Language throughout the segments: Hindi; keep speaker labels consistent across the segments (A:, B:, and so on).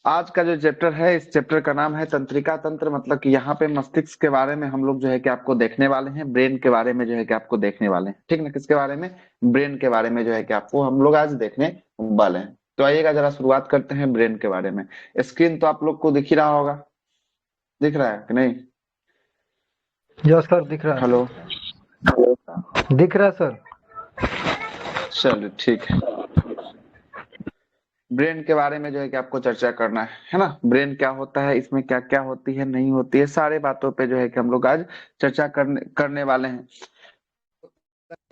A: आज का जो चैप्टर है, इस चैप्टर का नाम है तंत्रिका तंत्र। मतलब कि यहाँ पे मस्तिष्क के बारे में हम लोग जो है कि आपको देखने वाले हैं, ब्रेन के बारे में जो है कि आपको देखने वाले हैं। ठीक ना, किसके बारे में? ब्रेन के बारे में जो है कि आपको हम लोग आज देखने वाले हैं। तो आइएगा जरा शुरुआत करते हैं ब्रेन के बारे में। स्क्रीन तो आप लोग को दिख ही रहा होगा, दिख रहा है कि नहीं?
B: यस सर, दिख रहा
A: हेलो,
B: है। दिख रहा है सर।
A: चलिए ठीक है। ब्रेन के बारे में जो है कि आपको चर्चा करना है ना। ब्रेन क्या होता है, इसमें क्या क्या होती है, नहीं होती है, सारे बातों पे जो है कि हम लोग आज चर्चा करने करने वाले हैं।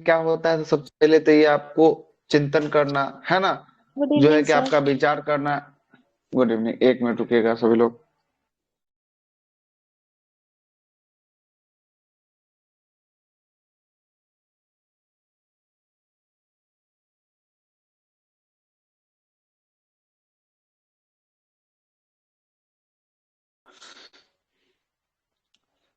A: क्या होता है, तो सबसे पहले तो ये आपको चिंतन करना है ना,
C: गुड
A: जो है
C: इवनिंग
A: कि
C: सर।
A: आपका विचार करना। गुड इवनिंग, एक मिनट रुकिएगा सभी लोग।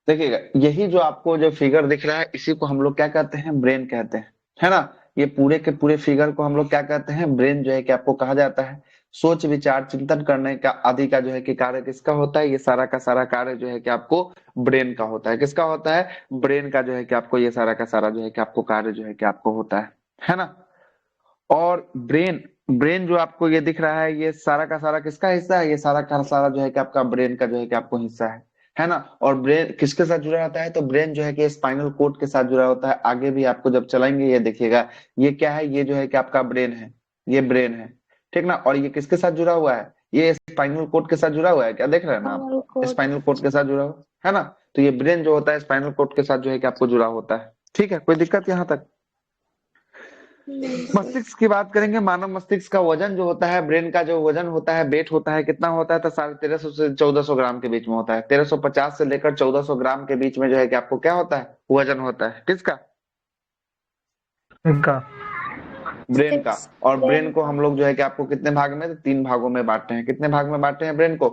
A: देखिएगा, यही जो आपको जो फिगर दिख रहा है, इसी को हम लोग क्या कहते हैं? ब्रेन कहते हैं, है ना। ये पूरे के पूरे फिगर को हम लोग क्या कहते हैं? ब्रेन जो है कि आपको कहा जाता है। सोच विचार चिंतन करने का आदि का जो है कि कार्य किसका होता है? ये सारा का सारा कार्य जो है कि आपको ब्रेन का होता है। किसका होता है? ब्रेन का जो है कि आपको ये सारा का सारा जो है कि आपको कार्य जो है कि आपको होता है ना। और ब्रेन ब्रेन जो आपको ये दिख रहा है, ये सारा का सारा किसका हिस्सा है? ये सारा का सारा जो है कि आपका ब्रेन का जो है कि आपको हिस्सा है ना। और ब्रेन किसके साथ जुड़ा होता है? तो ब्रेन जो है कि स्पाइनल कोड के साथ जुड़ा होता है। आगे भी आपको जब चलाएंगे ये देखिएगा, ये क्या है? ये जो है कि आपका ब्रेन है, ये ब्रेन है, ठीक ना। और ये किसके साथ जुड़ा हुआ है? ये स्पाइनल कोड के साथ जुड़ा हुआ है। क्या देख रहे हैं ना आप?
C: Final code.
A: स्पाइनल कोड के साथ जुड़ा हुआ है ना। तो ये ब्रेन जो होता है स्पाइनल कोड के साथ जो है कि आपको जुड़ा होता है। ठीक है, कोई दिक्कत यहाँ तक?
C: नहीं सर।
A: मस्तिष्क की बात करेंगे। मानव मस्तिष्क का वजन जो होता है, ब्रेन का जो वजन होता है, वेट होता है, कितना होता है? तो 1350 से 1400 ग्राम के बीच में होता है। 1350 से लेकर 1400 ग्राम के बीच में जो है कि आपको क्या होता है? वजन होता है। किसका?
B: इनका।
A: ब्रेन का।
C: सिक्स
A: और ब्रेन
C: ब्रेन
A: को
C: का।
A: हम लोग जो है कि आपको कितने भाग में? तो 3 भागों में बांटते हैं। कितने भाग में बांटते हैं ब्रेन को?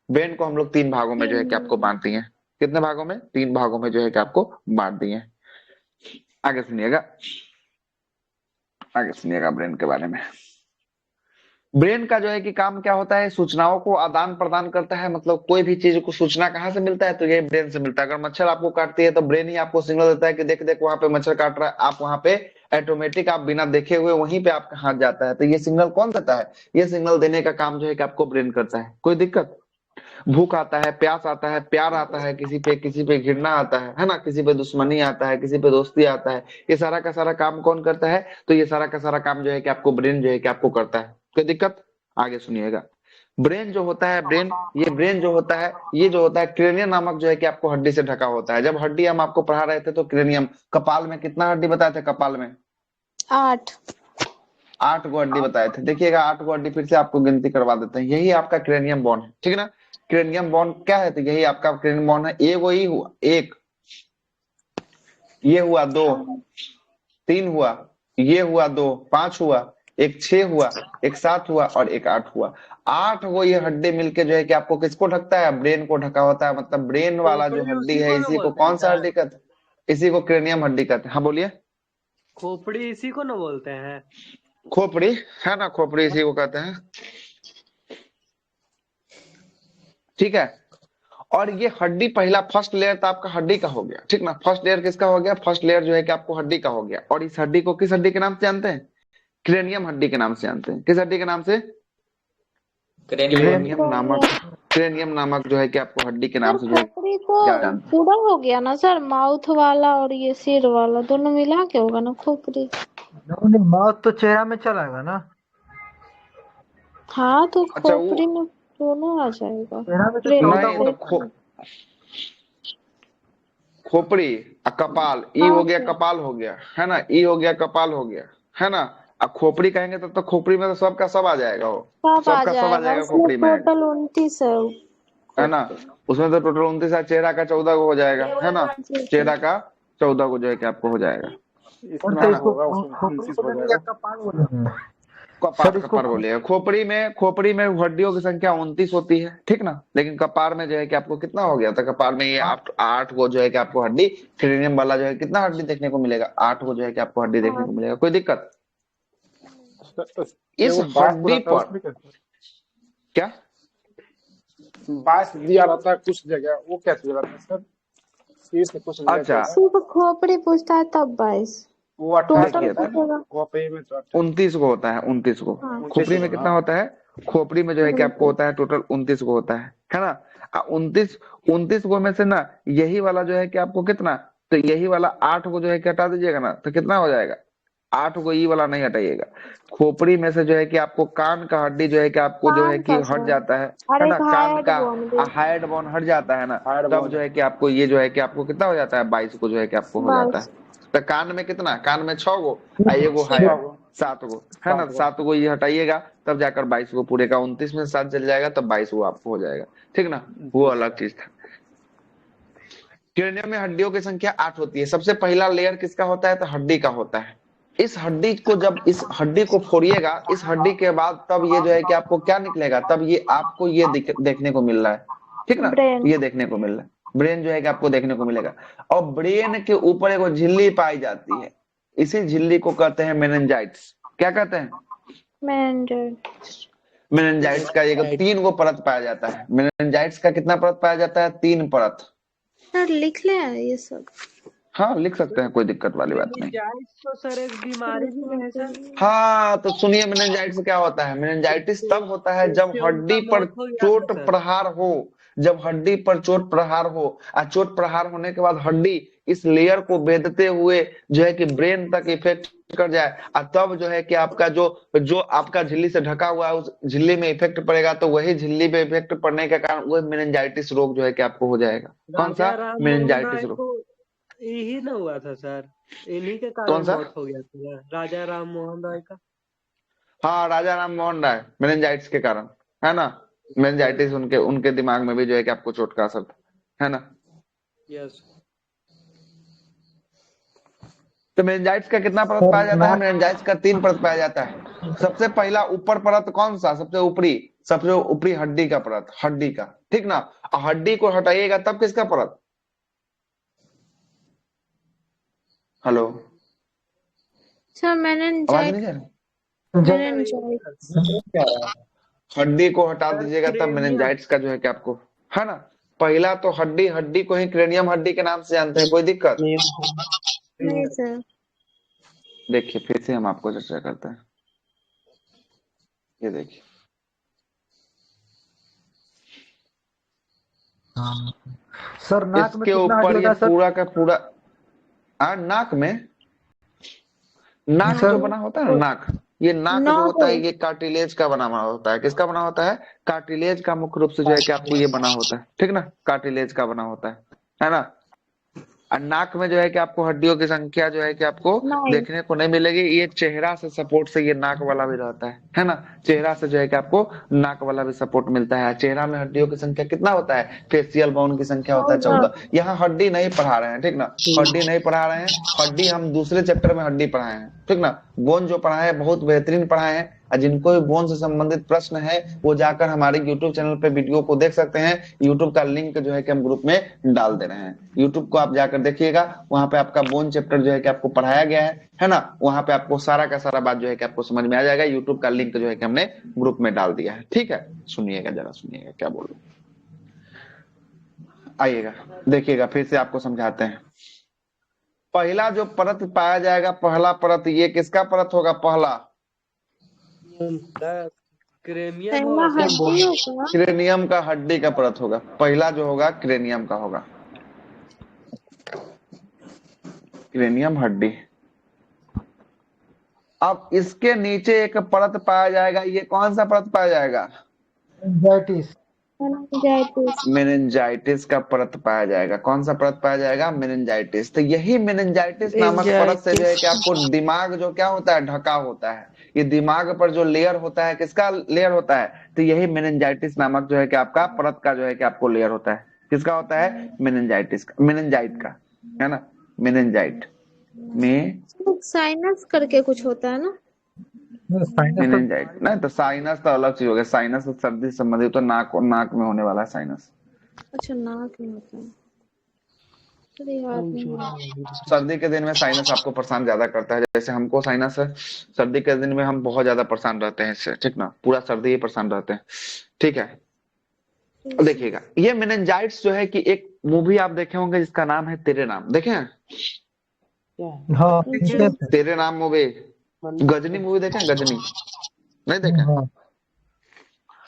A: ब्रेन को हम लोग 3 भागों में जो है कि आपको
C: 3
A: बांट दिए हैं। कितने भागों में? 3 भागों में जो है कि आपको बांट दिए हैं। आगे सुनिएगा, आगे सुनिएगा ब्रेन के बारे में। ब्रेन का जो है कि काम क्या होता है? सूचनाओं को आदान प्रदान करता है। मतलब कोई भी चीज को सूचना कहाँ से मिलता है? तो ये ब्रेन से मिलता है। अगर मच्छर आपको काटती है तो ब्रेन ही आपको सिग्नल देता है कि देख देख वहां पे मच्छर काट रहा है। आप वहां पे ऑटोमेटिक, आप बिना देखे हुए वहीं पे आपका हाथ जाता है। तो ये सिग्नल कौन देता है? ये सिग्नल देने का काम जो है कि आपको ब्रेन करता है। कोई दिक्कत? भूख आता है, प्यास आता है, प्यार आता है, किसी पे घृणा आता है ना, किसी पे दुश्मनी आता है, किसी पे दोस्ती आता है। ये सारा का सारा काम कौन करता है? तो ये सारा का सारा काम जो है कि आपको ब्रेन जो है कि आपको करता है। कोई दिक्कत? आगे सुनिएगा। ब्रेन जो होता है, ब्रेन जो होता है, ये जो होता है क्रेनियम नामक जो है कि आपको हड्डी से ढका होता है। जब हड्डी हम आपको पढ़ा रहे थे तो क्रेनियम, कपाल में कितना हड्डी बताए थे? कपाल में
C: 8।
A: 8 गो हड्डी बताए थे। देखिएगा 8 गो हड्डी फिर से आपको गिनती करवा देते हैं। यही आपका क्रेनियम बोन है, ठीक है ना। क्रेनियम बोन क्या है? तो यही आपका क्रेनियम बोन है। एक वही हुआ, एक ये हुआ, दो, 3 हुआ, ये हुआ, दो, 5 हुआ, एक 6 हुआ, एक 7 हुआ और एक 8 हुआ। 8 गो ये हड्डी मिलके जो है कि आपको किसको ढकता है? ब्रेन को ढका होता है। मतलब ब्रेन वाला जो
D: खोपड़ी
A: हड्डी
D: उसी
A: है,
D: को ना
A: इसी को
D: बोलते हैं
A: कौन सा
D: सर।
A: हड्डी कहते हैं? इसी को क्रेनियम हड्डी कहते हैं। हाँ बोलिए।
D: खोपड़ी इसी को ना बोलते हैं।
A: खोपड़ी, है ना, खोपड़ी इसी को कहते हैं। ठीक है। और ये हड्डी पहला फर्स्ट लेयर तो आपका हड्डी का हो गया, ठीक ना। फर्स्ट लेयर किसका हो गया? फर्स्ट लेयर जो है कि आपको हड्डी का हो गया। और इस हड्डी को किस हड्डी के नाम से जानते हैं? क्रेनियम हड्डी के नाम से जानते हैं। किस हड्डी के नाम से?
B: क्रेन।
A: क्रेनियम नामक, क्रेनियम नामक जो है कि आपको हड्डी के नाम
C: सर
A: से जो है
C: खोपड़ी तो
A: जानते हैं।
C: पूरा हो गया ना सर, माउथ वाला और ये सिर वाला दोनों मिला के होगा ना खोपड़ी।
B: नहीं, मौत तो चेहरा में चलाएगा ना।
C: हाँ तो
A: अच्छा वो,
C: खोपड़ी में दोनों आ जाएगा।
B: चेहरा में तो
C: ब्रेन
B: 14
A: नहीं
B: गो
A: तो
C: पेट में।
A: खोपड़ी और कपाल, ई
C: हाँ
A: हो गया,
C: सर।
A: कपाल हो गया, है ना। ई हो गया, कपाल हो गया, है ना। अब खोपड़ी कहेंगे तो खोपड़ी में तो सबका सब आ जाएगा। वो
C: सब आ
A: सबका सब आ
C: जाएगा,
A: जाएगा
C: उसमें
A: खोपड़ी में आएगा,
C: टोटल 29 है
A: है ना।
C: खोपड़ी में।
A: उसमें तो टोटल 29 है। चेहरा का 14 गो हो जाएगा, है ना।
C: जी सर।
A: चेहरा का 14 गो जो है कि आपको हो जाएगा,
B: और
E: इतना
B: तो
A: है
E: ना
A: ना।
B: इसको
E: होगा, उसमें
B: खोपड़ी
E: 29 हो
B: बोलेंगे या
E: जाएगा।
B: कपाल बोलेंगे?
A: कपार,
B: सर इसको
A: कपार बोलिएगा। खोपड़ी में हड्डियों की संख्या 29 होती है, ठीक ना। लेकिन कपार में जो है कि आपको कितना हो गया था? कपार में ये 8 गो जो है कि आपको हड्डी, क्रेनियम वाला जो है कितना हड्डी देखने को मिलेगा? 8 गो जो है कि आपको हड्डी देखने
C: हाँ।
A: को मिलेगा। कोई दिक्कत? इस
E: एगो बात
A: हड्डी
E: पूछता है
A: पर
E: उसमें कैसे?
A: क्या?
E: 22 दिया रहता है कुछ जगह, वो क्या चीज रहता है सर? 30 से कुछ रिलेट
A: अच्छा
E: होता है,
C: सिर्फ खोपड़ी पूछता है तब 22।
E: वो 28
C: टोटल
A: देखिए
E: होता है ना,
C: पूछेगा।
E: खोपड़ी में तो 28
A: 29 को होता है, 29 को।
C: हाँ
E: 29
A: खोपड़ी
E: होगा
A: में कितना
E: ना।
A: होता है? खोपड़ी में जो है कि आपको होता है टोटल 29 को होता है ना। 29 को में से ना यही वाला जो है कि आपको कितना, तो यही वाला 8 को जो है कि हटा दीजिएगा ना, तो कितना हो जाएगा? 8 को ये वाला नहीं हटाइएगा। खोपड़ी में से जो है कि आपको कान का हड्डी जो है कि आपको जो है
C: कान
A: कि
C: का
A: हट
C: सर,
A: जाता
C: और
A: है
C: एक
A: ना, कान
C: हाइड
A: का
C: बोन भी।
A: हाइड बोन हट जाता है ना,
E: हार्ड
A: तब
E: बोन
A: जो है कि आपको ये जो है कि आपको कितना हो जाता है? 22 को जो है कि आपको हो जाता
C: 22।
A: है। तो कान में कितना? कान में 6 गो, आ एगो है
E: 6 को
A: 7 गो, है ना।
E: 7 को
A: 7 को ये हटाइएगा तब जाकर 22 को पूरे का 29 में 7 चल जाएगा, तब 22 को आपको हो जाएगा, ठीक ना। वो
E: जी
A: अलग
E: सर।
A: चीज था। क्रेनियम में हड्डियों की संख्या 8 होती है। सबसे पहला लेयर किसका होता है? तो हड्डी का होता है। इस हड्डी को, जब इस हड्डी को फोड़िएगा, इस हड्डी के बाद तब ये जो है कि आपको क्या निकलेगा, तब ये आपको ये देखने को मिल रहा है, ठीक ना।
C: ब्रेन।
A: ये देखने को मिल रहा है, ब्रेन जो है कि आपको देखने को मिलेगा। और ब्रेन के ऊपर एक झिल्ली पाई जाती है, इसी झिल्ली को कहते हैं मेनिंजाइट्स। क्या कहते हैं?
C: मेनिंजाइटिस।
A: मेनिंजाइट्स का एक 3 गो परत पाया जाता है। मेनिंजाइट्स का कितना परत पाया जाता है? 3 परत।
C: सर लिख ले ये सब।
A: हाँ लिख सकते हैं, कोई दिक्कत वाली बात नहीं।
D: मेनिंजाइटिस तो सर एक बीमारी भी है सर।
A: हाँ तो सुनिए, मेनिंजाइटिस क्या होता है? मेनिंजाइटिस तब होता है जब
D: इससे
A: हड्डी
D: उनका
A: पर
D: मौत हो गया था
A: चोट
D: सर।
A: प्रहार हो। जब हड्डी पर चोट प्रहार हो, और चोट प्रहार होने के बाद हड्डी इस लेयर को बेधते हुए जो है कि ब्रेन तक इफेक्ट कर जाए, और तब जो है कि आपका जो जो आपका झिल्ली से ढका हुआ है उस झिल्ली में इफेक्ट पड़ेगा, तो वही झिल्ली में इफेक्ट पड़ने के कारण वही मेनिंजाइटिस रोग जो है कि आपको हो जाएगा। कौन सा?
D: राजा राम मोहन
A: मेनिंजाइटिस
D: राय
A: रोग।
D: को यही ना हुआ था सर, इन्हीं के
A: कौन
D: कारण
A: सा?
D: मौत हो गया था राजा राम मोहन राय का।
A: हाँ राजा राम मोहन राय, मेनिंजाइटिस के कारण, है ना। मेनिंजाइटिस, उनके उनके दिमाग में भी जो है कि आपको चोट का असर था, है ना।
D: यस।
A: तो मेनिंजाइटिस का कितना परत
B: सर
A: पाया जाता है?
B: नाक।
A: मेनिंजाइटिस का 3 परत पाया जाता है। सबसे पहला ऊपर परत कौन सा? सबसे ऊपरी हड्डी का परत, हड्डी का, ठीक ना। और हड्डी को हटाइएगा तब किसका परत? हेलो,
C: सर
A: आवाज
C: मेनिंजाइट।
A: नहीं जा रही?
D: Sir
C: meningitis.
A: हड्डी को हटा
D: सर
A: दीजिएगा तब
D: क्रेनियम।
A: मेनिंजाइटिस का जो है कि आपको, है ना। पहला तो हड्डी, हड्डी को ही क्रेनियम हड्डी के नाम से जानते हैं, कोई दिक्कत?
C: नहीं सर।
A: देखिए फिर से हम आपको चर्चा करते हैं। ये देखिए,
B: सर नाक में
A: इसके
B: कितना हड्डी
A: ऊपर ये
B: होता है सर?
A: पूरा का पूरा, नाक में, नाक
B: सर
A: जो बना होता है ना, नाक, ये नाक
C: 9
A: जो होता
C: को।
A: है ये कार्टिलेज का बना हुआ होता है। किसका बना होता है? कार्टिलेज का मुख्य रूप से जो है कि आपको ये बना होता है, ठीक ना। कार्टिलेज का बना होता है ना। और नाक में जो है कि आपको हड्डियों की संख्या जो है कि आपको
C: 9।
A: देखने को नहीं मिलेगी। ये चेहरा से सपोर्ट से ये नाक वाला भी रहता है ना। चेहरा से जो है कि आपको नाक वाला भी सपोर्ट मिलता है। चेहरा में हड्डियों की संख्या कितना होता है? फेशियल बोन की संख्या होता है
C: 14।
A: 14। यहाँ हड्डी नहीं पढ़ा रहे हैं, ठीक ना। हड्डी नहीं पढ़ा रहे हैं, हड्डी हम दूसरे चैप्टर में हड्डी पढ़ाए हैं, ठीक ना। बोन जो पढ़ाए हैं बहुत बेहतरीन पढ़ाए हैं, और जिनको भी बोन से संबंधित प्रश्न है वो जाकर हमारे YouTube चैनल पे वीडियो को देख सकते हैं। YouTube का लिंक जो है कि हम ग्रुप में डाल दे रहे हैं, YouTube को आप जाकर देखिएगा। वहां पे आपका बोन चैप्टर जो है कि आपको पढ़ाया गया है ना। वहां पे आपको सारा का सारा बात जो है कि आपको समझ में आ जाएगा। YouTube का लिंक जो है कि हमने ग्रुप में डाल दिया है, ठीक है। सुनिएगा, जरा सुनिएगा क्या बोल रहे हैं। आइएगा देखिएगा, फिर से आपको समझाते हैं। पहला जो परत पाया जाएगा, पहला परत, ये किसका परत होगा? पहला
D: क्रेनियम
C: पहला
D: होगा सर।
C: हड्डी होगा।
A: क्रेनियम का हड्डी का परत होगा। पहला जो होगा क्रेनियम का होगा, क्रेनियम हड्डी। अब इसके नीचे एक परत पाया जाएगा, ये कौन सा परत पाया जाएगा?
B: मेनिंजाइटिस।
C: मेनिंजाइटिस।
A: मेनिंजाइटिस का परत पाया जाएगा। कौन सा परत पाया जाएगा? मेनिंजाइटिस। तो यही मेनिंजाइटिस नामक परत से जो है कि आपको दिमाग जो क्या होता है? ढका होता है। ये दिमाग पर जो लेयर होता है, किसका लेयर होता है? तो यही मेनिंजाइटिस नामक जो है कि आपका परत का जो है कि आपको लेयर होता है। किसका होता है? मेनिंजाइटिस का, मेनिंजाइट का, है ना। मेनिंजाइट में
C: साइनस करके कुछ होता है ना।
B: साइनस तो
A: मेनिंजाइट नहीं, तो साइनस तो अलग चीज हो गया। साइनस तो सर्दी से संबंधित, तो नाक में होने वाला है साइनस।
C: अच्छा नाक में होता है। अरे याद नहीं आ रहा।
A: सर्दी के दिन में साइनस आपको परेशान ज्यादा करता है। जैसे हमको साइनस है, सर्दी के दिन में हम बहुत ज्यादा परेशान रहते हैं इससे, ठीक ना। पूरा सर्दी ही परेशान रहते हैं, ठीक है। देखिएगा, ये मेनिंजाइट्स जो है कि एक मूवी आप देखे होंगे जिसका नाम है तेरे नाम, देखे हैं?
B: हाँ
D: देखिए
B: ठीक है सर।
A: तेरे नाम मूवी, गजनी मूवी देखे हैं? गजनी नहीं देखे?
B: हाँ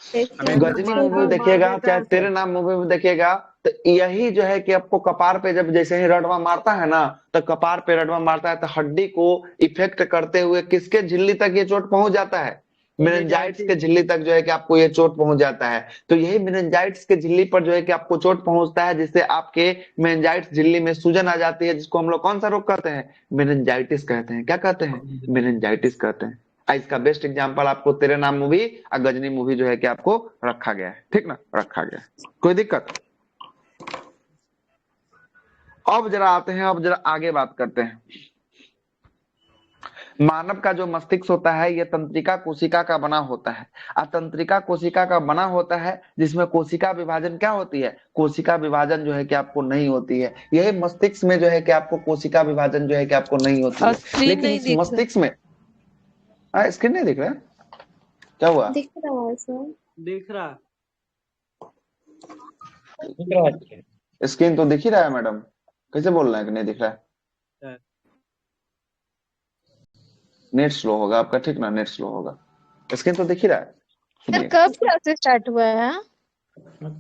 C: देखिए
A: गजनी
D: मार
A: मूवी
D: मार
A: देखिएगा
D: देता
A: चाहे
D: है
A: तेरे
D: सर।
A: नाम मूवी में देखिएगा, तो यही जो है कि आपको कपार पे जब जैसे ही रडवा मारता है ना, तो कपार पे रडवा मारता है तो हड्डी को इफेक्ट करते हुए किसके झिल्ली तक ये चोट पहुंच जाता है? मेनिंजाइटिस के
D: मेनिंजाइटिस।
A: झिल्ली तक जो है कि आपको ये चोट पहुंच जाता है। तो यही मेनिंजाइटिस के झिल्ली पर जो है कि आपको चोट पहुंचता है, जिससे आपके मेनिंजाइटिस झिल्ली में सूजन आ जाती है, जिसको हम लोग कौन सा रोग कहते हैं? मेनिंजाइटिस कहते हैं। क्या कहते हैं? मेनिंजाइटिस कहते हैं। इसका बेस्ट एग्जांपल आपको तेरे नाम मूवी और गजनी मूवी जो है कि आपको रखा गया है, ठीक ना? रखा गया है, कोई दिक्कत? अब जरा आते हैं, अब जरा आगे बात करते हैं। मानव का जो मस्तिष्क होता है यह तंत्रिका कोशिका का बना होता है। तंत्रिका कोशिका का बना होता है, जिसमें कोशिका विभाजन क्या होती है? कोशिका विभाजन जो है कि आपको नहीं होती है। यही मस्तिष्क में जो है कि आपको कोशिका विभाजन जो है कि आपको नहीं होती
F: और
A: है।
F: स्क्रीन
A: लेकिन
F: नहीं
A: इस
F: दिख रहा।
A: मस्तिष्क में स्क्रीन नहीं दिख रहा है? क्या हुआ?
C: दिख रहा है सर।
D: दिख रहा।
A: स्क्रीन तो दिख ही रहा है मैडम, कैसे बोल रहे हैं कि नहीं दिख रहा है?
D: है।
A: नेट स्लो होगा आपका, ठीक ना? नेट स्लो होगा, स्क्रीन तो दिख ही रहा है।
F: सर
A: सुनिए,
F: कब क्लासेस स्टार्ट हुआ है?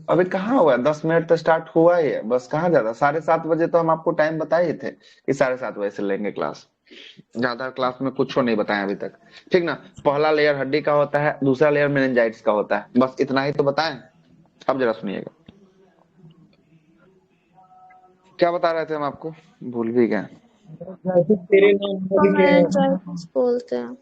A: अभी कहाँ हुआ? 10 मिनट तो स्टार्ट हुआ ही है बस, कहाँ ज्यादा। 7:30 बजे तो हम आपको टाइम बताए ही थे कि 7:30 बजे से लेंगे क्लास। ज्यादा क्लास में कुछ नहीं बताया अभी तक, ठीक ना? पहला लेयर हड्डी का होता है, दूसरा लेयर मेनिंजाइटिस का होता है, बस इतना ही तो बताएं। अब जरा सुनिएगा, क्या बता रहे थे हम आपको, भूल भी गए।
C: मेनिंजाइटिस बोलते हैं।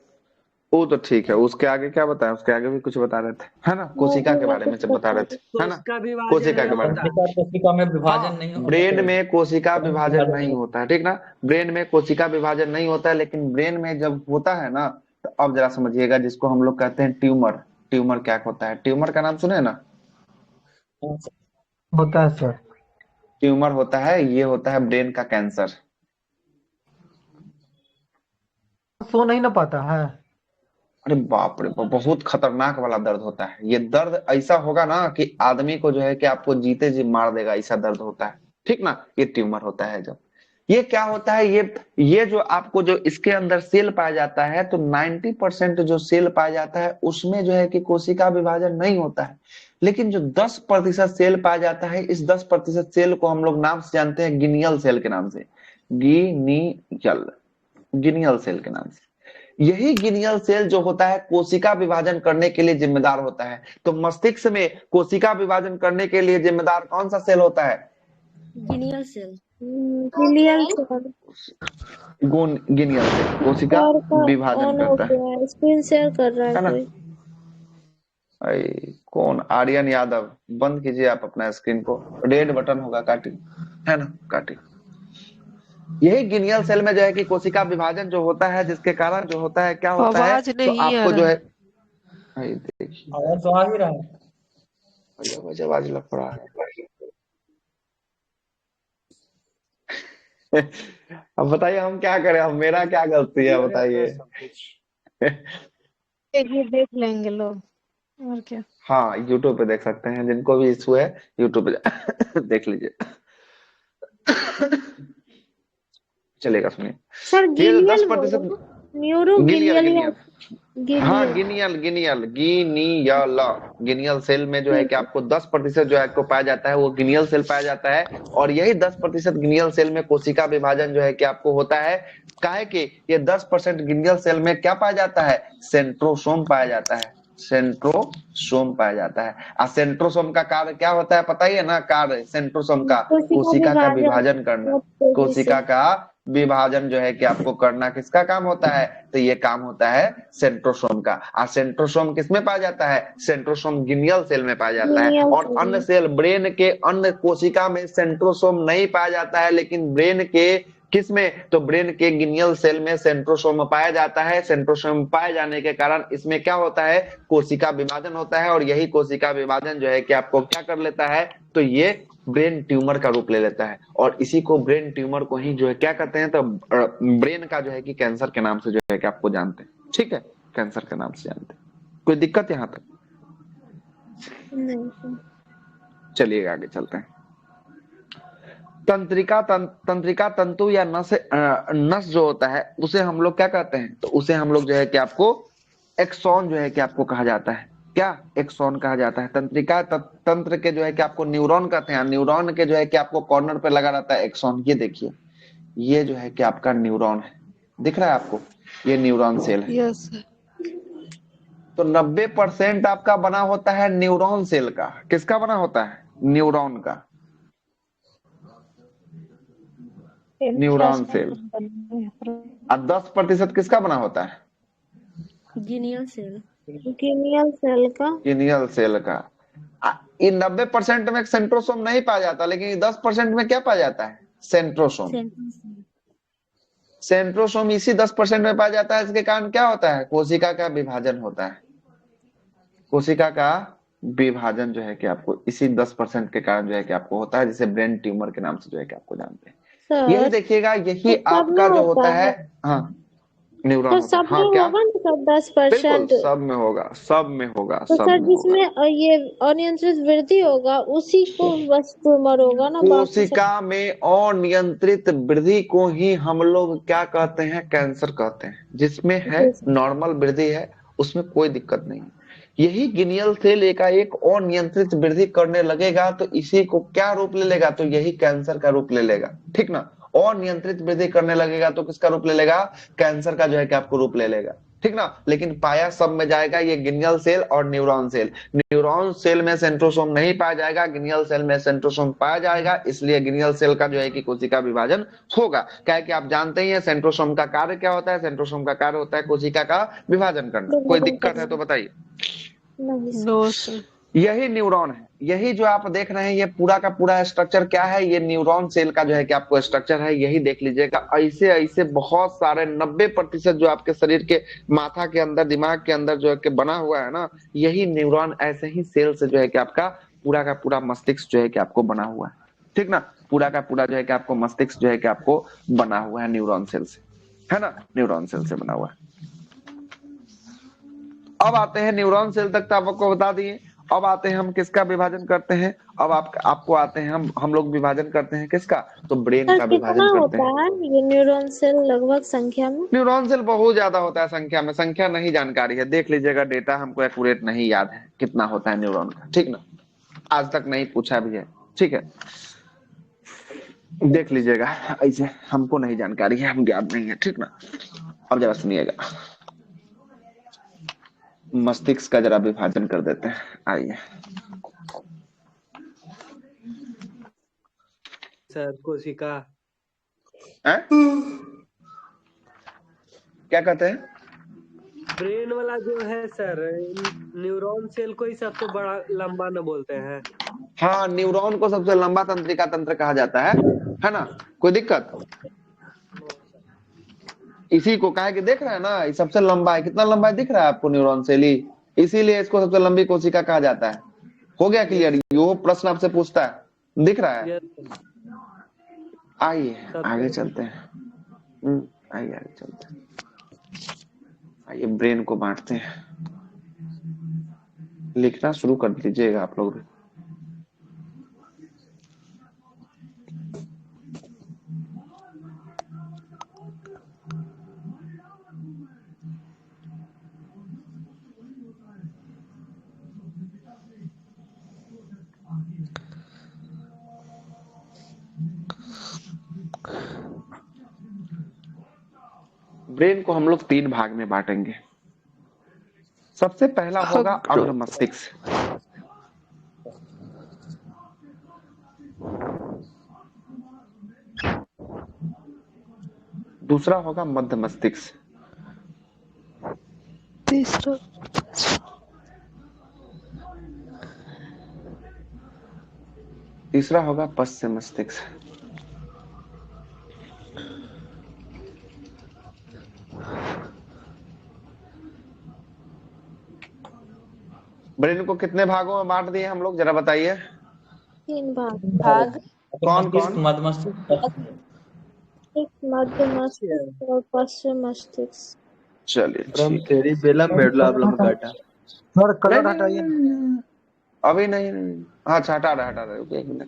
A: वो तो ठीक है, उसके आगे क्या बताएं? उसके आगे भी कुछ बता रहे थे, है ना? कोशिका
C: मूवी
A: के
C: में
A: बारे में
C: कुछ
A: से बता
C: बता
A: रहे
C: रहे।
A: थे, है ना?
D: कोशिका विभाजन
A: कोशिका
D: नहीं
A: के बारे में।
D: होता।
G: कोशिका में विभाजन नहीं
A: हाँ,
G: होता
A: ब्रेन
G: तो
A: में कोशिका विभाजन
G: विभाजन
A: नहीं
G: नहीं
A: होता है, ठीक ना? ब्रेन में कोशिका विभाजन नहीं होता है, लेकिन ब्रेन में जब होता है ना, तो अब जरा समझिएगा, जिसको हम लोग कहते हैं ट्यूमर। ट्यूमर क्या होता है? ट्यूमर का नाम सुने ना?
B: होता है सर।
A: ट्यूमर होता है, ये होता है ब्रेन का कैंसर।
B: सो नहीं ना पाता है।
A: अरे बाप रे बाप, बहुत खतरनाक वाला दर्द होता है। ये दर्द ऐसा होगा ना कि आदमी को जो है कि आपको जीते जी मार देगा, ऐसा दर्द होता है, ठीक ना? ये ट्यूमर होता है। जब ये क्या होता है, ये जो आपको जो इसके अंदर सेल पाया जाता है, तो 90% जो सेल पाया जाता है उसमें जो है कि कोशिका विभाजन नहीं होता है। लेकिन जो 10% सेल पाया जाता है, इस 10% सेल को हम लोग नाम से जानते हैं गिनियल सेल के नाम से। गिनियल, गिनियल सेल के नाम से। यही गिनियल सेल जो होता है कोशिका विभाजन करने के लिए जिम्मेदार होता है। तो मस्तिष्क में कोशिका विभाजन करने के लिए जिम्मेदार कौन सा सेल होता है?
H: Glial cell.
C: Glial cell.
A: Glial cell कोशिका
C: सर का
A: विभाजन
C: ऑन हो
A: करता
C: गया है, स्क्रीन शेयर कर रहा है
A: है ना?
C: कोई।
A: कौन? आर्यन यादव, बंद कीजिए आप अपना स्क्रीन को, रेड बटन होगा, काटिए, है ना? काटिए। यही गिनियल सेल में जो है कि कोशिका विभाजन जो होता है, जिसके कारण जो होता है क्या होता है,
F: आवाज
A: तो
F: नहीं आ
A: आपको जो
F: रहा।
A: है देखिए,
G: आवाज तो आ ही रहा है।
A: आवाज लग पड़ा है। अब बताइए हम क्या करें? अब मेरा क्या गलती है बताइए?
E: सब कुछ
F: देखिए देख लेंगे लोग, और क्या।
A: हाँ, यूट्यूब पे देख सकते हैं, जिनको भी इशू है यूट्यूब पे देख लीजिए। चलेगा, सुनिए।
C: सर
A: ये जो
C: गिलियल
A: 10%
C: बोलो, न्यूरो
A: गिनियल
C: गिलियल या
A: गिनियल, हाँ
C: गिलियल।
A: गिनियल गिनियल गिनियल, गिनियल सेल में जो है कि
C: ठीक है।
A: आपको 10% जो है आपको पाया जाता है, वो गिनियल सेल पाया जाता है। और यही 10% गिनियल सेल में कोशिका विभाजन जो है कि आपको होता है। काहे कि ये 10% गिनियल सेल में क्या पाया जाता है? सेंट्रोसोम पाया जाता है। सेंट्रोसोम पाया जाता है। और सेंट्रोसोम का कार्य क्या होता है पता ही है ना? कार्य सेंट्रोसोम का
C: कोशिका
A: कोशिका का
C: विभाजन
A: विभाजन करना।
C: बहुत तेजी से।
A: कोशिका का विभाजन जो है कि आपको करना किसका काम होता है? तो ये काम होता है सेंट्रोसोम का। और सेंट्रोसोम किसमें पाया जाता है? सेंट्रोसोम गिनियल सेल में पाया जाता है।
C: गिलियल
A: और
C: सेल
A: अन्य
C: में।
A: सेल, ब्रेन के अन्य कोशिका में सेंट्रोसोम नहीं पाया जाता है, लेकिन ब्रेन के किसमें? तो ब्रेन के गिनियल सेल में सेंट्रोसोम पाया जाता है। सेंट्रोसोम पाए जाने के कारण इसमें क्या होता है? कोशिका विभाजन होता है। और यही कोशिका विभाजन जो है कि आपको क्या कर लेता है? तो ये ब्रेन ट्यूमर का रूप ले लेता है। और इसी को, ब्रेन ट्यूमर को ही जो है क्या कहते हैं? तो ब्रेन का जो है कि कैंसर के नाम से जो है कि आपको जानते हैं, ठीक है? कैंसर के नाम से जानते हैं। कोई दिक्कत यहाँ तक?
C: नहीं सर।
A: चलिएगा आगे चलते हैं। तंत्रिका तंतु या नस जो होता है उसे हम लोग क्या कहते हैं? तो उसे हम लोग जो है कि आपको एक्सॉन जो है कि आपको कहा जाता है। क्या एक्सॉन कहा जाता है? तंत्रिका तंत्र के जो है कि आपको न्यूरॉन कहते हैं। न्यूरॉन के जो है कि आपको कॉर्नर पे लगा रहता है एक्सॉन। ये देखिए, ये जो है कि आपका न्यूरॉन है, दिख रहा है आपको? ये न्यूरॉन सेल है।
F: Yes sir.
A: तो 90% आपका बना होता है न्यूरॉन सेल का। किसका बना होता है? न्यूरॉन का। Neuron cell. और 10% किसका बना होता है?
H: Glial cell.
C: गिनियल सेल का।
A: गिनियल सेल का। ये 90% में सेंट्रोसोम नहीं पाया जाता, लेकिन 10% में क्या पाया जाता है? सेंट्रोसोम।
H: Central cell.
A: सेंट्रोसोम इसी 10% में पाया जाता है। इसके कारण क्या होता है? कोशिका का विभाजन होता है। कोशिका का विभाजन जो है कि आपको इसी 10% के कारण जो है कि आपको होता है, जिसे ब्रेन ट्यूमर के नाम से जो है कि आपको जानते हैं। यही
C: सर
A: देखिएगा, यही
C: तो सब में
A: आपका जो
C: होता
A: होता है।
C: है।
A: हाँ, न्यूरॉन
C: तो
A: होता है।
C: सब
A: हाँ
C: में
A: क्या?
C: होगा ना सर?
A: बिल्कुल
C: 10%।
A: सब में होगा, सब में होगा,
C: तो
A: सब
C: सर
A: में होगा।
C: जिसमें ये अनियंत्रित वृद्धि होगा उसी को बस ट्यूमर होगा ना, बाकी सब।
A: कोशिका में अनियंत्रित वृद्धि को ही हम लोग क्या कहते हैं? कैंसर कहते हैं। जिसमें है
C: जी सर।
A: नॉर्मल वृद्धि है, उसमें कोई दिक्कत नहीं है। यही गिनियल सेल एकाएक अनियंत्रित वृद्धि करने लगेगा तो इसी को क्या रूप ले लेगा? तो यही कैंसर का रूप ले लेगा। ठीक ना? अनियंत्रित वृद्धि करने लगेगा तो किसका रूप ले लेगा? कैंसर का जो है कि आपको रूप ले लेगा। ठीक ना? लेकिन पाया सब में जाएगा, ये गिनियल सेल और न्यूरॉन सेल। न्यूरॉन सेल में सेंट्रोसोम नहीं पाया जाएगा, गिनियल सेल में सेंट्रोसोम पाया जाएगा। इसलिए गिनियल सेल का जो है कि कोशिका विभाजन होगा। क्या है कि आप जानते ही हैं सेंट्रोसोम का कार्य क्या होता है? सेंट्रोसोम का कार्य होता है कोशिका का विभाजन करना। कोई
C: विभाजन
A: दिक्कत है तो
C: करना।
A: बताइए।
C: नहीं सर।
F: No sir.
A: यही न्यूरॉन है। यही जो आप देख रहे हैं, ये पूरा का पूरा स्ट्रक्चर क्या है? ये न्यूरॉन सेल का जो है कि आपको स्ट्रक्चर है। यही देख लीजिएगा। ऐसे ऐसे बहुत सारे 90% जो आपके शरीर के माथा के अंदर, दिमाग के अंदर जो है कि बना हुआ है ना, यही न्यूरॉन ऐसे ही सेल से जो है कि आपका पूरा का पूरा मस्तिष्क जो है कि आपको बना हुआ है। ठीक ना? पूरा का पूरा जो है कि आपको मस्तिष्क जो है कि आपको बना हुआ है न्यूरॉन सेल से, है ना? न्यूरॉन सेल से बना हुआ है। अब आते हैं न्यूरॉन सेल तक तो आपको बता दिए। अब आते हैं हम किसका विभाजन करते हैं? अब आपको आते हैं हम लोग विभाजन करते हैं किसका? तो ब्रेन
C: सर
A: का
C: कितना
A: विभाजन करते
C: होता
A: हैं।
C: है ये न्यूरॉन सेल लगभग संख्या में?
A: न्यूरॉन सेल बहुत ज्यादा होता है संख्या में। संख्या नहीं जानकारी है, देख लीजिएगा। डेटा हमको एक्यूरेट नहीं याद है कितना होता है न्यूरॉन का। ठीक ना? आज तक नहीं पूछा भी है। ठीक है, देख लीजिएगा। ऐसे हमको नहीं जानकारी है, हम याद नहीं है। ठीक ना? अब जरा सुनिएगा, मस्तिष्क का जरा विभाजन कर देते हैं। आइए।
D: सर कोशिका।
A: क्या कहते हैं?
D: ब्रेन वाला जो है सर, न्यूरॉन सेल को ही सबसे बड़ा लंबा न बोलते हैं।
A: हाँ, न्यूरॉन को सबसे लंबा तंत्रिका तंत्र कहा जाता है ना? कोई दिक्कत? इसी को कहा कि देख रहे हैं ना, ये सबसे लंबा है। कितना लंबा है दिख रहा है आपको? न्यूरॉन सेल ही, इसीलिए इसको सबसे लंबी कोशिका कहा जाता है। हो गया क्लियर? वो प्रश्न आपसे पूछता है, दिख रहा है? आइए आगे चलते हैं। आइए आगे चलते हैं। आइए ब्रेन को बांटते हैं। लिखना शुरू कर दीजिएगा आप लोग भी। ब्रेन को हम लोग 3 भाग में बांटेंगे। सबसे पहला होगा अग्र मस्तिष्क, दूसरा होगा मध्य मस्तिष्क, तीसरा होगा पश्चिम मस्तिष्क। ब्रेन को कितने भागों में बांट दिए हम लोग, जरा बताइए।
C: 3 भाग।
A: कौन कौन?
G: मध्य मस्तिष्क,
C: एक मध्य मस्तिष्क और पश्चिम मस्तिष्क।
A: चलिए
I: फ्रॉम
A: ठीक है।
I: Cerebellum medulla oblongata.
B: Sir colour हटाइए।
A: अभी नहीं, नहीं। अच्छा हटा रहे, रुकिए एक मिनट।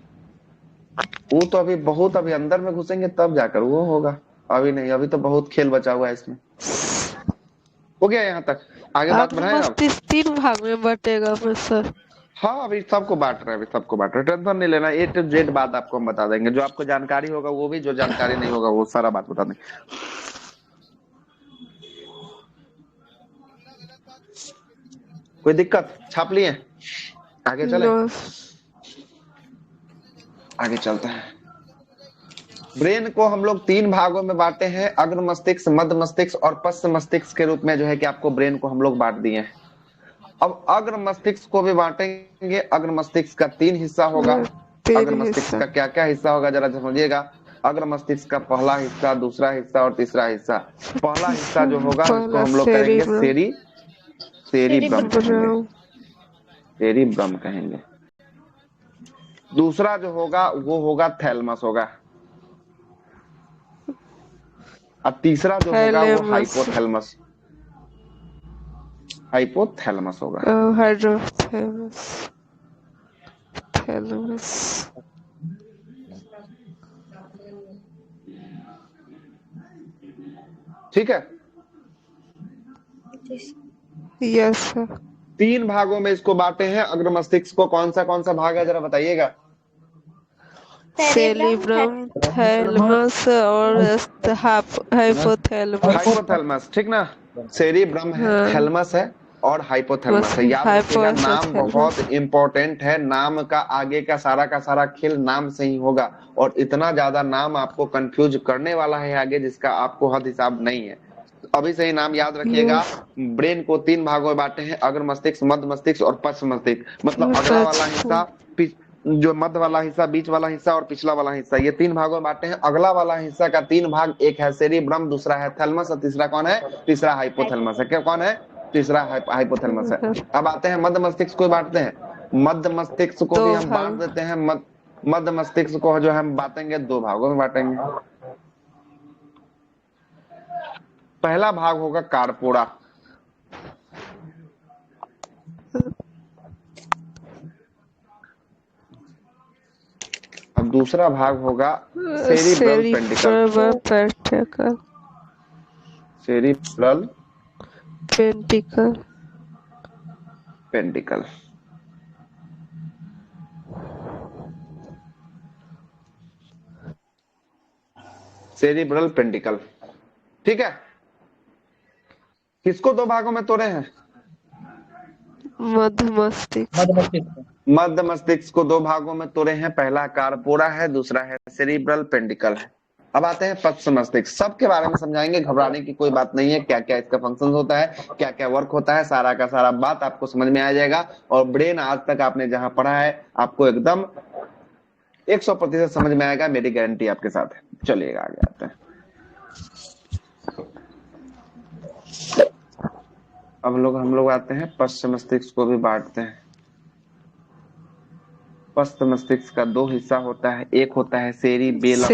A: वो तो अभी अंदर में घुसेंगे तब जाकर वो होगा। अभी नहीं, अभी तो बहुत खेल बचा हुआ है इसमें। हो गया यहाँ तक, आगे बात
I: अग्र
A: बढ़ाएं आप।
I: मस्तिष्क 3 भाग में बटेगा मैं सर।
A: हाँ अभी सबको बांट रहे हैं, अभी सबको बांट रहे हैं, टेंशन नहीं लेना। ए टू जेड बात आपको हम बता देंगे, जो आपको जानकारी होगा वो भी, जो जानकारी नहीं होगा वो सारा बात बता देंगे। कोई दिक्कत? छाप लिए? आगे चले, आगे चलते हैं। ब्रेन को हम लोग 3 भागों में बांटे हैं, अग्र मस्तिष्क, मध्य मस्तिष्क और पश्च मस्तिष्क के रूप में जो है कि आपको ब्रेन को हम लोग बांट दिए हैं। अब अग्र मस्तिष्क को भी बांटेंगे। अग्र मस्तिष्क का 3 हिस्सा होगा। अग्र मस्तिष्क का क्या क्या हिस्सा होगा जरा समझिएगा। अग्र मस्तिष्क का पहला हिस्सा, दूसरा हिस्सा और तीसरा हिस्सा। पहला हिस्सा जो होगा उसको हम लोग कहेंगे सेरिब्रम कहेंगे। दूसरा जो होगा वो होगा थैलमस होगा, और तीसरा जो होगा वो हाइपोथैलेमस होगा।
I: थैलेमस।
A: ठीक है,
I: यस सर।
A: 3 भागों में इसको बांटे हैं। अग्र मस्तिष्क को कौन सा भाग है जरा बताइएगा।
I: सेरिब्रम, थैलेमस और
A: हाइपोथैलेमस, ठीक ना। सेरिब्रम है, थैलेमस है और हाइपोथैलेमस है। याद रखिएगा, नाम बहुत इंपॉर्टेंट है। नाम का आगे का सारा खेल नाम से ही होगा, और इतना ज्यादा नाम आपको कंफ्यूज करने वाला है आगे, जिसका आपको हद हिसाब नहीं है। अभी से ही नाम याद रखिएगा। ब्रेन को 3 भागों में बांटे हैं, अग्र मस्तिष्क, मध्य मस्तिष्क और पश्च मस्तिष्क। मतलब अगला वाला हिस्सा, जो मध्य वाला हिस्सा, बीच वाला हिस्सा और पिछला वाला हिस्सा, ये 3 भागों में बांटे हैं। अगला वाला हिस्सा का 3 भाग, एक है सेरिब्रम, दूसरा है थैलेमस और तीसरा कौन है? तीसरा हाइपोथैलेमस है। क्या कौन है? तीसरा हाइपोथैलेमस है। अब आते हैं मध्य मस्तिष्क को बांटते हैं। मध्य मस्तिष्क को भी हम बांट देते हैं। मध्य मस्तिष्क को जो हम बांटेंगे 2 भागों में बांटेंगे। पहला भाग होगा कार्पोरा, और दूसरा भाग होगा cerebral pentacle. Cerebral pentacle. Cerebral pentacle, ठीक है। किसको 2 भागों में तोड़े हैं?
I: मध्य
A: मस्तिष्क को 2 भागों में तोड़े हैं। पहला कार्पोरा है, दूसरा है सेरिब्रल पेंटिकल है। अब आते हैं पश्च मस्तिष्क। सबके बारे में समझाएंगे, घबराने की कोई बात नहीं है। क्या क्या इसका फंक्शन होता है, क्या क्या वर्क होता है, सारा का सारा बात आपको समझ में आ जाएगा। और ब्रेन आज तक आपने जहां पढ़ा है आपको एकदम 100% समझ में आएगा, मेरी गारंटी आपके साथ है। चलिएगा आगे आते हैं। अब हम लोग आते हैं पश्च मस्तिष्क को भी बांटते हैं। पश्च मस्तिष्क का 2 हिस्सा होता है। एक होता है सेरिबेलम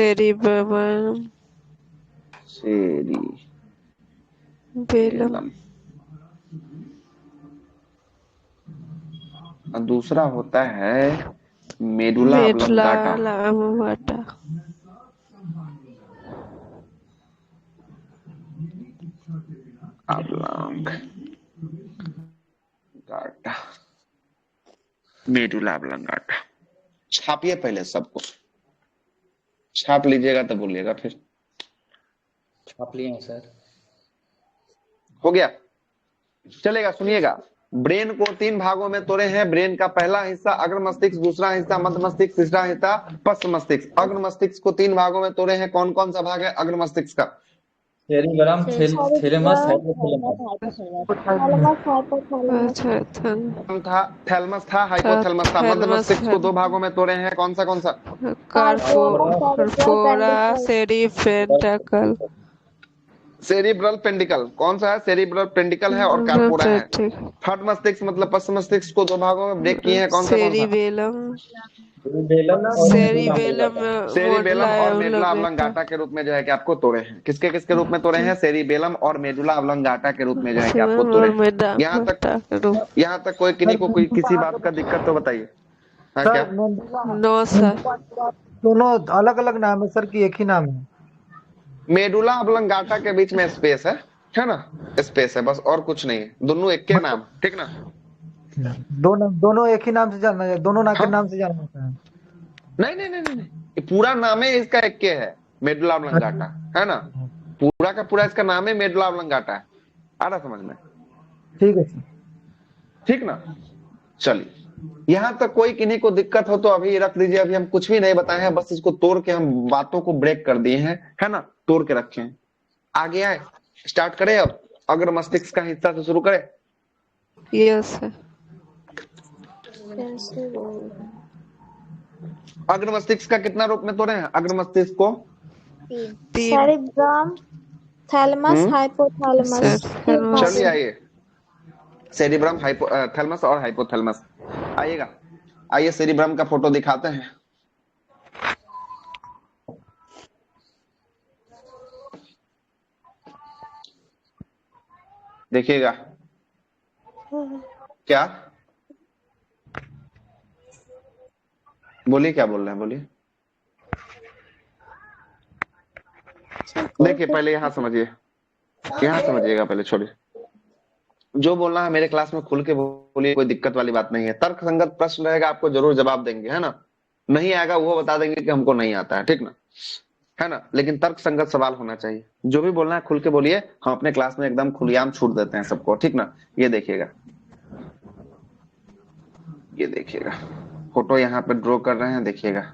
A: और दूसरा होता है मेडुला ऑब्लंगाटा। Medulla oblongata. छापिए पहले सबको, छाप लीजिएगा तो बोलिएगा फिर।
G: छाप लिए हैं सर।
A: हो गया, चलेगा। सुनिएगा, ब्रेन को 3 भागों में तोड़े हैं। ब्रेन का पहला हिस्सा अग्र मस्तिष्क, दूसरा हिस्सा मध्य मस्तिष्क, तीसरा हिस्सा पश्च मस्तिष्क। अग्र मस्तिष्क को 3 भागों में तोड़े हैं। कौन कौन सा भाग है अग्र मस्तिष्क का?
G: सेरिब्रम, थैलेमस,
A: थैलेमस था, हाइपोथैलेमस था। मध्य मस्तिष्क को 2 भागों में तोड़े हैं। कौन सा?
I: कार्पोरा, सेरिपेंटिकल।
A: सेरिब्रल पेंडिकल कौन सा है? सेरिब्रल पेंडिकल है और कार्पोरा है।
I: ठीक।
A: थर्ड मस्तिष्क मतलब पश्च मस्तिष्क को दो भागों में ब्रेक किए हैं, कौन सा?
I: सेरिबेलम
G: सेरिबेलम
A: सेरिबेलम और मेडुला
I: मोडला
A: ऑब्लंगाटा के रूप में जो है कि आपको तोड़े हैं। किसके किसके रूप में तोड़े हैं? सेरिबेलम और मेडुला ऑब्लंगाटा के रूप में जो है कि आपको तोड़े हैं। यहाँ तक कोई किन्हीं को कोई किसी बात का दिक्कत तो बताइए। हाँ क्या?
B: Sir medulla
I: no sir.
B: दोनों अलग अलग नाम है सर कि एक ही नाम है?
A: मेडुला ऑब्लंगाटा के बीच में स्पेस है ना? स्पेस है बस, और कुछ नहीं है। दोनों एक के नाम, ठीक ना?
B: दोनों एक ही नाम से जानना है, दोनों के
A: हाँ?
B: नाम से जानना होता है?
A: नहीं नहीं नहीं नहीं, ये पूरा नाम है इसका एक के है, मेडुला ऑब्लंगाटा, है ना? पूरा का पूरा इसका नाम है मेडुला ऑब्लंगाटा है। आ रहा समझ में?
B: ठीक है सर।
A: ठीक ना? चलिए, यहां तक कोई किन्हीं को दिक्कत हो तो अभी रख दीजिए। अभी हम कुछ भी नहीं बताए हैं, बस इसको तोड़ के हम बातों को ब्रेक कर दिए हैं, है ना? तोड़ के रखे हैं। आगे आए, स्टार्ट करें अब अग्र मस्तिष्क का हिस्सा से शुरू करें।
I: Yes sir.
C: कैसे बोल
A: अग्र मस्तिष्क का कितना रूप में तोड़े हैं? अग्र मस्तिष्क को
C: सेरिब्रम, थैलेमस, हाइपोथैलेमस।
A: चलिए आइए, सेरिब्रम, थैलेमस और हाइपोथैलेमस। आइएगा, आइए सेरिब्रम का फोटो दिखाते हैं। देखिएगा क्या बोलिए, क्या बोल रहे हैं बोलिए। देखिए पहले यहाँ समझिए, यहाँ समझिएगा पहले, छोड़िए जो बोलना है मेरे क्लास में खुल के बोलिए, कोई दिक्कत वाली बात नहीं है। तर्क संगत प्रश्न रहेगा, आपको जरूर जवाब देंगे, है ना? नहीं आएगा वो बता देंगे कि हमको नहीं आता है, ठीक ना? है ना? लेकिन तर्क संगत सवाल होना चाहिए। जो भी बोलना है खुल के बोलिए, हम अपने क्लास में एकदम खुलेआम छूट देते हैं सबको, ठीक ना? ये देखिएगा, ये देखिएगा फोटो यहाँ पे ड्रॉ कर रहे हैं, देखिएगा।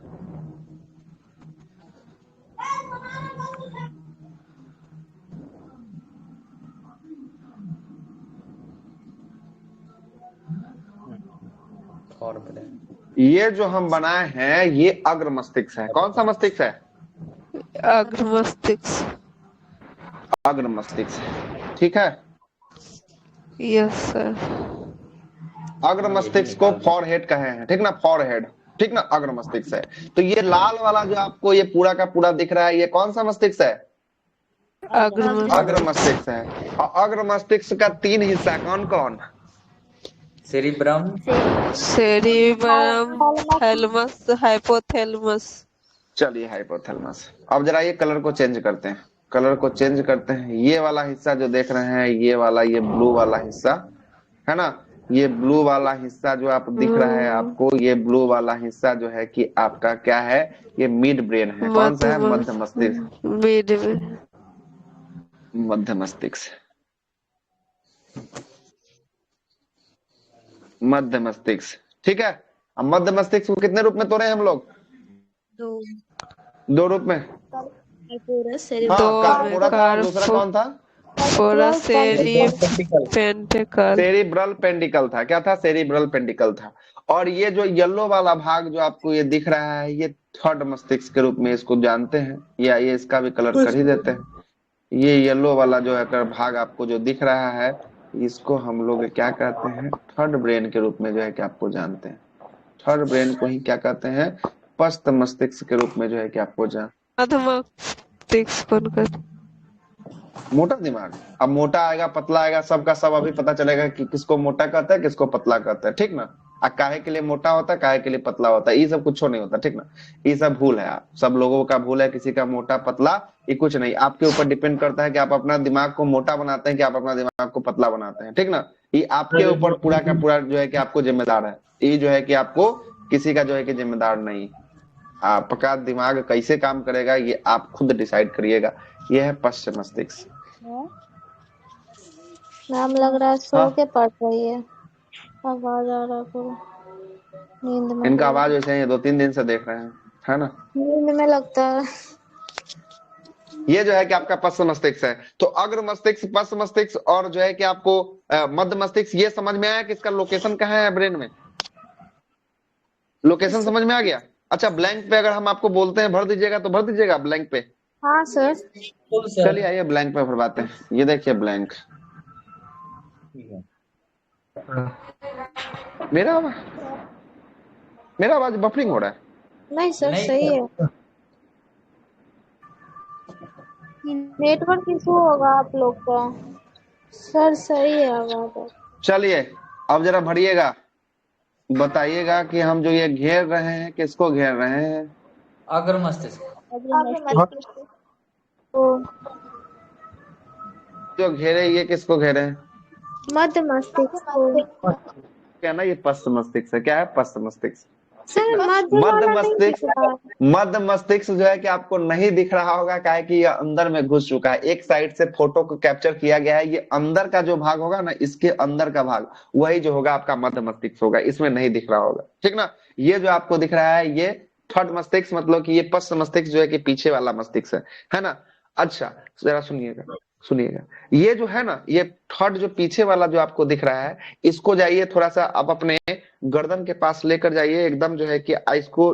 A: ये जो हम बनाए हैं ये अग्र मस्तिष्क है। कौन सा मस्तिष्क है?
I: अग्र मस्तिष्क।
A: अग्र मस्तिष्क, ठीक है?
I: Yes sir.
A: अग्र मस्तिष्क को फॉरहेड कहे हैं, ठीक ना? फॉरहेड, ठीक ना? अग्र मस्तिष्क है। तो ये लाल वाला जो आपको ये पूरा का पूरा दिख रहा है, ये कौन सा मस्तिष्क है? अग्र मस्तिष्क है। और अग्र मस्तिष्क का 3 हिस्सा कौन कौन?
G: Cerebrum,
I: thalamus, hypothalamus.
A: चलिए हाइपोथैलेमस। अब जरा ये कलर को चेंज करते हैं, कलर को चेंज करते हैं। ये वाला हिस्सा जो देख रहे हैं, ये वाला, ये ब्लू वाला हिस्सा है ना? ये ब्लू वाला हिस्सा जो आप दिख रहा है आपको, ये ब्लू वाला हिस्सा जो है कि आपका क्या है? ये मिड ब्रेन है। कौन सा है? मध्य मस्तिष्क। मध्य मस्तिष्क, मध्य मस्तिष्क, ठीक है? अब मध्य मस्तिष्क को कितने रूप में तोड़े हम लोग? 2 रूप में। कार्पोरा था, दूसरा कौन था? सेरिब्रल पेंडिकल था। क्या था? सेरिब्रल पेंडिकल था। और ये जो येलो वाला भाग जो आपको ये दिख रहा है, ये थर्ड मस्तिष्क के रूप में इसको जानते हैं, या ये इसका भी कलर कर ही देते हैं। ये येलो वाला जो है भाग आपको जो दिख रहा है, इसको हम लोग क्या कहते हैं? थर्ड ब्रेन के रूप में जो है कि आपको जानते हैं। थर्ड ब्रेन को ही क्या कहते हैं? पश्च मस्तिष्क के रूप में जो है कि आपको मोटा दिमाग। अब मोटा आएगा, पतला आएगा, सबका सब अभी पता चलेगा कि किसको मोटा कहता है, किसको पतला कहता है, ठीक ना? काहे के लिए मोटा होता है, काहे के लिए पतला होता है, ये सब कुछ नहीं होता, ठीक ना? ये सब भूल है, आप सब लोगों का भूल है। किसी का मोटा पतला ये कुछ नहीं, आपके ऊपर डिपेंड करता है कि आप अपना दिमाग को मोटा बनाते हैं कि आप अपना दिमाग को पतला बनाते हैं, ठीक ना? ये आपके ऊपर पूरा का पूरा जो है कि आपको जिम्मेदार है। ये जो है कि आपको किसी का जो है कि जिम्मेदार नहीं। आपका दिमाग कैसे काम करेगा ये आप खुद डिसाइड करिएगा। ये है पश्च मस्तिष्क।
C: नाम लग रहा है सो के पढ़ रही है, आवाज आ रहा पूरा नींद में।
A: इनका आवाज वैसे ही 2-3 दिन से देख रहे हैं, है ना?
C: नींद में लगता है।
A: ये जो है कि आपका पश्च मस्तिष्क है। तो अग्र मस्तिष्क, पश्च मस्तिष्क और जो है कि आपको मध्य मस्तिष्क, ये समझ में आया कि इसका लोकेशन कहाँ है ब्रेन में? लोकेशन समझ में आ गया? अच्छा, ब्लैंक पे अगर हम आपको बोलते हैं भर दीजिएगा तो भर दीजिएगा ब्लैंक पे।
C: हाँ सर।
G: Full sir.
A: चलिए आइए ब्लैंक पे भरवाते हैं। ये देखिए ब्लैंक। मेरा मेरा आवाज बफरिंग हो रहा है?
C: नहीं सर,
G: नहीं
C: सही
G: सर।
C: है। नेटवर्क इशू होगा आप लोग का। सर सही है आवाज।
A: चलिए अब जरा भरिएगा, बताइएगा कि हम जो ये घेर रहे हैं किसको घेर रहे हैं?
G: अग्र मस्तिष्क।
A: जो घेरे ये किसको घेरे हैं?
C: मध्य मस्तिष्क को।
A: क्या ना, ये पश्च मस्तिष्क है। क्या है? पश्च मस्तिष्क।
C: सर मध्य
A: मध्य
C: वाला नहीं दिख
A: मस्तिष्क,
C: रहा है।
A: मध्य मस्तिष्क जो है कि आपको नहीं दिख रहा होगा, क्या है कि ये अंदर में घुस चुका है। एक साइड से फोटो को कैप्चर किया गया है। ये अंदर का जो भाग होगा ना, इसके अंदर का भाग वही जो होगा आपका मध्य मस्तिष्क होगा। इसमें नहीं दिख रहा होगा, ठीक ना। ये जो आपको दिख रहा है ये थर्ड मस्तिष्क, मतलब कि ये पश्च मस्तिष्क जो है कि पीछे वाला मस्तिष्क है ना। अच्छा जरा सुनिएगा, सुनिएगा। ये जो है ना, ये थर्ड जो पीछे वाला जो आपको दिख रहा है, इसको जाइए थोड़ा सा आप अपने गर्दन के पास लेकर जाइए। एकदम जो है कि इसको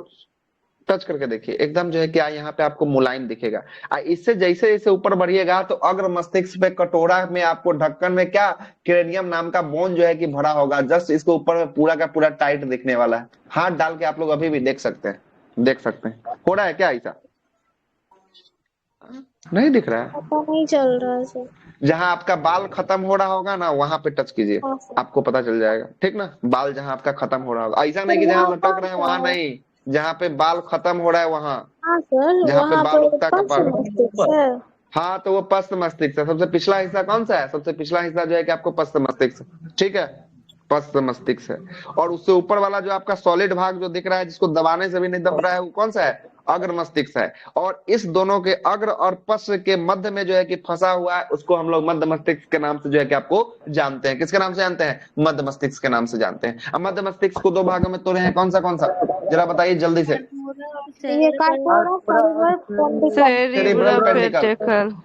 A: टच करके देखिए, एकदम जो है कि यहाँ पे आपको मुलायम दिखेगा। इससे जैसे जैसे ऊपर बढ़िएगा तो अग्र मस्तिष्क पे कटोरा में आपको ढक्कन में क्या क्रेनियम नाम का बोन जो है कि भरा होगा। जस्ट इसको ऊपर में पूरा का पूरा टाइट दिखने वाला है। हाथ डाल के आप लोग अभी भी देख सकते हैं, देख सकते हैं। हो रहा है क्या ऐसा? नहीं दिख रहा है?
C: पता नहीं चल रहा है सर।
A: जहां आपका बाल खत्म हो रहा होगा ना, वहां पे टच कीजिए,
C: हाँ सर।
A: आपको पता चल जाएगा, ठीक ना। बाल जहां आपका खत्म हो रहा होगा, ऐसा नहीं कि जहां लटक रहे हैं वहां नहीं, जहां पे बाल खत्म हो रहा है वहां,
C: हाँ सर,
A: जहां पे
C: वहाँ
A: बाल
C: पे
A: उगता
C: पश्च
A: कपार।
C: मस्तिष्क है।
A: हाँ तो वो पश्च मस्तिष्क है। सबसे पिछला हिस्सा कौन सा है? सबसे पिछला हिस्सा जो है कि आपको पश्च मस्तिष्क, ठीक है, पश्च मस्तिष्क है। और उससे ऊपर वाला जो आपका सॉलिड भाग जो दिख रहा है, जिसको दबाने से भी नहीं दब रहा है, वो कौन सा है? अग्र मस्तिष्क है। और इस दोनों के अग्र और पश्च के मध्य में जो है कि फंसा हुआ है, उसको हम लोग मध्य मस्तिष्क के नाम से जो है कि आपको जानते हैं। किसके नाम से जानते हैं? मध्य मस्तिष्क के नाम से जानते हैं। अब मध्य मस्तिष्क को दो भागों में तोड़े हैं, कौन सा जरा बताइए जल्दी से।
C: ये कार्पोरा परिवर
I: सेरिब्रम पेंटिकल।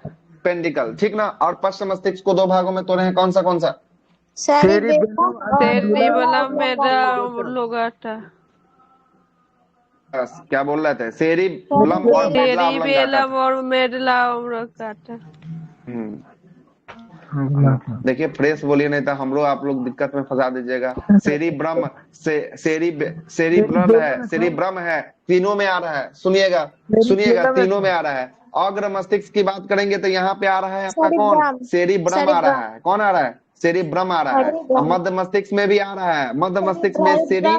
A: पेंडिकल, ठीक ना। और पश्च मस्तिष्क को दो भागों में तोड़े हैं, कौन सा?
I: सेरिबेलम मेरा लोगाटा।
A: क्या बोल रहे थे? सेरिबेलम और मेडुला
I: सेरिबेलम और मेडुला ऑब्लांगाटा।
A: देखिए फ्रेश बोलिए, नहीं तो हम लोग आप लोग दिक्कत में फंसा दीजिएगा। सेरिब्रम सेरिब्रल है, सेरिब्रम है, तीनों में आ रहा है। सुनिएगा सुनिएगा, तीनों में आ रहा है। अग्र मस्तिष्क की बात करेंगे तो यहाँ पे आ रहा है आपका कौन? सेरिब्रम आ रहा है। कौन आ रहा है? सेरिब्रम आ रहा है। और मध्य मस्तिष्क में भी आ रहा है। मध्य मस्तिष्क में सेरिब्रल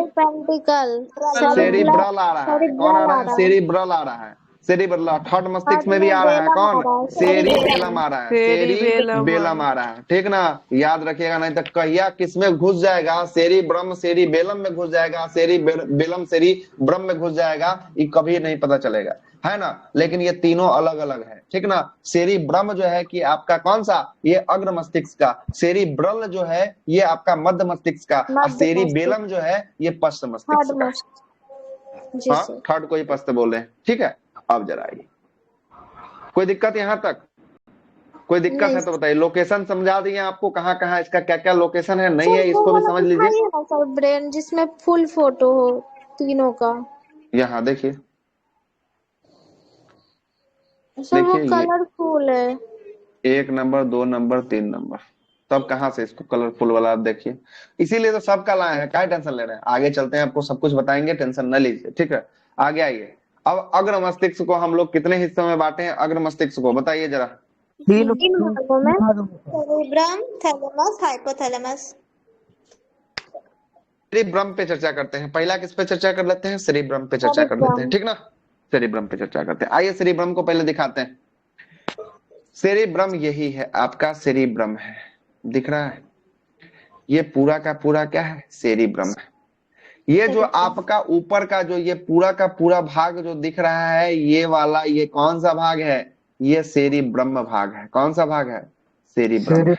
A: आ रहा है। कौन आ रहा है? सेरिब्रल आ रहा है। सेरिब्रल। थर्ड मस्तिष्क में भी आ रहा है कौन? सेरिबेलम आ रहा है। सेरिबेलम आ रहा है, ठीक ना। याद रखिएगा, नहीं तो कहिया किसमें घुस जाएगा, सेरिब्रम सेरिबेलम में घुस जाएगा, सेरिबेलम सेरिब्रम में घुस जाएगा, ये कभी नहीं पता चलेगा, है ना। लेकिन ये तीनों अलग अलग है, ठीक ना। सेरिब्रम जो है कि आपका कौन सा? ये अग्र मस्तिष्क का। सेरिब्रल जो है ये आपका मध्य मस्तिष्क का। और सेरिबेलम जो है ये पश्च मस्तिष्क का। हाँ, थर्ड को ही पश्च बोल रहे हैं, ठीक है। अब जरा आइए, कोई दिक्कत यहाँ तक? कोई दिक्कत है तो बताइए। लोकेशन समझा दिए आपको, कहाँ कहाँ इसका क्या क्या लोकेशन है, नहीं है इसको भी समझ लीजिए।
C: ब्रेन जिसमें फुल फोटो हो तीनों का।
A: यहाँ देखिए,
C: सर वो कलरफुल है।
A: 1 नंबर 2 नंबर 3 नंबर, तब कहाँ से इसको कलरफुल वाला आप देखिए। इसीलिए तो सबका लाए हैं, क्या टेंशन ले रहे हैं। आगे चलते हैं, आपको सब कुछ बताएंगे, टेंशन न लीजिए, ठीक है। आगे आइए। अब अग्र मस्तिष्क को हम लोग कितने हिस्सों में बांटे हैं? अग्र मस्तिष्क को बताइए जरा।
C: 3 भागों में। Cerebrum, thalamus, hypothalamus.
A: सेरिब्रम पे चर्चा करते हैं। पहला किस पे चर्चा कर लेते हैं? सेरिब्रम पे चर्चा कर लेते हैं, ठीक ना। सेरिब्रम पे चर्चा करते हैं। आइए सेरिब्रम को पहले दिखाते हैं। सेरिब्रम यही है, आपका सेरिब्रम है, दिख रहा है। ये पूरा का पूरा क्या है? सेरिब्रम है। ये जो आपका ऊपर का जो ये पूरा का पूरा भाग जो दिख रहा है, ये वाला, ये कौन सा भाग है? ये सेरिब्रम भाग है। कौन सा भाग है? सेरिब्रम।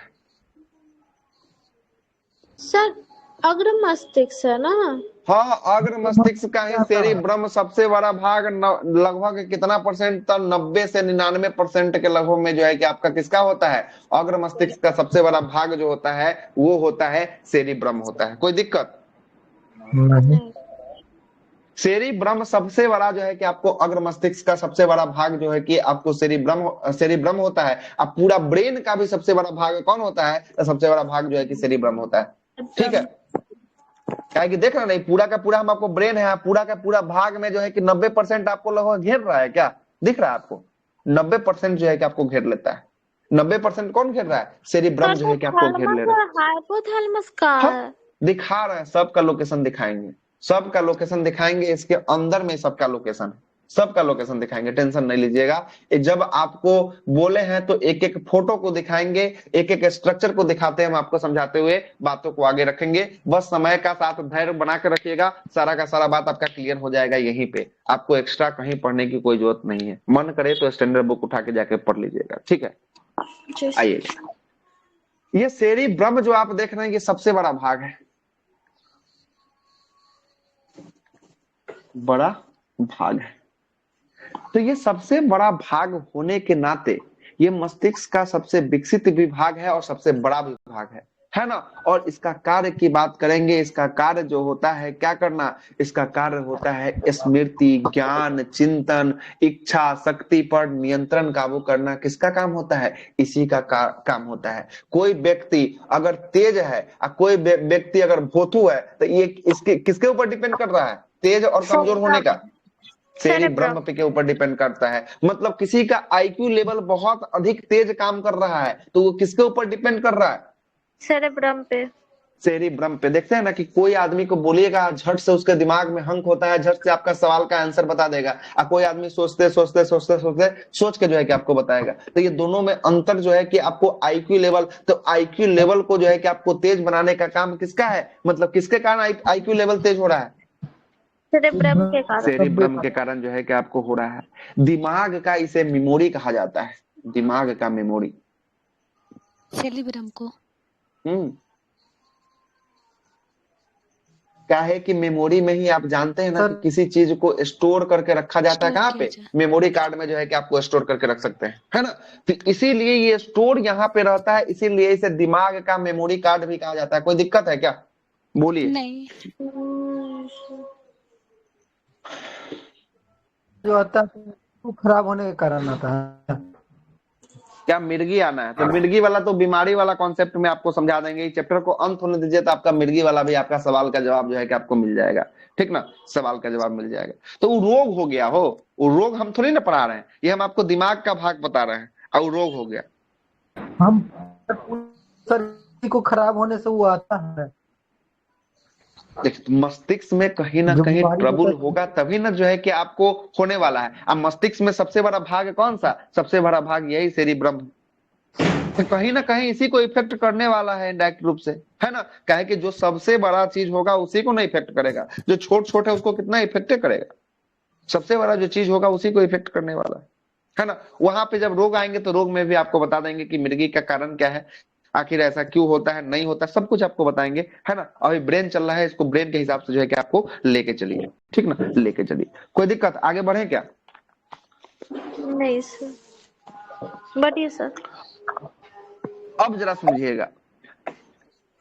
C: सर अग्र मस्तिष्क है ना?
A: हाँ, अग्र मस्तिष्क का ही सेरिब्रम सबसे बड़ा भाग। लगभग कितना परसेंट? तो 90 से 99% के लगभग में जो है कि आपका किसका होता है? अग्र मस्तिष्क का सबसे बड़ा भाग जो होता है वो होता है सेरिब्रम होता है। कोई दिक्कत? सेरिब्रम सबसे बड़ा जो है कि आपको अग्र मस्तिष्क का सबसे बड़ा भाग जो है कि आपको सेरिब्रम होता है। अब पूरा ब्रेन का भी सबसे बड़ा भाग कौन होता है? तो सबसे बड़ा भाग जो है कि सेरिब्रम होता है। ठीक है, क्या है कि देख रहे नहीं, पूरा का पूरा हम आपको ब्रेन है, पूरा का पूरा भाग में जो है कि 90% आपको लगभग घेर रहा है। क्या दिख रहा है आपको? 90% जो है कि आपको घेर लेता है। 90% कौन घेर रहा है? सेरिब्रम जो है कि आपको घेर ले रहा है।
C: हाइपोथैलेमस का
A: हाँ, दिखा रहे हैं, सबका लोकेशन दिखाएंगे, सबका लोकेशन दिखाएंगे, इसके अंदर में सबका लोकेशन है, सबका लोकेशन दिखाएंगे, टेंशन नहीं लीजिएगा। जब आपको बोले हैं तो एक एक फोटो को दिखाएंगे, एक एक स्ट्रक्चर को दिखाते हैं, हम आपको समझाते हुए बातों को आगे रखेंगे। बस समय का साथ धैर्य बना के रखिएगा, सारा का सारा बात आपका क्लियर हो जाएगा यहीं पे। आपको एक्स्ट्रा कहीं पढ़ने की कोई जरूरत नहीं है, मन करे तो स्टैंडर्ड बुक उठा के जाके पढ़ लीजिएगा। ठीक है, आइए। ये सेरिब्रम जो आप देख रहे हैं ये सबसे बड़ा भाग है, बड़ा भाग है। तो ये सबसे बड़ा भाग होने के नाते ये मस्तिष्क का सबसे विकसित विभाग है और सबसे बड़ा विभाग है ना। और इसका कार्य की बात करेंगे, इसका कार्य जो होता है क्या करना? इसका कार्य होता है स्मृति, ज्ञान, चिंतन, इच्छा शक्ति पर नियंत्रण काबू करना। किसका काम होता है? इसी का काम होता है। कोई व्यक्ति अगर तेज है और कोई व्यक्ति अगर भोथू है तो ये इसके किसके ऊपर डिपेंड कर रहा है? तेज और कमजोर होने का सेरिब्रम के ऊपर डिपेंड करता है। मतलब किसी का आईक्यू लेवल बहुत अधिक तेज काम कर रहा है तो वो किसके ऊपर डिपेंड कर रहा है?
C: सेरिब्रम पे।
A: सेरिब्रम पे। देखते हैं ना कि कोई आदमी को बोलिएगा झट से उसके दिमाग में हंक होता है, झट से आपका सवाल का आंसर बता देगा, और कोई आदमी सोचते सोचते सोचते सोचते सोच के जो है कि आपको बताएगा। तो ये दोनों में अंतर जो है कि आपको आईक्यू लेवल, तो आईक्यू लेवल को जो है कि आपको तेज बनाने का काम किसका है? मतलब किसके कारण आईक्यू लेवल तेज हो रहा है?
C: सेरिब्रम के कारण।
A: सेरिब्रम के कारण जो है कि आपको हो रहा है। दिमाग का इसे मेमोरी कहा जाता है, दिमाग का मेमोरी
H: सेरिब्रम को।
A: क्या है कि मेमोरी में ही आप जानते हैं ना कि किसी चीज को स्टोर करके रखा जाता है। कहाँ पे? मेमोरी कार्ड में जो है कि आपको स्टोर करके रख सकते हैं, है ना। तो इसीलिए ये स्टोर यहाँ पे रहता है, इसीलिए इसे दिमाग का मेमोरी कार्ड भी कहा जाता है। कोई दिक्कत है क्या? बोलिए।
H: नहीं।
B: जो आता है वो खराब होने के कारण आता है।
A: क्या मिर्गी आना है? तो मिर्गी वाला तो बीमारी वाला कॉन्सेप्ट में आपको समझा देंगे। चैप्टर को अंत होने दीजिए तो आपका मिर्गी वाला भी आपका सवाल का जवाब जो है कि आपको मिल जाएगा। ठीक ना, सवाल का जवाब मिल जाएगा। तो वो रोग हो गया हो, वो रोग हम थोड़ी ना पढ़ा रहे हैं, ये हम आपको दिमाग का भाग बता रहे हैं, और वो रोग हो गया।
B: हम शरीर को खराब होने से वो आता है।
A: मस्तिष्क में कहीं ना कहीं ट्रबल होगा तभी ना जो है कि आपको होने वाला है। अब मस्तिष्क में सबसे बड़ा भाग कौन सा? सबसे बड़ा भाग यही सेरिब्रम। तो कहीं ना कहीं इसी को इफेक्ट करने वाला है इनडायरेक्ट रूप से, है ना। कहे कि जो सबसे बड़ा चीज होगा उसी को नहीं इफेक्ट करेगा, जो छोट छोट है उसको कितना इफेक्ट करेगा? सबसे बड़ा जो चीज होगा उसी को इफेक्ट करने वाला है ना। वहां पे जब रोग आएंगे तो रोग में भी आपको बता देंगे कि मिर्गी का कारण क्या है, आखिर ऐसा क्यों होता है, नहीं होता, सब कुछ आपको बताएंगे, है ना। अभी ब्रेन चल रहा है, इसको ब्रेन के हिसाब से जो है कि आपको लेके चलिए। ठीक ना, लेके चलिए। कोई दिक्कत? आगे बढ़े क्या?
C: नहीं सर, बढ़िया सर।
A: अब जरा समझिएगा,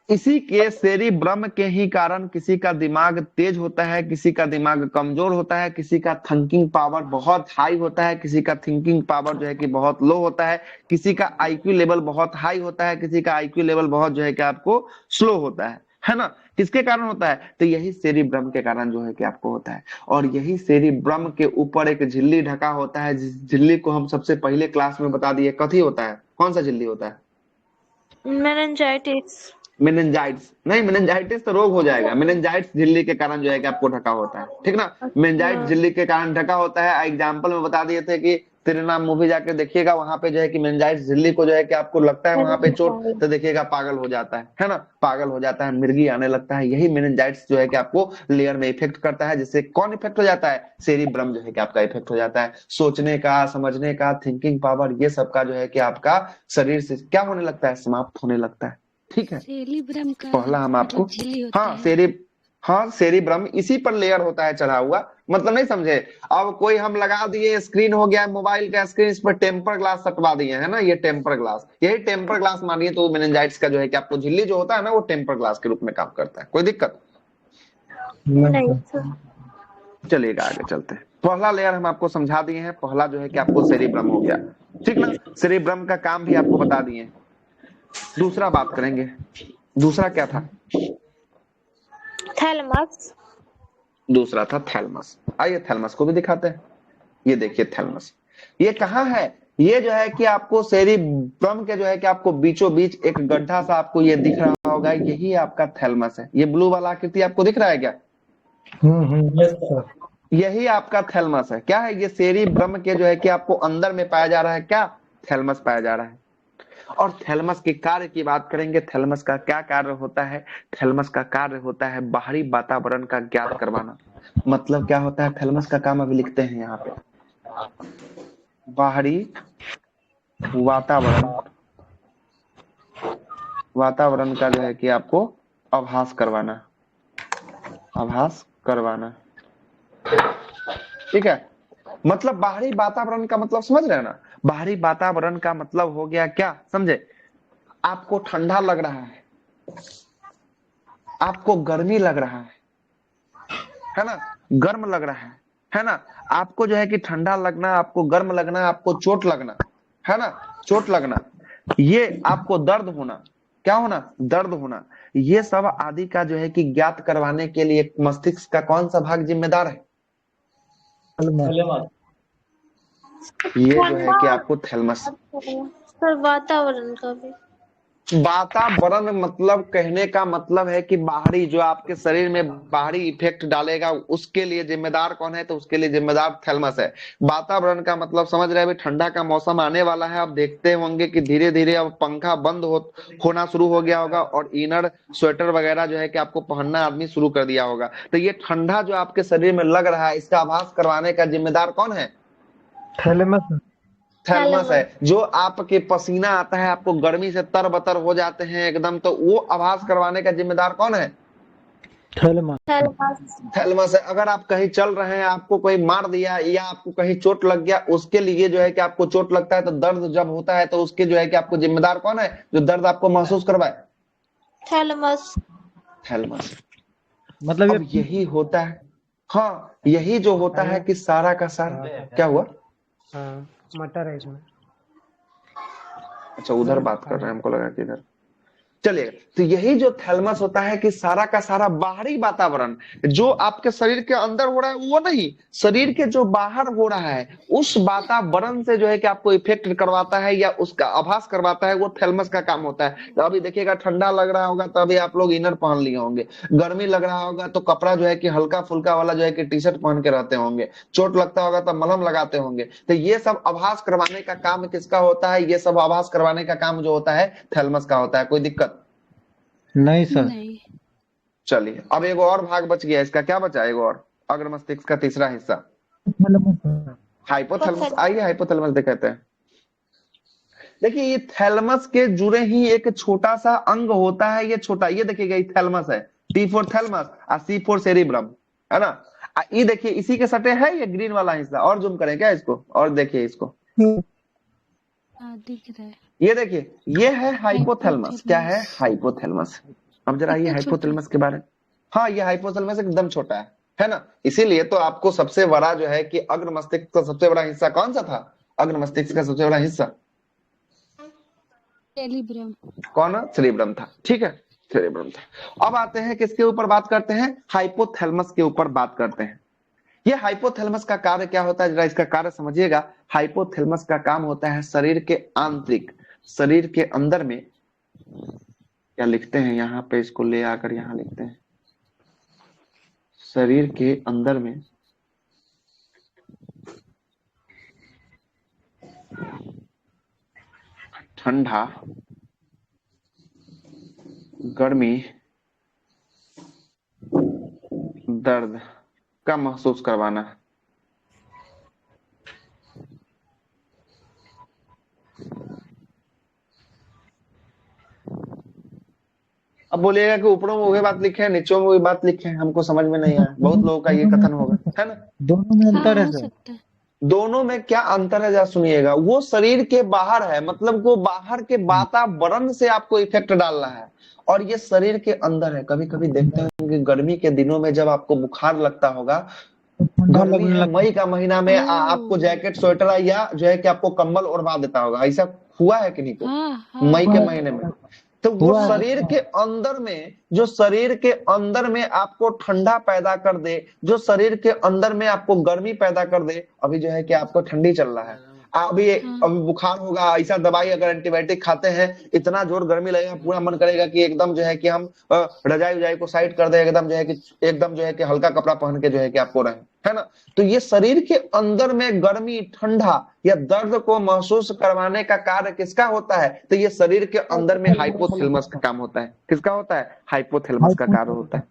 A: इसी के सेरिब्रम के ही कारण किसी का दिमाग तेज होता है, किसी का दिमाग कमजोर होता है, किसी का थिंकिंग पावर बहुत हाई होता है, किसी का थिंकिंग पावर जो है कि बहुत लो होता है, किसी का आईक्यू लेवल बहुत हाई होता है, किसी का आईक्यू लेवल बहुत जो है कि आपको स्लो होता है ना। किसके कारण होता है? तो यही सेरिब्रम के कारण जो है कि आपको होता है। और यही सेरिब्रम के ऊपर एक झिल्ली ढका होता है, जिस झिल्ली को हम सबसे पहले क्लास में बता दिए कथी होता है। कौन सा झिल्ली होता है?
C: मेनिंजाइटिस।
A: मेनिंजाइटिस नहीं, मेनिंजाइटिस तो रोग हो जाएगा। मेनिंजाइटिस झिल्ली के कारण जो है कि आपको ढका होता है। ठीक ना, मेनिंजाइटिस झिल्ली के कारण ढका होता है। एग्जाम्पल में बता दिए थे कि तेरे नाम मूवी जाके देखिएगा, वहां पे जो है कि मेनिंजाइटिस झिल्ली को जो है कि आपको लगता है वहां पे चोट, तो देखिएगा पागल हो जाता है ना, पागल हो जाता है, मिर्गी आने लगता है। यही मेनिंजाइटिस जो है कि आपको लेयर में इफेक्ट करता है, जिससे कौन इफेक्ट हो जाता है? सेरिब्रम जो है कि आपका इफेक्ट हो जाता है। सोचने का, समझने का, थिंकिंग पावर, ये सब का जो है कि आपका शरीर से क्या होने लगता है? समाप्त होने लगता है। ठीक है,
H: सेरिब्रम का
A: पहला हम आपको, हाँ
H: है।
A: सेरिब्रम इसी पर लेयर होता है चढ़ा हुआ। मतलब नहीं समझे? अब कोई हम लगा दिए, स्क्रीन हो गया मोबाइल का स्क्रीन, इस पर टेम्पर ग्लास सटवा दिए है ना, ये टेम्पर ग्लास, यही टेम्पर ग्लास मानिए तो मेनिंजाइटिस का जो है कि आपको झिल्ली जो होता है ना वो टेम्पर ग्लास के रूप में काम करता है। कोई दिक्कत?
C: नहीं सर।
A: चलिएगा आगे चलते हैं। पहला लेयर हम आपको समझा दिए हैं, पहला जो है कि आपको सेरिब्रम हो गया, ठीक ना। सेरिब्रम का काम भी आपको बता दिए। दूसरा बात करेंगे, दूसरा क्या था?
C: थैलमस।
A: दूसरा था थैलमस। आइए थैलमस को भी दिखाते हैं। ये देखिए थैलमस, ये कहाँ है? ये जो है कि आपको सेरिब्रम के जो है कि आपको बीचों बीच एक गड्ढा सा आपको ये दिख रहा होगा, यही आपका थैलमस है। ये ब्लू वाला आकृति आपको दिख रहा है क्या?
B: Yes sir.
A: यही आपका थैलमस है। क्या है ये? सेरिब्रम के जो है कि आपको अंदर में पाया जा रहा है, क्या? थैलमस पाया जा रहा है। और थैलमस के कार्य की बात करेंगे, थैलमस का क्या कार्य होता है? थैलमस का कार्य होता है बाहरी वातावरण का ज्ञात करवाना। मतलब क्या होता है थैलमस का काम? अभी लिखते हैं यहाँ पे, बाहरी वातावरण का जो है कि आपको आभास करवाना, ठीक है। मतलब बाहरी वातावरण का मतलब समझ रहे हैं ना? बाहरी वातावरण का मतलब हो गया क्या, समझे? आपको ठंडा लग रहा है, आपको गर्मी लग रहा है ना, गर्म लग रहा है ना। आपको जो है कि ठंडा लगना, आपको गर्म लगना, आपको चोट लगना, है ना, चोट लगना, ये आपको दर्द होना, क्या होना? दर्द होना। ये सब आदि का जो है कि ज्ञात करवाने के लिए मस्तिष्क का कौन सा भाग जिम्मेदार है?
G: थैलेमस।
A: ये जो है कि आपको थैलमस।
C: सर वातावरण का भी।
A: वातावरण मतलब कहने का मतलब है कि बाहरी जो आपके शरीर में बाहरी इफेक्ट डालेगा, उसके लिए जिम्मेदार कौन है? तो उसके लिए जिम्मेदार थैलमस है। वातावरण का मतलब समझ रहे हैं? अभी ठंडा का मौसम आने वाला है, आप देखते होंगे कि धीरे धीरे अब पंखा बंद होना शुरू हो गया होगा और इनर स्वेटर वगैरह जो है कि आपको पहनना आदमी शुरू कर दिया होगा। तो ये ठंडा जो आपके शरीर में लग रहा है, इसका आभास करवाने का जिम्मेदार कौन है?
B: थैलेमस।
A: थैलमस है। जो आपके पसीना आता है, आपको गर्मी से तरबतर हो जाते हैं एकदम, तो वो आभास करवाने का जिम्मेदार कौन है?
B: थैलेमस।
A: थैलमस है। अगर आप कहीं चल रहे हैं, आपको कोई मार दिया या आपको कहीं चोट लग गया, उसके लिए जो है कि आपको चोट लगता है तो दर्द जब होता है, तो उसके जो है कि आपको जिम्मेदार कौन है, जो दर्द आपको महसूस करवाए?
C: थैलमस।
B: मतलब
A: अब यही होता है, हाँ यही जो होता है कि सारा का सारा क्या हुआ?
D: मटर है इसमें।
A: अच्छा उधर बात कर रहे हैं, हमको लगा कि इधर। चलिए, तो यही जो थैलमस होता है कि सारा का सारा बाहरी वातावरण जो आपके शरीर के अंदर हो रहा है वो नहीं, शरीर के जो बाहर हो रहा है उस वातावरण से जो है कि आपको इफेक्ट करवाता है या उसका आभास करवाता है, वो थैलमस का काम होता है। तो अभी देखिएगा, ठंडा लग रहा होगा तो अभी आप लोग इनर पहन लिए होंगे, गर्मी लग रहा होगा तो कपड़ा जो है कि हल्का फुल्का वाला जो है कि टी शर्ट पहन के रहते होंगे, चोट लगता होगा तो मलहम लगाते होंगे। तो ये सब आभास करवाने का काम किसका होता है? ये सब आभास करवाने का काम जो होता है थैलमस का होता है। कोई दिक्कत
B: नहीं सर।
H: नहीं।
A: चलिए, अब एगो और भाग बच गया, इसका क्या बचा? एगो और अग्र मस्तिष्क का तीसरा हिस्सा हाइपोथैलेमस। आइए हाइपोथैलेमस दिखाते हैं। देखिए, ये थैलमस के जुड़े ही एक छोटा सा अंग होता है, ये छोटा, ये देखिएगा, ये थैलमस है, टी फॉर थैलमस और सी फॉर सेरिब्रम, है ना। ये देखिए इसी के सटे है ये ग्रीन वाला हिस्सा। और जूम करें क्या इसको? और देखिए इसको,
H: दिख रहा है।
A: ये देखिए, ये है हाइपोथैलेमस। क्या है? हाइपोथैलेमस। अब जरा ये
H: इतना छोटा?
A: हाइपोथैलेमस के बारे में, हाँ ये हाइपोथैलेमस एकदम छोटा है ना। इसीलिए तो आपको सबसे बड़ा जो है कि अग्र मस्तिष्क का सबसे बड़ा हिस्सा कौन सा था? अग्र मस्तिष्क का सबसे बड़ा हिस्सा
H: सेरिब्रम।
A: कौन? सेरिब्रम था, ठीक है, सेरिब्रम था। अब आते हैं किसके ऊपर बात करते हैं? हाइपोथैलेमस के ऊपर बात करते हैं। ये हाइपोथैलेमस का कार्य क्या होता है, जरा इसका कार्य समझिएगा। हाइपोथैलेमस का काम होता है शरीर के आंतरिक, शरीर के अंदर में, क्या लिखते हैं यहाँ पे, इसको ले आकर यहाँ लिखते हैं, शरीर के अंदर में ठंडा, गर्मी, दर्द का महसूस करवाना। अब बोलिएगा कि ऊपरों में वही बात लिखे है, नीचों में वही बात लिखे है, हमको समझ में नहीं आया। बहुत लोगों का ये कथन होगा, है ना।
B: दोनों में अंतर है
H: हो
B: सर।
H: सकता है।
A: दोनों में क्या अंतर है, जरा सुनिएगा। वो शरीर के बाहर है, मतलब वो बाहर के वातावरण से आपको इफेक्ट डाल रहा है, और ये शरीर के अंदर है। कभी कभी देखते हैं कि गर्मी के दिनों में जब आपको बुखार लगता होगा
B: ठंडा
A: गर्मी
B: लगने
A: है,
B: लगता
A: मई का महीना में आपको जैकेट स्वेटर या जो है कि आपको कंबल ओढ़वा देता होगा, ऐसा हुआ है कि नहीं को
H: हाँ हाँ
A: मई के
B: है।
A: महीने में? तो वो
B: हुआ है।
A: शरीर के अंदर में, जो शरीर के अंदर में आपको ठंडा पैदा कर दे, जो शरीर के अंदर में आपको गर्मी पैदा कर दे। अभी जो है कि आपको ठंडी चल रहा है, अभी
H: हाँ
A: अभी बुखार होगा, ऐसा दवाई अगर एंटीबायोटिक खाते हैं, इतना जोर गर्मी लगेगा, पूरा मन करेगा कि एकदम जो है कि हम रजाई उजाई को साइड कर दे, एकदम जो है कि एकदम जो है कि हल्का कपड़ा पहन के जो है कि आपको रहे, है ना। तो ये शरीर के अंदर में गर्मी, ठंडा या दर्द को महसूस करवाने का कार्य किसका होता है? तो ये शरीर के अंदर में हाइपोथैलेमस का काम होता है। किसका होता है? हाइपोथैलेमस का कार्य होता है।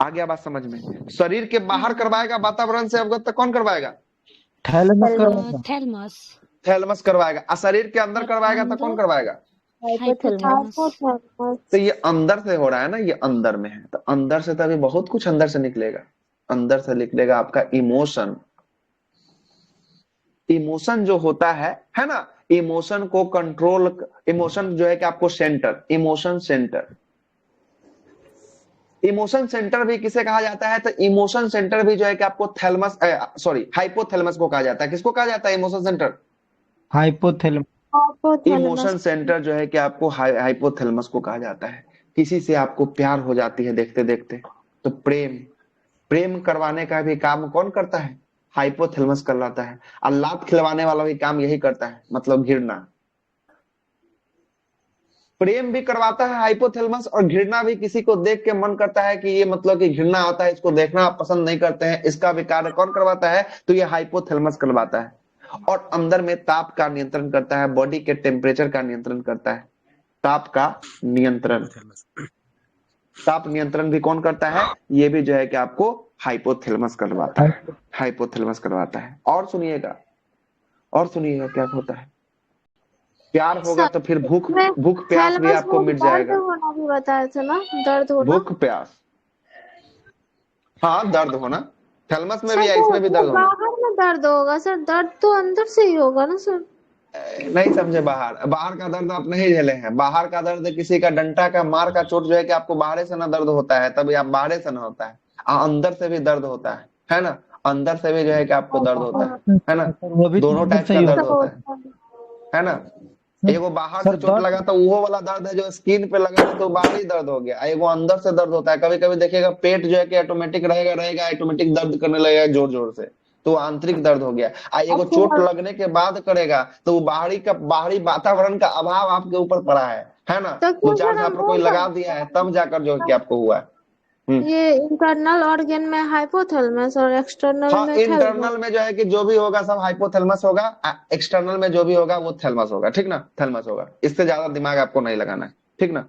A: आ गया बात समझ में? शरीर के बाहर करवाएगा, वातावरण से अवगत तो कौन करवाएगा?
B: थैलेमस करवाएगा।
H: थैलमस
A: थैलेमस करवाएगा। और शरीर के अंदर
H: और
A: करवाएगा तो कौन
H: अंदर
A: करवाएगा?
H: हाइपोथैलमस।
A: तो ये अंदर से हो रहा है ना, ये अंदर में है, तो अंदर से तभी बहुत कुछ अंदर से निकलेगा। अंदर से निकलेगा आपका इमोशन। इमोशन जो होता है ना, इमोशन को कंट्रोल, इमोशन जो है कि आपको centre, emotion centre, emotion centre भी किसे कहा जाता है? तो इमोशन सेंटर भी जो है कि आपको थैलमस, सॉरी, हाइपोथैलेमस को कहा जाता है। किसको कहा जाता है emotion centre?
B: Hypothalamus.
A: Emotion centre जो है कि आपको हाइपोथैलेमस को कहा जाता है। किसी से आपको प्यार हो जाती है देखते देखते, तो प्रेम, प्रेम करवाने का भी काम कौन करता है? हाइपोथैलेमस करवाता है। और लात खिलवाने वाला भी काम यही करता है, मतलब घृणा। प्रेम भी करवाता है हाइपोथैलेमस, और घृणा भी, किसी को देख के मन करता है कि ये मतलब कि घृणा आता है, इसको देखना आप पसंद नहीं करते हैं, इसका भी कार्य कौन करवाता है? तो ये हाइपोथैलेमस करवाता है। और अंदर में ताप का नियंत्रण करता है, बॉडी के टेम्परेचर का नियंत्रण करता है। ताप का नियंत्रण, ताप नियंत्रण भी कौन करता है? ये भी जो है कि आपको हाइपोथैलेमस करवाता है, हाइपोथैलेमस करवाता है। और सुनिएगा, और सुनिएगा क्या होता है। प्यार होगा तो फिर भूख, भूख प्यास भी
C: थैलेमस
A: आपको
C: में
A: मिट
C: दर्द
A: जाएगा।
C: होना भी बताया था ना, दर्द होना।
A: भूख प्यास, हाँ, दर्द होना, थैलेमस में भी
C: सर
A: है, इसमें भी
C: तो
A: दर्द होना।
C: बाहर में दर्द होगा सर, दर्द तो अंदर से ही होगा ना सर।
A: नहीं समझे? बाहर, बाहर का दर्द आप नहीं झेले हैं। बाहर का दर्द किसी का डंटा का मार का चोट जो है कि आपको बाहर से ना दर्द होता है, तभी आप बाहर से ना होता है। अंदर से भी दर्द होता है ना। अंदर से भी जो है कि आपको दर्द होता है ना।
B: वो भी तो
A: दोनों
B: अंदर
A: टाइप
B: से
A: का
B: ही
A: दर्द
B: होता
A: होता है ना। एगो बाहर
B: सर।
A: से चोट लगा तो वो वाला दर्द है जो स्किन पे लगा था, तो बाहरी दर्द हो गया। एगो अंदर से दर्द होता है। कभी कभी देखिएगा पेट जो है कि ऑटोमेटिक रहेगा रहेगा ऑटोमेटिक दर्द करने लगेगा जोर जोर से, तो आंतरिक दर्द हो गया। एगो चोट लगने के बाद करेगा, तो वो बाहरी का, बाहरी वातावरण का अभाव आपके ऊपर पड़ा है ना।
C: तो
A: दो
C: क्यों
A: चार
C: सर हम
A: झापड़
C: वो
A: कोई लगा दिया है, तब जाकर जो है कि आपको हुआ है।
C: ये इंटरनल ऑर्गन में हाइपोथैलेमस और एक्सटर्नल
A: हाँ,
C: में
A: इंटरनल में जो है कि जो भी होगा सब हाइपोथैलेमस होगा, एक्सटर्नल में जो भी होगा वो थैलेमस होगा, ठीक ना। थैलेमस होगा, इससे ज्यादा दिमाग आपको नहीं लगाना है, ठीक ना।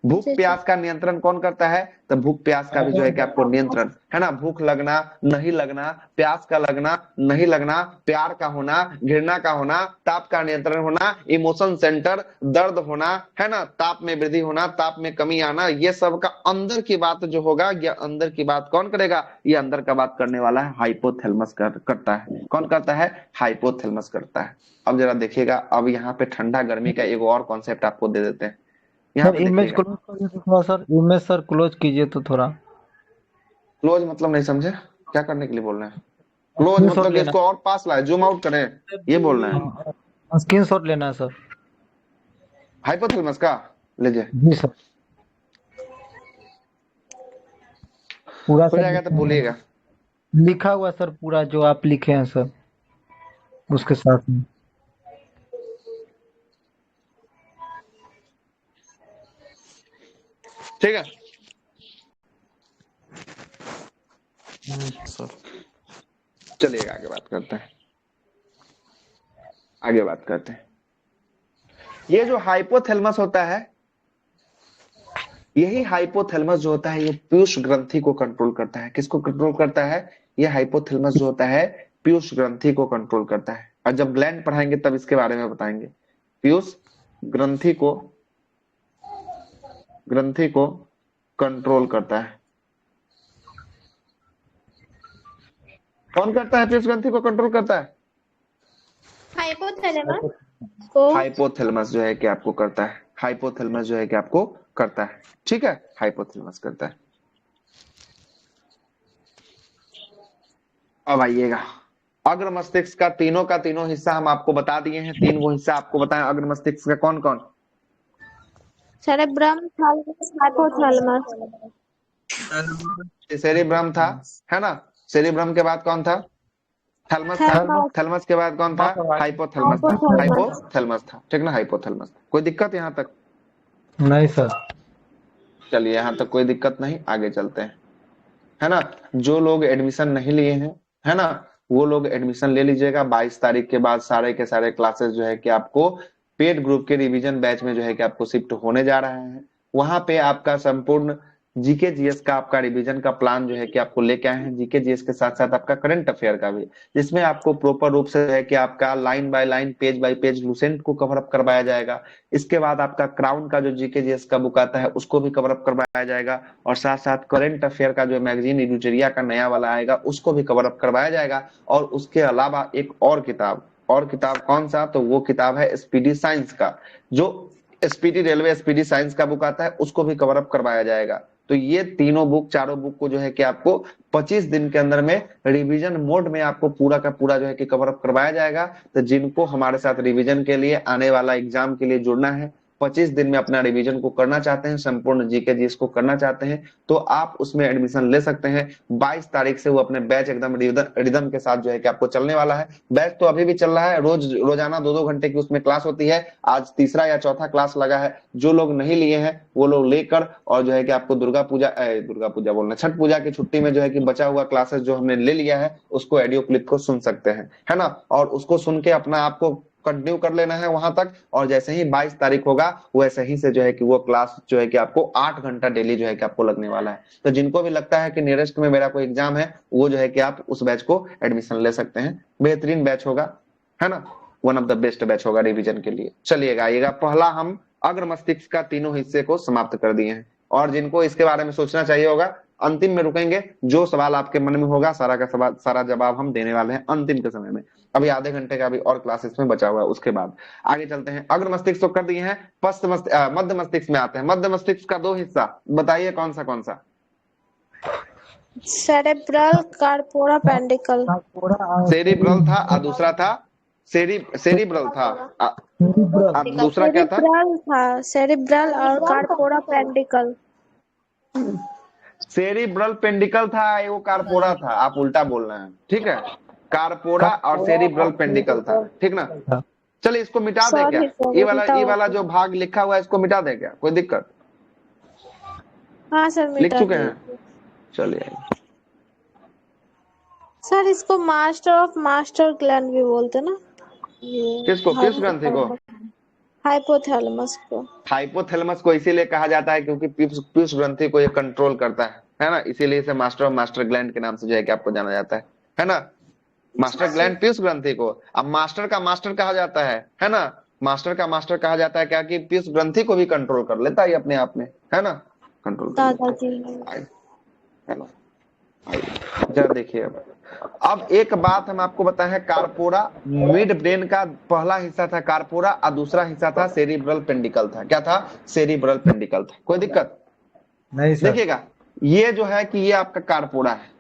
A: भूख प्यास का नियंत्रण कौन करता है? तो भूख प्यास का भी जो है कि आपको नियंत्रण, है ना। भूख लगना, नहीं लगना, प्यास का लगना, नहीं लगना, प्यार का होना, घृणा का होना, ताप का नियंत्रण होना, इमोशन सेंटर, दर्द होना, है ना, ताप में वृद्धि होना, ताप में कमी आना, ये सब का अंदर की बात जो होगा, ये अंदर की बात कौन करेगा? ये अंदर का बात करने वाला है हाइपोथैलेमस करता है। कौन करता है? हाइपोथैलेमस करता है। अब जरा देखिएगा, अब यहाँ पे ठंडा गर्मी का एक और कॉन्सेप्ट आपको दे देते हैं। यहाँ
B: सर
A: पे
B: इमेज
A: देखिएगा,
B: क्लोज कीजिए तो थोड़ा, सर इमेज सर क्लोज कीजिए तो थोड़ा।
A: क्लोज मतलब नहीं समझे, क्या करने के लिए बोल रहे हैं? क्लोज
B: स्क्रीनशॉट
A: मतलब कि
B: लेना
A: इसको और पास लाए, जूम आउट करें, ये बोल रहे हैं।
B: है, स्क्रीनशॉट लेना है सर।
A: हाइपोथैलेमस का लीजिए,
B: जी सर। पूरा
A: हो
B: सर
A: जाएगा तो बोलिएगा।
B: लिखा हुआ सर, पूरा जो आप लिखे हैं सर उसके साथ में।
A: ठीक है
B: सर।
A: चलिएगा, आगे बात करते हैं, आगे बात करते हैं। ये जो हाइपोथैलेमस होता है, यही हाइपोथैलेमस जो होता है, ये पीयूष ग्रंथि को कंट्रोल करता है। किसको कंट्रोल करता है? ये हाइपोथैलेमस जो होता है पीयूष ग्रंथि को कंट्रोल करता है। और जब ग्लैंड पढ़ाएंगे तब इसके बारे में बताएंगे। पीयूष ग्रंथि को, ग्रंथि को कंट्रोल करता है। कौन करता है? पीयूष ग्रंथि को कंट्रोल करता है
C: हाइपोथैलेमस को।
A: हाइपोथैलेमस जो है कि आपको करता है, हाइपोथैलेमस जो है कि आपको करता है, ठीक है। हाइपोथैलेमस करता है। अब आइएगा, अग्र मस्तिष्क का तीनों हिस्सा हम आपको बता दिए हैं। 3 वो हिस्सा आपको बताएं अग्र मस्तिष्क का कौन कौन।
C: Cerebrum, thalamus, hypothalamus.
A: सेरिब्रम था, है ना। सेरिब्रम के बाद कौन था? थैलमस था।
C: थैलेमस,
A: थैलमस के बाद कौन था? हाइपोथैलमस था।
C: हाइपोथैलेमस।
A: हाइपोथैलमस था, ठीक ना, हाइपोथैलमस। कोई दिक्कत यहाँ तक?
B: नहीं सर।
A: चलिए यहाँ तक कोई दिक्कत नहीं, आगे चलते हैं, है ना। जो लोग एडमिशन नहीं लिए हैं, है ना, वो लोग एडमिशन ले लीजिएगा। 22 तारीख के बाद सारे के सारे क्लासेस जो है कि आपको पेड ग्रुप के रिवीजन बैच में जो है कि आपको शिफ्ट होने जा रहे हैं। वहां पे आपका संपूर्ण जीके जीएस का आपका रिवीजन का प्लान जो है कि आपको लेके आए हैं। जीके जीएस के साथ साथ आपका करंट अफेयर का भी, जिसमें आपको प्रॉपर रूप से है कि आपका line by line, page bye page Lucent को कवर अप करवाया जाएगा। इसके बाद आपका क्राउन का जो जीके जीएस का बुक आता है उसको भी कवर अप करवाया जाएगा, और साथ साथ करंट अफेयर का जो मैगजीन एडुटेरिया का नया वाला आएगा उसको भी कवर अप करवाया जाएगा। और उसके अलावा एक और किताब कौन सा? तो वो किताब है स्पीडी साइंस का, जो स्पीडी रेलवे स्पीडी साइंस का बुक आता है उसको भी कवर अप करवाया जाएगा। तो ये चारों बुक को जो है कि आपको 25 दिन के अंदर में रिवीजन मोड में आपको पूरा का पूरा जो है कि कवर अप करवाया जाएगा। तो जिनको हमारे साथ रिवीजन के लिए, आने वाला एग्जाम के लिए जुड़ना है, 25 दिन में अपना रिवीजन को करना चाहते हैं, संपूर्ण जीके जीएस को करना चाहते हैं, तो आप उसमें एडमिशन ले सकते हैं। 22 तारीख से वो अपने बैच एकदम रिदम के साथ जो है कि आपको चलने वाला है। बैच तो अभी भी चल रहा है, रोजाना 2-2 घंटे की उसमें क्लास होती है। आज तीसरा या चौथा क्लास लगा है। जो लोग नहीं लिए हैं वो लोग लेकर, और जो है कि आपको दुर्गा पूजा बोलना, छठ पूजा की छुट्टी में जो है कि बचा हुआ क्लासेस जो हमने ले लिया है उसको ऑडियो क्लिप को सुन सकते हैं, है ना। और उसको सुन के अपना आपको कंटिन्यू कर लेना है वहां तक। और जैसे ही 22 तारीख होगा वैसे ही से जो है कि वो क्लास जो है कि आपको 8 घंटा डेली जो है कि आपको लगने वाला है। तो जिनको भी लगता है कि नियरेस्ट में मेरा कोई एग्जाम है, वो जो है कि आप उस बैच को एडमिशन ले सकते हैं। बेहतरीन बैच होगा, है ना, one of the best batch होगा रिवीजन के लिए। चलिएगा, आइएगा, पहला हम अग्र मस्तिष्क का तीनों हिस्से को समाप्त कर दिए हैं। और जिनको इसके बारे में सोचना चाहिए होगा, अंतिम में रुकेंगे। जो सवाल आपके मन में होगा सारा का सवाल, सारा जवाब हम देने वाले हैं अंतिम के समय में। अभी आधे घंटे का भी और क्लासेस में बचा हुआ है, उसके बाद आगे चलते हैं। अग्र मस्तिष्क तो कर दिए हैं, मध्य मस्तिष्क में आते हैं। मध्य मस्तिष्क का 2 हिस्सा बताइए, कौन सा?
C: Cerebral, corpora, पेंडिकल।
A: सेरिब्रल था और दूसरा था सेरिब्रल था। अब दूसरा क्या था?
C: सेरेब्रल था, सेरेब्रल और कार्पोरा, पेंडिकल।
A: सेरिब्रल पेंडिकल था, वो कार्पोरा था। आप उल्टा बोल रहे हैं, ठीक है। कार्पोरा और सेरिब्रल पेंडिकल था, ठीक ना। चलिए इसको मिटा दे क्या? ये वाला जो भाग लिखा हुआ है इसको मिटा दे क्या? कोई दिक्कत?
C: हाँ सर,
A: लिख चुके हैं, चलिए।
C: सर इसको मास्टर ऑफ मास्टर ग्लैंड भी बोलते ना।
A: किसको? किस ग्रंथि को?
C: हाइपोथैलेमस को।
A: हाइपोथैलेमस को इसीलिए कहा जाता है क्योंकि पीयूष ग्रंथि को ये कंट्रोल करता है ना। इसीलिए इसे मास्टर ऑफ मास्टर ग्लैंड के नाम से जो है कि आपको जाना जाता है ना। मास्टर ग्लैंड पीयूष ग्रंथि को। अब मास्टर का मास्टर कहा जाता है ना। मास्टर का मास्टर कहा जाता है क्या? कि पीयूष ग्रंथि को भी कंट्रोल कर लेता है अपने आप में, है ना, कंट्रोल
C: दादाजी,
A: है ना। जरा देखिए, अब एक बात हम आपको बताएं, कार्पोरा मिड ब्रेन का पहला हिस्सा था कार्पोरा, और दूसरा हिस्सा था सेरिब्रल पेंडिकल था। क्या था? सेरिब्रल पेंडिकल था। कोई दिक्कत
B: नहीं सर।
A: देखिएगा, ये जो है कि ये आपका कार्पोरा है।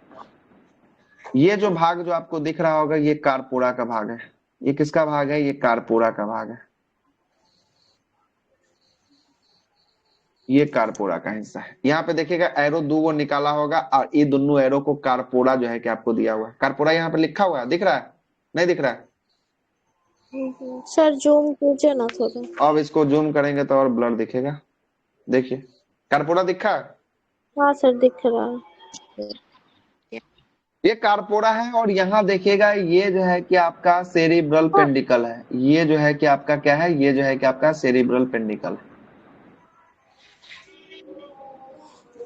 A: ये जो भाग जो आपको दिख रहा होगा ये कार्पोरा का भाग है। ये किसका भाग है? ये कार्पोरा का भाग है। ये कार्पोरा का हिस्सा है। यहाँ पे देखिएगा एरो 2 निकाला होगा, और ये दोनों एरो को कार्पोरा जो है कि आपको दिया हुआ है। कार्पोरा यहाँ पे लिखा हुआ है, दिख रहा है? नहीं दिख रहा है?
C: सर जूम कीजिए ना थोड़ा।
A: अब इसको जूम करेंगे तो और ब्लर दिखेगा। देखिए कार्पोरा दिखा है?
C: हाँ सर दिख रहा है।
A: ये कार्पोरा है। और यहाँ देखिएगा ये जो है कि आपका सेरिब्रल पेंडिकल है। ये जो है कि आपका क्या है? ये जो है कि आपका सेरिब्रल पेंडिकल है।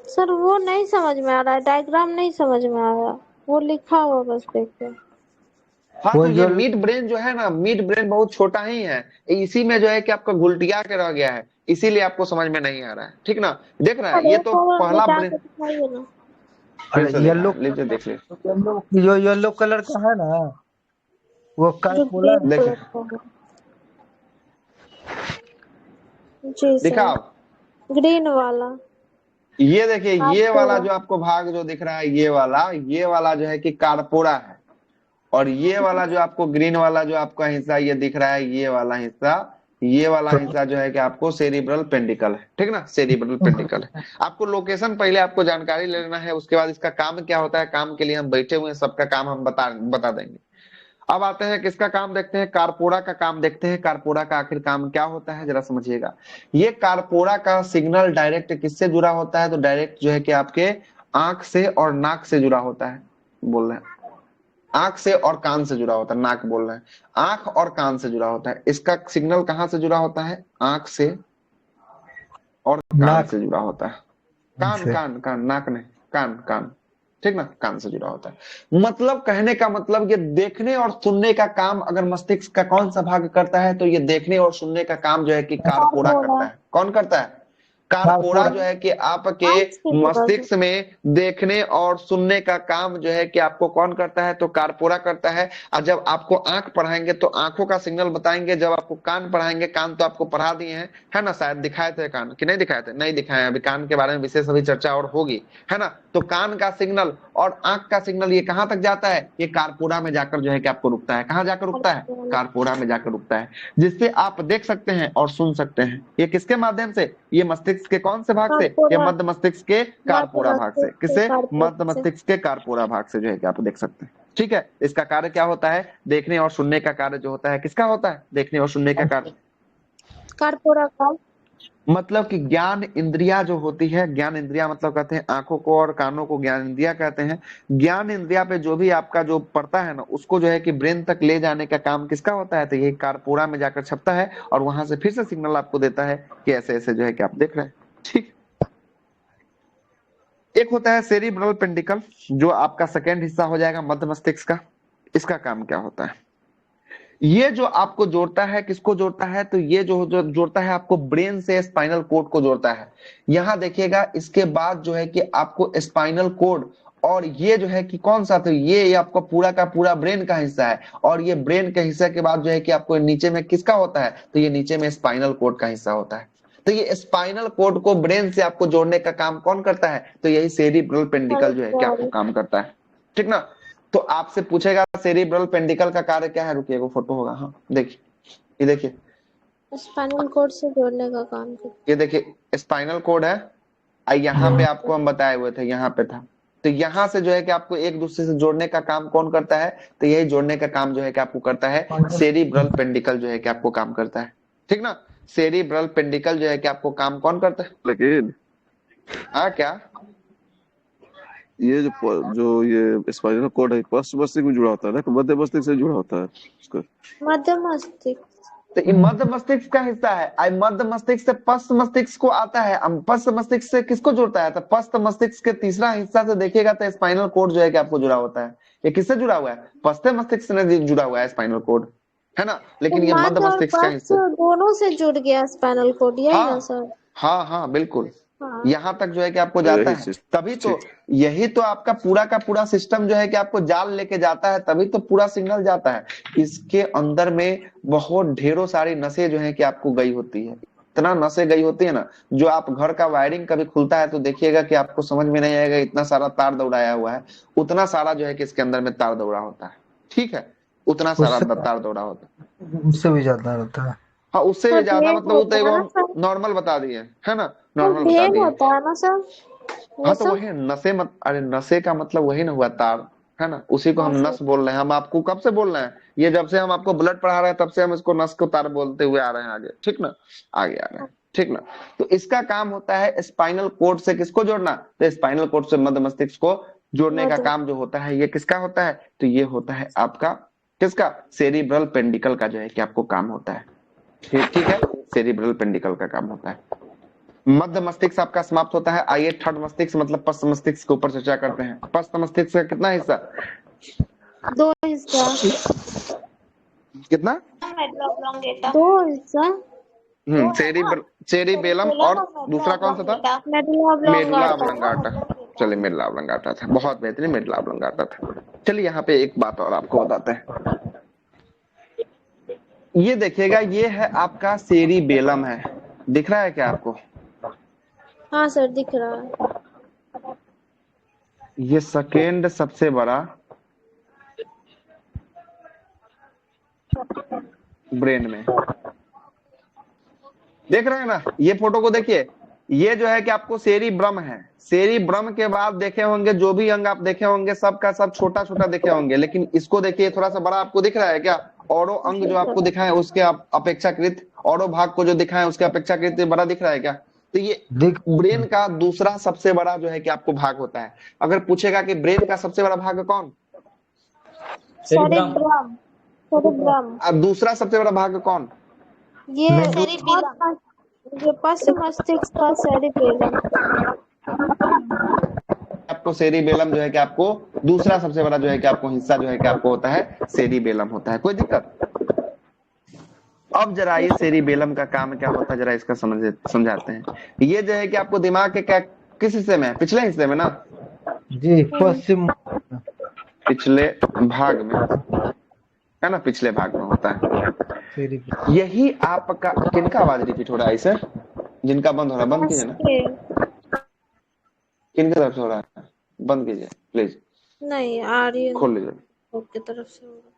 C: सर वो नहीं समझ में आ रहा है, डायग्राम नहीं समझ में आ रहा, वो लिखा हुआ बस देखते।
A: हाँ, तो ये मिड ब्रेन जो है ना, मिड ब्रेन बहुत छोटा ही है। इसी में जो है कि आपका घुलटिया के रह गया है, इसीलिए आपको समझ में नहीं आ रहा है, ठीक ना। देख रहा है, ये तो पहला ब्रेन।
B: येलो
A: लीजिए देख लीजिए,
B: जो येलो कलर का है ना वो कार्पोरा।
A: देखिए
C: जी सर,
A: दिखाओ
C: ग्रीन वाला।
A: ये देखिए, ये वाला जो आपको भाग जो दिख रहा है, ये वाला जो है कि कार्पोरा है। और ये वाला जो आपको ग्रीन वाला जो आपका हिस्सा ये दिख रहा है, ये वाला हिस्सा जो है कि आपको सेरिब्रल पेंडिकल है, ठीक ना, सेरिब्रल पेंडिकल है। आपको लोकेशन पहले आपको जानकारी ले लेना है, उसके बाद इसका काम क्या होता है, काम के लिए हम बैठे हुए हैं, सबका काम हम बता देंगे। अब आते हैं किसका काम देखते हैं, कारपोरा का काम देखते हैं। कारपोरा का आखिर काम क्या होता है जरा समझिएगा। ये कारपोरा का सिग्नल डायरेक्ट किससे जुड़ा होता है, तो डायरेक्ट जो है कि आपके आंख से और नाक से जुड़ा होता है, बोल रहे हैं आंख से और कान से जुड़ा होता है, नाक बोल रहे हैं, आंख और कान से जुड़ा होता है। इसका सिग्नल कहाँ से जुड़ा होता है, आंख से और कान से जुड़ा होता है। कान नाक नहीं, कान, ठीक ना, कान से जुड़ा होता है। मतलब कहने का मतलब ये देखने और सुनने का काम अगर मस्तिष्क का कौन सा भाग करता है, तो ये देखने और सुनने का काम जो है कि कारपोरा करता है। कौन करता है, कारपोरा जो है कि आपके मस्तिष्क में देखने और सुनने का काम जो है कि आपको कौन करता है, तो कारपोरा करता है। और जब आपको आंख पढ़ाएंगे तो आंखों का सिग्नल बताएंगे, जब आपको कान पढ़ाएंगे, कान तो आपको पढ़ा दिए हैं, है ना, शायद दिखाए थे कान कि नहीं दिखाए थे, नहीं दिखाए, अभी कान के बारे में विशेष अभी चर्चा और होगी, है ना। तो कान का सिग्नल और आंख का सिग्नल ये कहां तक जाता है, ये कारपोरा में जाकर जो है कि आपको रुकता है। कहां जाकर रुकता है, कारपोरा में जाकर रुकता है, जिससे आप देख सकते हैं और सुन सकते हैं। ये किसके माध्यम से, ये मस्तिष्क के कौन से भाग से, ये मध्य मस्तिष्क के कारपोरा भाग से। किससे, मध्य मस्तिष्क के कारपोरा भाग से जो है कि आप देख सकते हैं, ठीक है। इसका कार्य क्या होता है, देखने और सुनने का कार्य जो होता है, किसका होता है, देखने और सुनने का कार्य
C: कारपोरा का।
A: मतलब कि ज्ञान इंद्रिया जो होती है, ज्ञान इंद्रिया मतलब कहते हैं आंखों को और कानों को ज्ञान इंद्रिया कहते हैं। ज्ञान इंद्रिया पे जो भी आपका जो पड़ता है ना, उसको जो है कि ब्रेन तक ले जाने का काम किसका होता है, तो ये कारपोरा में जाकर छपता है और वहां से फिर से सिग्नल आपको देता है कि ऐसे ऐसे जो है कि आप देख रहे हैं, ठीक। एक होता है सेरिब्रल पेंडिकल, जो आपका सेकेंड हिस्सा हो जाएगा मध्य मस्तिष्क का। इसका काम क्या होता है, ये जो आपको जोड़ता है, किसको जोड़ता है, तो ये जो जोड़ता है आपको ब्रेन से स्पाइनल कोड को जोड़ता है। यहां देखिएगा, इसके बाद जो है कि आपको स्पाइनल कोड और ये जो है कि कौन सा, तो ये आपका पूरा का पूरा ब्रेन का हिस्सा है। और ये ब्रेन के हिस्से के बाद जो है कि आपको नीचे में किसका होता है, तो ये नीचे में स्पाइनल कोड का हिस्सा होता है। तो ये स्पाइनल कोड को ब्रेन से आपको जोड़ने का काम कौन करता है, तो यही सेरिब्रल पेंडिकल जो है कि आपको काम करता है, ठीक ना। तो आपसे पूछेगा सेरिब्रल पेंडिकल का कार्य क्या है, रुकिए वो फोटो होगा, हाँ देखिए, ये देखिए
C: स्पाइनल कोड से जोड़ने का काम करता है।
A: ये देखिए स्पाइनल कोड है, यहाँ पे आपको हम बताए हुए थे, यहाँ पे था। तो यहाँ से जो है कि आपको एक दूसरे से जोड़ने का काम कौन करता है, तो यही जोड़ने का काम जो है कि आपको करता है सेरिब्रल पेंडिकल जो है कि आपको काम करता है, ठीक ना। सेरिब्रल पेंडिकल जो है कि आपको काम कौन करता है,
J: लेकिन
A: हाँ क्या,
J: ये जो ये स्पाइनल कोड है पश्च मस्तिष्क में जुड़ा होता है ना, मध्य मस्तिष्क से जुड़ा होता है उसका,
C: मध्य मस्तिष्क।
A: तो ये मध्य मस्तिष्क का हिस्सा है। आई मध्य मस्तिष्क से पश्च मस्तिष्क को आता है। पश्च मस्तिष्क से किसको जोड़ता है, तो पश्च मस्तिष्क के तीसरा हिस्सा से देखिएगा तो स्पाइनल कोड जो है कि आपको जुड़ा होता है। ये किससे जुड़ा हुआ है, पश्च मस्तिष्क से जुड़ा हुआ है स्पाइनल कोड, है ना। लेकिन ये मध्य मस्तिष्क का हिस्सा
C: दोनों से जुड़ गया स्पाइनल कोड, यही ना सर।
A: हाँ हाँ बिल्कुल, यहाँ तक जो है कि आपको जाता है, तभी तो यही तो आपका पूरा का पूरा सिस्टम जो है कि आपको जाल लेके जाता है, तभी तो पूरा सिग्नल जाता है। इसके अंदर में बहुत ढेरों सारी नसें जो है कि आपको गई होती है, इतना नसें गई होती है ना, जो आप घर का वायरिंग कभी खुलता है तो देखिएगा कि आपको समझ में नहीं आएगा, इतना सारा तार दौड़ाया हुआ है, उतना सारा जो है कि इसके अंदर में तार दौड़ा होता है, ठीक है, उतना सारा तार दौड़ा होता है,
B: उससे भी ज्यादा होता है।
A: हाँ उससे भी ज्यादा, मतलब वो तो नॉर्मल बता दिए, है ना, नॉर्मल बता दिए
C: होता है ना सर।
A: हाँ तो वही नशे अरे नशे का मतलब वही ना हुआ तार, है ना, उसी को हम नस बोल रहे हैं। हम आपको कब से बोल रहे हैं, ये जब से हम आपको ब्लड पढ़ा रहे हैं तब से हम इसको नस को तार बोलते हुए आ रहे हैं आगे, ठीक ना, आगे आ रहे हैं, ठीक ना। तो इसका काम होता है स्पाइनल कोड से किसको जोड़ना, तो स्पाइनल कोड से मध्य मस्तिष्क को जोड़ने का काम जो होता है, ये किसका होता है, तो ये होता है आपका किसका, सेरिब्रल पेंडिकल का जो है कि आपको काम होता है, ठीक है, सेरिब्रल पेंडिकल का काम होता है। मध्य मस्तिष्क आपका समाप्त होता है। आइए थर्ड मस्तिष्क मतलब पश्च मस्तिष्क के ऊपर चर्चा करते हैं। पश्च मस्तिष्क का कितना हिस्सा,
C: 2 हिस्सा,
A: कितना,
C: 2 हिस्सा,
A: सेरिबेलम और दूसरा कौन सा था, मेडुला ऑब्लंगाटा। चलिए मेडुला ऑब्लंगाटा था, बहुत बेहतरीन, मेडुला ऑब्लंगाटा था। चलिए यहाँ पे एक बात और आपको बताते हैं, ये देखिएगा, ये है आपका सेरिबेलम है, दिख रहा है क्या आपको,
C: हाँ सर दिख रहा है।
A: ये सेकेंड सबसे बड़ा ब्रेन में। देख रहे हैं ना, ये फोटो को देखिए, ये जो है कि आपको सेरिब्रम है। सेरिब्रम के बाद देखे होंगे जो भी अंग आप देखे होंगे सब का सब छोटा छोटा देखे होंगे, लेकिन इसको देखिए थोड़ा सा बड़ा आपको दिख रहा है क्या? औरों अंग जो आपको दिखाए उसके अपेक्षाकृत, औरों भाग को जो दिखाए उसके अपेक्षाकृत बड़ा दिख रहा है क्या? तो ये ब्रेन का दूसरा सबसे बड़ा जो है कि आपको भाग होता है। अगर पूछेगा कि ब्रेन का सबसे बड़ा भाग कौन,
C: सेरिब्रम। सेरिब्रम।
A: और दूसरा सबसे बड़ा भाग कौन?
C: ये पश्च मस्तिष्क का सेरिबेलम।
A: आपको सेरिबेलम जो है कि आपको दूसरा सबसे बड़ा जो है कि आपको हिस्सा जो है कि आपको होता है सेरिबेलम होता है। कोई दिक्कत? अब जरा ये सेरिबेलम का काम क्या होता है जरा इसका समझाते हैं। ये जो है कि आपको दिमाग के क्या किस हिस्से में है? पिछले हिस्से में ना
B: जी, पश्चिम
A: पिछले भाग में है ना, पिछले भाग में होता है। यही आपका किनका आवाज रिपीट हो रहा है इसे? जिनका बंद हो रहा है बंद कीजिए ना। किनकी तरफ से हो रहा है? बंद कीजिए प्लीज।
C: नहीं आ रही है,
A: खोल लीजिए,
C: आपकी तरफ से हो रहा है।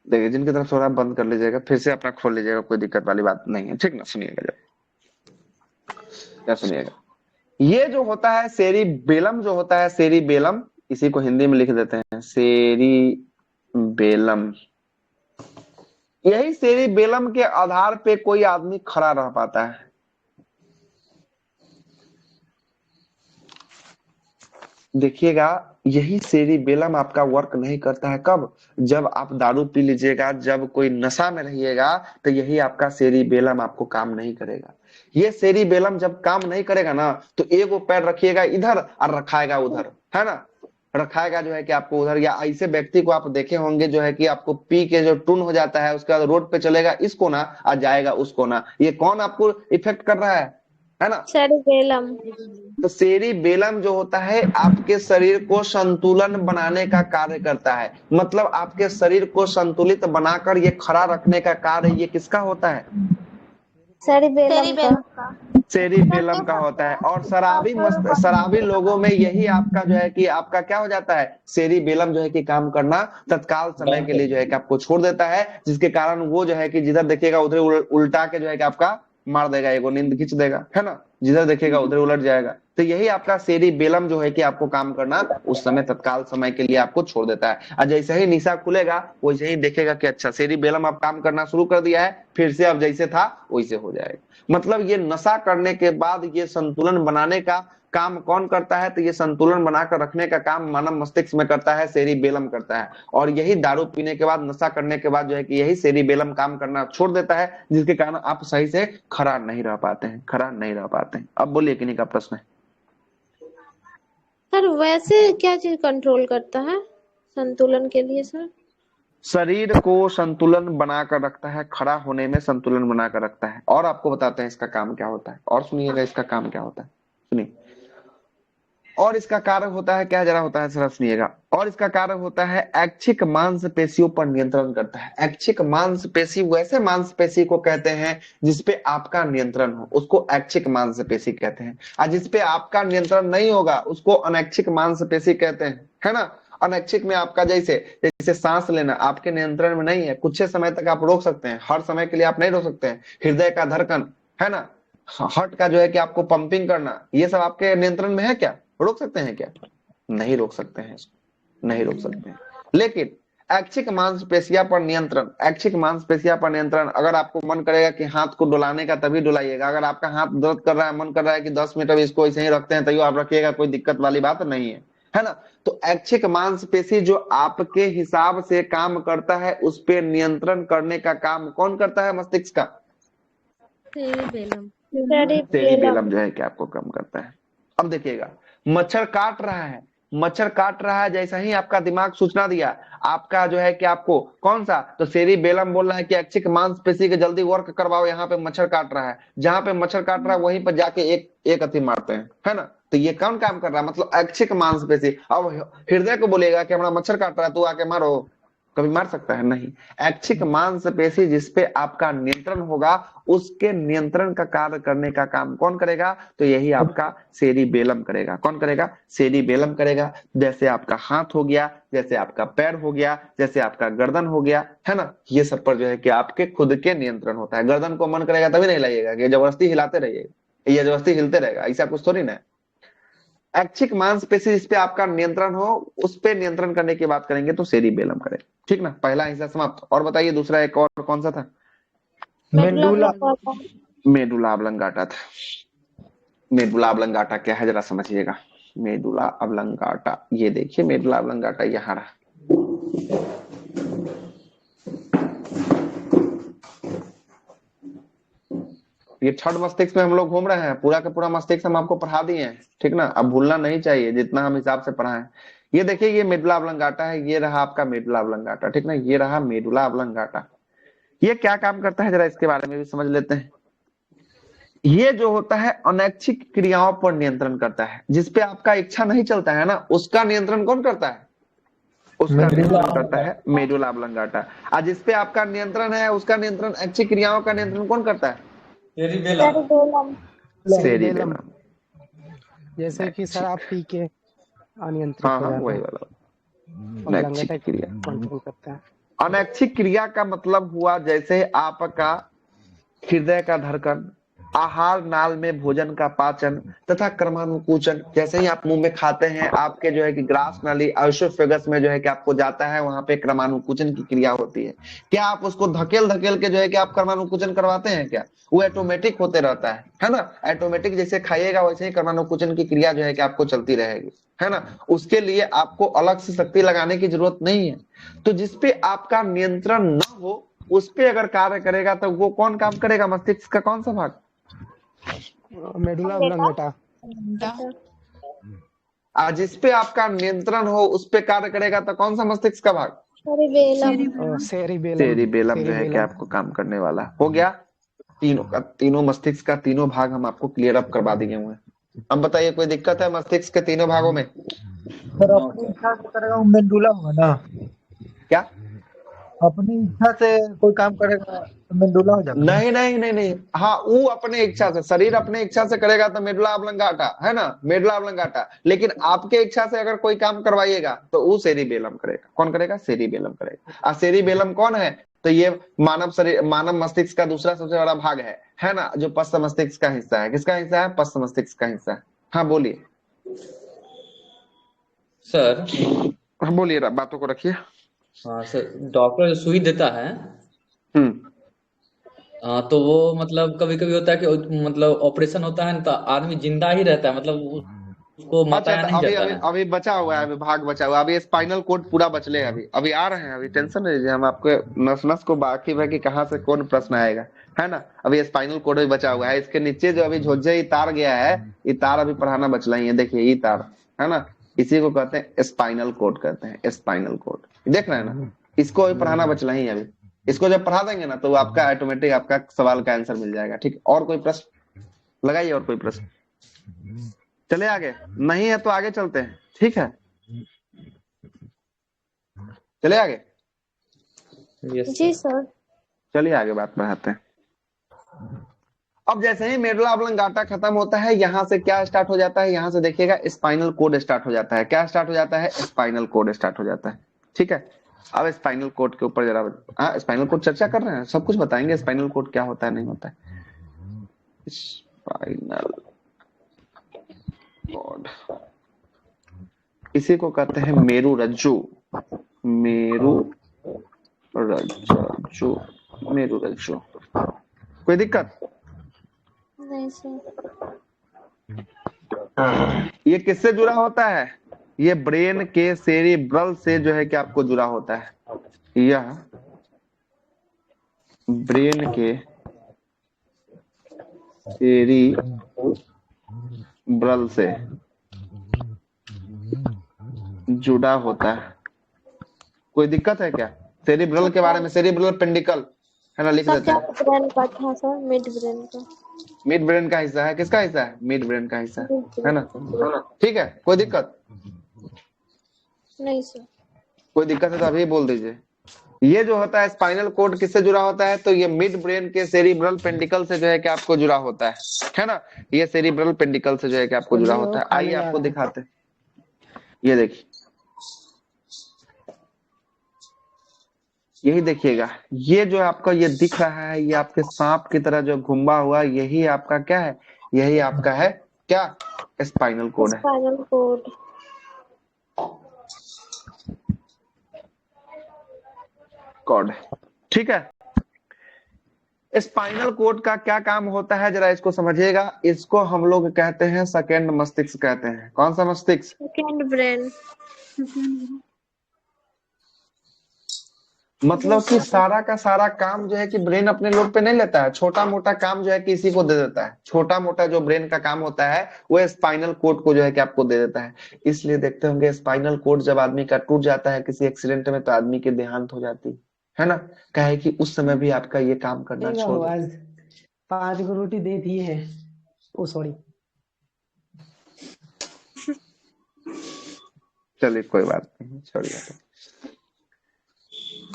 A: देखिए जिनकी तरफ से हो रहा है बंद कर लीजिएगा, फिर से अपना खोल लीजिएगा, कोई दिक्कत वाली बात नहीं है, ठीक ना? सुनिएगा जब क्या सुनिएगा, ये जो होता है सेरिबेलम जो होता है, सेरिबेलम इसी को हिंदी में लिख देते हैं सेरिबेलम। यही सेरिबेलम के आधार पे कोई आदमी खड़ा रह पाता है। देखिएगा यही सेरिबेलम आपका वर्क नहीं करता है कब? जब आप दारू पी लीजिएगा, जब कोई नशा में रहिएगा, तो यही आपका सेरिबेलम आपको काम नहीं करेगा। ये सेरिबेलम जब काम नहीं करेगा ना, तो एक पैर रखिएगा इधर और रखाएगा उधर, है ना, रखाएगा जो है कि आपको उधर। या ऐसे व्यक्ति को आप देखे होंगे जो है कि आपको पी के जो टून हो जाता है, उसके बाद रोड पे चलेगा इस कोना और जाएगा उस कोना। ये कौन आपको इफेक्ट कर रहा है ना?
C: सेरिबेलम।
A: तो सेरिबेलम जो होता है आपके शरीर को संतुलन बनाने का कार्य करता है। मतलब आपके शरीर को संतुलित बनाकर ये खड़ा रखने का कार्य ये किसका होता है?
C: सेरिबेलम का।
A: सेरिबेलम का होता है। और शराबी लोगों में यही आपका जो है कि आपका क्या हो जाता है, सेरिबेलम जो है कि काम करना तत्काल समय के लिए जो है कि आपको छोड़ देता है, जिसके कारण वो जो है कि जिधर देखिएगा उधर उल्टा के जो है कि आपका मार देगा, एगो नींद खींच देगा, है ना, जिधर देखेगा उधर उलट जाएगा। तो यही आपका सेरिबेलम जो है कि आपको काम करना उस समय तत्काल समय के लिए आपको छोड़ देता है। और जैसे ही निशा खुलेगा वैसे ही देखेगा कि अच्छा सेरिबेलम अब काम करना शुरू कर दिया है, फिर से अब जैसे था वैसे हो जाएगा। मतलब ये नशा करने के बाद ये संतुलन बनाने का काम कौन करता है? तो ये संतुलन बनाकर रखने का काम मानव मस्तिष्क में करता है, सेरिबेलम करता है। और यही दारू पीने के बाद, नशा करने के बाद जो है कि यही सेरिबेलम काम करना छोड़ देता है, जिसके कारण आप सही से खड़ा नहीं रह पाते हैं, खड़ा नहीं रह पाते हैं। अब बोलिए किन्हीं का प्रश्न है?
C: सर वैसे क्या चीज कंट्रोल करता है संतुलन के लिए सर?
A: शरीर को संतुलन बनाकर रखता है, खड़ा होने में संतुलन बनाकर रखता है। और आपको बताते हैं इसका काम क्या होता है, और सुनिएगा इसका काम क्या होता है, सुनिए। और इसका कार्य होता है क्या, जरा होता है जरा सुनिएगा। और इसका कार्य होता है ऐच्छिक मांसपेशियों पर नियंत्रण करता है। ऐच्छिक मांसपेशी वैसे मांसपेशी को कहते हैं जिसपे आपका नियंत्रण हो, उसको ऐच्छिक मांसपेशी कहते हैं। और जिसपे आपका नियंत्रण नहीं होगा उसको अनैच्छिक मांसपेशी कहते हैं, है ना। अनैच्छिक में आपका जैसे सांस लेना आपके नियंत्रण में नहीं है, कुछ समय तक आप रोक सकते हैं, हर समय के लिए आप नहीं रोक सकते हैं। हृदय का धड़कन, है ना, हार्ट का जो है कि आपको पंपिंग करना, ये सब आपके नियंत्रण में है क्या? रोक सकते हैं क्या? नहीं रोक सकते हैं, नहीं रोक सकते हैं। लेकिन ऐच्छिक मांसपेशिया पर नियंत्रण, ऐच्छिक मांसपेशिया पर नियंत्रण, अगर आपको मन करेगा कि हाथ को डुलाने का तभी डुलाइएगा। अगर आपका हाथ दर्द कर रहा है, मन कर रहा है कि 10 मिनट अभी इसको ऐसे ही रखते हैं, तो आप रखिएगा, कोई दिक्कत वाली बात नहीं है ना। तो ऐच्छिक मांसपेशी जो आपके हिसाब से काम करता है, उस पर नियंत्रण करने का काम कौन करता है? मस्तिष्क का
C: सेरिबेलम।
A: सेरिबेलम जो है कि आपको कम करता है। अब देखिएगा मच्छर काट रहा है, मच्छर काट रहा है, जैसा ही आपका दिमाग सूचना दिया, आपका जो है कि आपको कौन सा, तो सेरिबेलम बोल रहा है कि ऐच्छिक मांसपेशी के जल्दी वर्क करवाओ, यहाँ पे मच्छर काट रहा है। जहां पे मच्छर काट रहा है वहीं पर जाके एक अति मारते हैं, है ना। तो ये कौन काम कर रहा है? मतलब ऐच्छिक मांसपेशी। अब हृदय को बोलेगा कि हमारा मच्छर काट रहा है, तू आके मारो, कभी मार सकता है नहीं। ऐच्छिक मांसपेशी जिसपे आपका नियंत्रण होगा, उसके नियंत्रण का कार्य करने का काम कौन करेगा? तो यही आपका सेरिबेलम करेगा। कौन करेगा? सेरिबेलम करेगा। जैसे आपका हाथ हो गया, जैसे आपका पैर हो गया, जैसे आपका गर्दन हो गया, है ना, ये सब पर जो है कि आपके खुद के नियंत्रण होता है। गर्दन को मन करेगा तभी नहीं हिलाइएगा कि जबरदस्ती हिलाते रहिएगा, ये जबरदस्ती हिलते रहेगा, ऐसा कुछ थोड़ी ना है। ऐच्छिक मांसपेशी जिस पे आपका नियंत्रण हो, उस पे नियंत्रण करने की बात करेंगे तो सेरिबेलम करें। ठीक ना, पहला हिस्सा समाप्त। और बताइए दूसरा एक और कौन सा था?
C: मेडुला
A: मेडुला ऑब्लंगाटा था। मेडुला ऑब्लंगाटा क्या है जरा समझिएगा। मेडुला ऑब्लंगाटा, ये देखिए मेडुला ऑब्लंगाटा यहाँ रहा। ये छठ मस्तिष्क में हम लोग घूम रहे हैं, पूरा का पूरा मस्तिष्क हम आपको पढ़ा दिए हैं। ठीक ना, अब भूलना नहीं चाहिए जितना हम हिसाब से पढ़ा है। ये देखिए ये मेडुला ऑब्लंगाटा है, ये रहा आपका मेडुला ऑब्लंगाटा। ठीक ना, ये रहा मेडुला ऑब्लंगाटा। ये क्या काम करता है जरा इसके बारे में भी समझ लेते हैं। ये जो होता है अनैच्छिक क्रियाओं पर नियंत्रण करता है। जिसपे आपका इच्छा नहीं चलता है ना, उसका नियंत्रण कौन करता है? उसका नियंत्रण करता है मेडुला ऑब्लंगाटा। और जिसपे आपका नियंत्रण है, उसका नियंत्रण, ऐच्छिक क्रियाओं का नियंत्रण कौन करता है?
H: सेरिबेलम।
A: सेरिबेलम।
K: जैसे कि सर आप पी के अनियंत्रित
A: हाँ
K: हो
A: हाँ,
K: जाते
A: वही
K: हैं,
A: वाला
K: ऑब्लंगाटा
A: अनैच्छिक क्रिया।
K: कंट्रोल करते हैं।
A: अनैच्छिक क्रिया का मतलब हुआ जैसे आपका हृदय का धड़कन, आहार नाल में भोजन का पाचन तथा क्रमानुकुचन। जैसे ही आप मुंह में खाते हैं, आपके जो है कि ग्रास नाली आइसोफेगस में जो है कि आपको जाता है, वहां पे क्रमानुकुचन की क्रिया होती है। क्या आप उसको धकेल धकेल के जो है कि आप क्रमानुकुचन करवाते हैं क्या? वो ऑटोमेटिक होते रहता है ना। ऑटोमेटिक जैसे खाइएगा वैसे ही क्रमानुकुचन की क्रिया जो है कि आपको चलती रहेगी, है ना। उसके लिए आपको अलग से शक्ति लगाने की जरूरत नहीं है। तो जिसपे आपका नियंत्रण न हो, उस पे अगर कार्य करेगा तो वो कौन काम करेगा? मस्तिष्क का कौन सा भाग?
K: Medulla oblongata.
A: जिस पे आपका नियंत्रण हो उस पे कार्य करेगा तो कौन सा मस्तिष्क का भाग?
K: सेरिबेलम।
A: सेरिबेलम जो है कि आपको काम करने वाला हो गया। तीनों का तीनों मस्तिष्क का तीनों भाग हम आपको क्लियर अप करवा दिए हुए हैं। अब बताइए कोई दिक्कत है मस्तिष्क के तीनों भागों में?
B: सर अपनी इच्छा से करेगा वो मेडुला होगा ना?
A: क्या
B: अपनी इच्छा से कोई काम करेगा तो मेडुला हो जाएगा?
A: नहीं नहीं नहीं नहीं, हाँ वो अपने इच्छा से, शरीर अपने इच्छा से करेगा तो मेडुला ऑब्लंगाटा, है ना, मेडुला ऑब्लंगाटा। लेकिन आपके इच्छा से अगर कोई काम करवाइएगा तो वो सेरिबेलम करेगा। कौन करेगा? सेरिबेलम करेगा। और सेरिबेलम कौन है? तो ये मानव शरीर, मानव मस्तिष्क का दूसरा सबसे बड़ा भाग है ना, जो पश्च मस्तिष्क का हिस्सा है। किसका हिस्सा है? पश्च मस्तिष्क का हिस्सा है। हाँ बोलिए
G: सर।
A: हाँ बोलिए, बातों को रखिए।
G: हाँ सर, डॉक्टर जो सुई देता है तो वो मतलब कभी कभी होता है कि मतलब ऑपरेशन होता है ना, तो आदमी जिंदा ही रहता है, मतलब उसको
A: अच्छा
G: मताया
A: तो
G: नहीं
A: अभी
G: जाता
A: अभी
G: है।
A: अभी बचा हुआ है, अभी भाग बचा हुआ है। अभी स्पाइनल कोड पूरा बचले हैं, अभी अभी आ रहे हैं। अभी टेंशन नहीं लीजिए, हम आपके नस नस को बाकी है कि कहाँ से कौन प्रश्न आएगा, है ना। अभी स्पाइनल कोड भी बचा हुआ है। इसके नीचे जो अभी झोझे ये तार गया है, ये तार अभी पढ़ाना बचला ही है। देखिए ये तार है ना, इसी को कहते हैं स्पाइनल कोड, कहते हैं स्पाइनल कोड। देख रहे हैं ना, इसको अभी पढ़ाना बचला ही है। अभी इसको जब पढ़ा देंगे ना तो आपका ऑटोमेटिक आपका सवाल का आंसर मिल जाएगा। ठीक, और कोई प्रश्न लगाइए, और कोई प्रश्न? चले आगे, नहीं है तो आगे चलते हैं। ठीक है, चले आगे।
C: जी सर।
A: चलिए आगे बात बढ़ाते हैं। अब जैसे ही मेडुला ऑब्लंगाटा खत्म होता है, यहाँ से क्या स्टार्ट हो जाता है? यहाँ से देखिएगा स्पाइनल कोड स्टार्ट हो जाता है। क्या स्टार्ट हो जाता है? स्पाइनल कोड स्टार्ट हो जाता है। ठीक है, अब स्पाइनल कोड के ऊपर जरा स्पाइनल कोड चर्चा कर रहे हैं, सब कुछ बताएंगे स्पाइनल कोड क्या होता है नहीं होता है। स्पाइनल कोड इसी को कहते हैं मेरु रज्जु। मेरु रज्जु, मेरु रज्जु। कोई दिक्कत?
C: नहीं सर।
A: ये किससे जुड़ा होता है? ये ब्रेन के सेरिब्रल से जो है कि आपको जुड़ा होता है। यह ब्रेन के सेरिब्रल से जुड़ा होता है। कोई दिक्कत है क्या? सेरिब्रल के बारे में, सेरिब्रल पेंडिकल है ना, लिख देते हैं।
C: ब्रेन का था सर, मिड ब्रेन का।
A: मिड ब्रेन का हिस्सा है। किसका हिस्सा है? मिड ब्रेन का हिस्सा है ना। ठीक है, कोई दिक्कत
C: नहीं सर।
A: कोई दिक्कत है तो अभी बोल दीजिए। ये जो होता है स्पाइनल कोड किससे जुड़ा होता है, तो ये मिड ब्रेन के सेरिब्रल पेंडिकल से जो है कि आपको जुड़ा होता है ना। ये सेरिब्रल पेंडिकल से जो है कि आपको जुड़ा
K: बोलिए,
A: होता
K: वो
A: है।
K: खाने
A: आइए
K: जा
A: आपको
K: रहा है।
A: दिखाते हैं, ये देखिए, यही देखिएगा, ये जो आपका ये दिख रहा है, ये आपके सांप की तरह जो घुमा हुआ, यही आपका क्या है, यही आपका है क्या, स्पाइनल कोड है।
C: Spinal cord.
A: कॉर्ड, ठीक है। स्पाइनल कोड का क्या काम होता है जरा इसको समझिएगा। इसको हम लोग कहते हैं सेकेंड मस्तिष्क कहते हैं। कौन सा मस्तिष्क?
C: Second brain.
A: मतलब कि सारा का सारा काम जो है कि ब्रेन अपने लोड पे नहीं लेता है, छोटा मोटा काम जो है कि इसी को दे देता है। छोटा मोटा जो ब्रेन का काम होता है वो स्पाइनल कोड को जो है कि आपको दे देता है। इसलिए देखते होंगे स्पाइनल कोड जब आदमी का टूट जाता है किसी एक्सीडेंट में तो आदमी की देहांत हो जाती है ना, कहे कि उस समय भी आपका ये काम करना
K: देगा
A: छोड़
K: वो,
A: देता।
K: आज 5 को रोटी दे दी है। ओ सॉरी।
A: चलिए कोई बात नहीं, छोड़िए,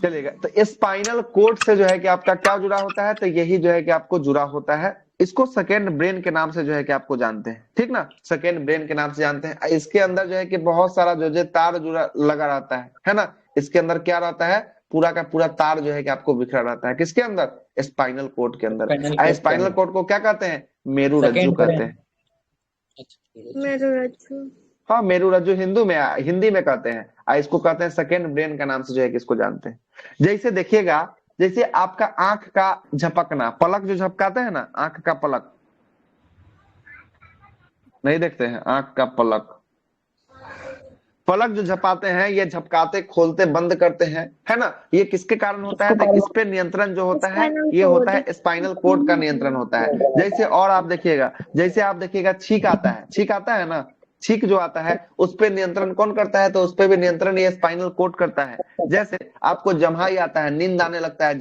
A: चलेगा। तो स्पाइनल कोड से जो है कि आपका क्या जुड़ा होता है, तो यही जो है कि आपको जुड़ा होता है। इसको सेकेंड ब्रेन के नाम से जो है कि आपको जानते हैं, ठीक ना, सेकेंड ब्रेन के नाम से जानते हैं। इसके अंदर जो है कि बहुत सारा जो तार जुड़ा लगा रहता है ना। इसके अंदर क्या रहता है, पूरा का पूरा तार जो है कि आपको बिखरा रहता है। किसके अंदर? स्पाइनल कोड के अंदर। स्पाइनल कोड को क्या कहते हैं? मेरू रज्जु कहते हैं।
C: मेरू रज्जु।
A: हाँ, मेरू रज्जु हिंदी में कहते हैं। इसको कहते हैं सेकेंड ब्रेन का नाम से जो है कि इसको जानते हैं। जैसे देखिएगा, जैसे आपका आंख का झपकना, पलक जो झपकाते हैं ना, आंख का पलक नहीं देखते हैं, आंख का पलक, पलक जो झपाते हैं, ये झपकाते खोलते बंद करते हैं, है ना। ये किसके कारण होता है? तो इस पे नियंत्रण जो होता है ये होता है स्पाइनल कोड का नियंत्रण होता है। जैसे और आप देखिएगा, जैसे आप देखिएगा छींक आता है, छींक आता है ना, छींक जो आता है उस पे नियंत्रण कौन करता है? तो उस पे भी नियंत्रण ये स्पाइनल कोड करता है। जैसे आपको जमाई आता है, नींद आने लगता है,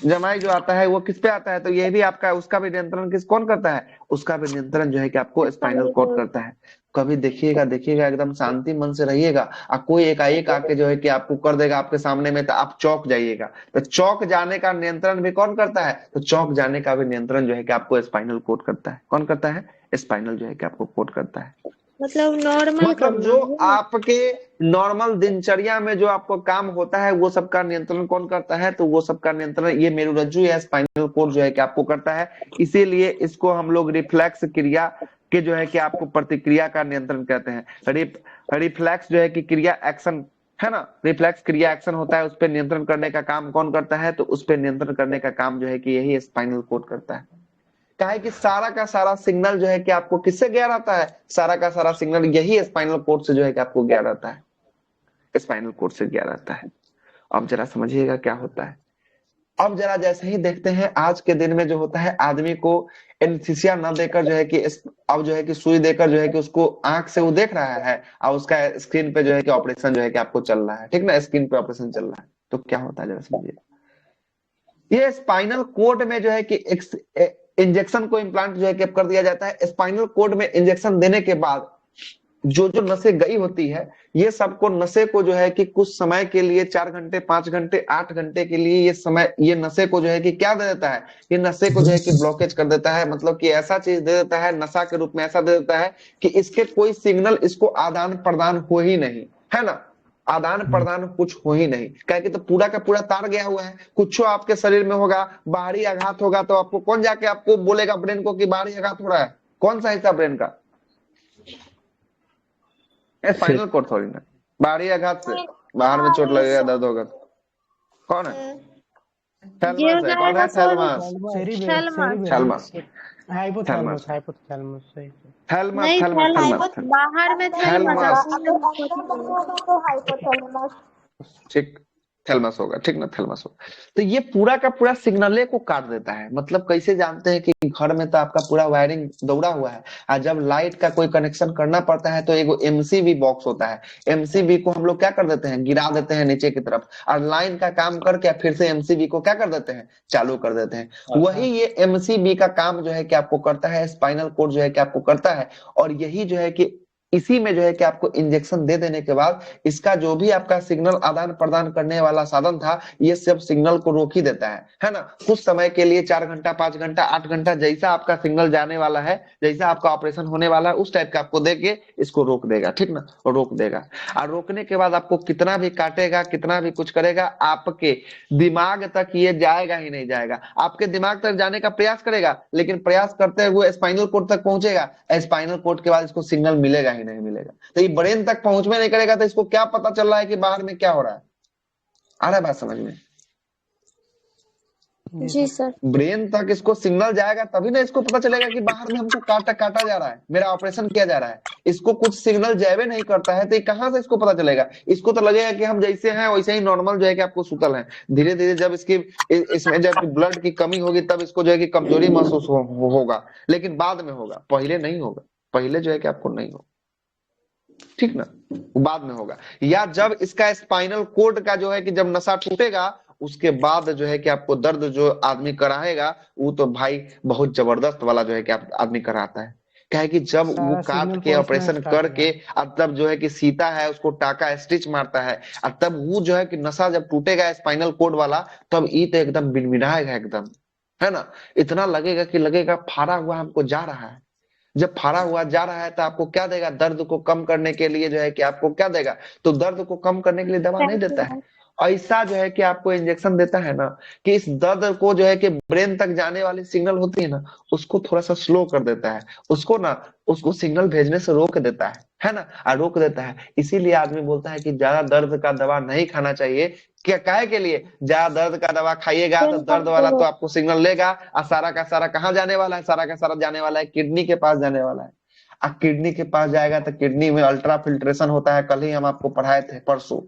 A: जमाई जो आता है वो किस पे आता है? तो ये भी आपका, उसका भी नियंत्रण कौन करता है? उसका भी नियंत्रण जो है कि आपको स्पाइनल कोड करता है। कभी देखिएगा एकदम शांति मन से रहिएगा, और कोई एकाएक आके जो है कि आपको कर देगा आपके सामने में, तो आप चौंक जाइएगा। तो चौंक जाने का नियंत्रण भी कौन करता है? तो चौंक जाने का भी नियंत्रण जो है कि आपको स्पाइनल कोड करता है। कौन करता है? स्पाइनल जो है कि आपको कोड करता है।
C: मतलब नॉर्मल,
A: मतलब जो आपके नॉर्मल दिनचर्या में जो आपको काम होता है वो सबका नियंत्रण कौन करता है? तो वो सबका नियंत्रण ये मेरुरज्जु या स्पाइनल कोड जो है कि आपको करता है। इसीलिए इसको हम लोग रिफ्लेक्स क्रिया के जो है कि आपको प्रतिक्रिया का नियंत्रण कहते हैं। रिफ्लेक्स जो है कि क्रिया एक्शन है ना, रिफ्लेक्स क्रिया एक्शन होता है, उस पर नियंत्रण करने का काम कौन करता है? तो उस पर नियंत्रण करने का काम जो है कि यही स्पाइनल कोड करता है। काहे कि सारा का सारा सिग्नल जो है कि आपको किससे गया रहता है? सारा का सारा सिग्नल यही स्पाइनल कोड से जो है कि आपको गया रहता है, स्पाइनल कोड से गया रहता है। अब जरा समझिएगा क्या होता है। अब जरा जैसे ही देखते हैं आज के दिन में जो होता है, आदमी को एनेस्थीसिया न देकर जो है कि अब जो है कि सुई देकर जो है कि उसको आंख से वो देख रहा है, और उसका स्क्रीन पे जो है कि ऑपरेशन जो है कि आपको चल रहा है, ठीक ना, स्क्रीन पे ऑपरेशन चल रहा है। तो क्या होता है जरा समझिए। ये स्पाइनल कोड में जो है कि इंजेक्शन को इम्प्लांट जो है कि कर दिया जाता है। स्पाइनल कोड में इंजेक्शन देने के बाद जो नसें गई होती है, ये सबको नशे को जो है कि कुछ समय के लिए 4 घंटे 5 घंटे 8 घंटे के लिए ये समय, ये नशे को जो है कि क्या दे देता है? ये नशे को जो है कि ब्लॉकेज कर देता है। मतलब कि ऐसा चीज दे देता है, नशा के रूप में ऐसा दे देता है कि इसके कोई सिग्नल इसको आदान प्रदान हो ही नहीं, है ना, आदान प्रदान कुछ हो ही नहीं। कहे तो पूरा का पूरा तार गया हुआ है। कुछ आपके शरीर में होगा, बाहरी आघात होगा तो आपको कौन जाके आपको बोलेगा ब्रेन को कि बाहरी आघात हो रहा है? कौन सा हिस्सा ब्रेन का? स्पाइनल कोड थोड़ी ना। बाहरी आघात से बाहर में चोट लगेगा, दर्द होगा। कौन है? थैलमस है। कौन है? थैलमस। थैलमस।
K: हाइपोथैलेमस, हाइपोथैलेमस सही।
A: थैलमस,
C: नहीं,
A: थैलमस,
C: बाहर में
A: थैलमस, ठीक, थैलमस होगा, ठीक ना, थैलमस होगा। तो ये पूरा का पूरा सिग्नले को काट देता है। मतलब कैसे जानते हैं कि घर में तो आपका पूरा वायरिंग दौड़ा हुआ है, और जब लाइट का कोई कनेक्शन करना पड़ता है तो एक एमसीबी बॉक्स होता है। एमसीबी को हम लोग क्या कर देते हैं? गिरा देते हैं नीचे की तरफ, और लाइन का काम करके फिर से एमसीबी को क्या कर देते हैं? चालू कर देते हैं। वही ये एमसीबी का काम जो है कि आपको करता है, स्पाइनल कोड जो है कि आपको करता है। और यही जो है कि इसी में जो है कि आपको इंजेक्शन दे देने के बाद इसका जो भी आपका सिग्नल आदान प्रदान करने वाला साधन था ये सब सिग्नल को रोक ही देता है ना। कुछ समय के लिए 4 घंटा 5 घंटा 8 घंटा जैसा आपका सिग्नल जाने वाला है, जैसा आपका ऑपरेशन होने वाला है उस टाइप का आपको दे के इसको रोक देगा, ठीक ना। और रोक देगा और रोकने के बाद आपको कितना भी काटेगा, कितना भी कुछ करेगा, आपके दिमाग तक ये जाएगा ही नहीं जाएगा। आपके दिमाग तक जाने का प्रयास करेगा लेकिन प्रयास करते हुए स्पाइनल कोड तक पहुंचेगा, स्पाइनल कोड के बाद इसको सिग्नल मिलेगा ही नहीं मिलेगा। तो ये ब्रेन तक पहुंच में नहीं करेगा तो इसको क्या पता चल रहा है कि बाहर में क्या हो रहा है। आ रहा है बात समझ में?
C: जी सर।
A: ब्रेन तक इसको सिग्नल जाएगा तभी ना इसको पता चलेगा कि बाहर में हमको काटा जा रहा है, मेरा ऑपरेशन किया जा रहा है। इसको कुछ सिग्नल जावे नहीं करता है तो ये कहां से इसको पता चलेगा। इसको तो लगेगा कि हम जैसे हैं वैसे ही नॉर्मल जो है कि आपको सुतल है। धीरे धीरे जब इसमें जब ब्लड की कमी होगी तब इसको जो है कि कमजोरी महसूस होगा, लेकिन बाद में होगा, पहले नहीं होगा। पहले जो है कि आपको नहीं होगा, ठीक ना, बाद में होगा। या जब इसका स्पाइनल कोड का जो है कि जब नसा टूटेगा उसके बाद जो है कि आपको दर्द जो आदमी कराएगा वो तो भाई बहुत जबरदस्त वाला जो है कि आप आदमी कराता है। क्या है कि जब वो काट के ऑपरेशन करके अब तब जो है कि सीता है उसको टाका स्टिच मारता है और तब वो जो है कि नसा जब टूटेगा स्पाइनल कोड वाला तब ई तो एकदम बिनबिनाएगा एकदम, है ना। इतना लगेगा फाड़ा हुआ हमको जा रहा है। जब फाड़ा हुआ जा रहा है तो आपको क्या देगा, दर्द को कम करने के लिए जो है कि आपको क्या देगा, तो दर्द को कम करने के लिए दवा नहीं देता है, ऐसा जो है कि आपको इंजेक्शन देता है ना कि इस दर्द को जो है कि ब्रेन तक जाने वाली सिग्नल होती है ना उसको थोड़ा सा स्लो कर देता है, उसको सिग्नल भेजने से रोक देता है ना, और रोक देता है। इसीलिए आदमी बोलता है कि ज्यादा दर्द का दवा नहीं खाना चाहिए। क्या काहे के लिए, ज्यादा दर्द का दवा खाइएगा तो दर्द वाला तो आपको सिग्नल लेगा और सारा का सारा कहाँ जाने वाला है, सारा का सारा जाने वाला है किडनी के पास जाने वाला है। अब किडनी के पास जाएगा तो किडनी में अल्ट्रा फिल्ट्रेशन होता है, कल ही हम आपको पढ़ाए थे परसों।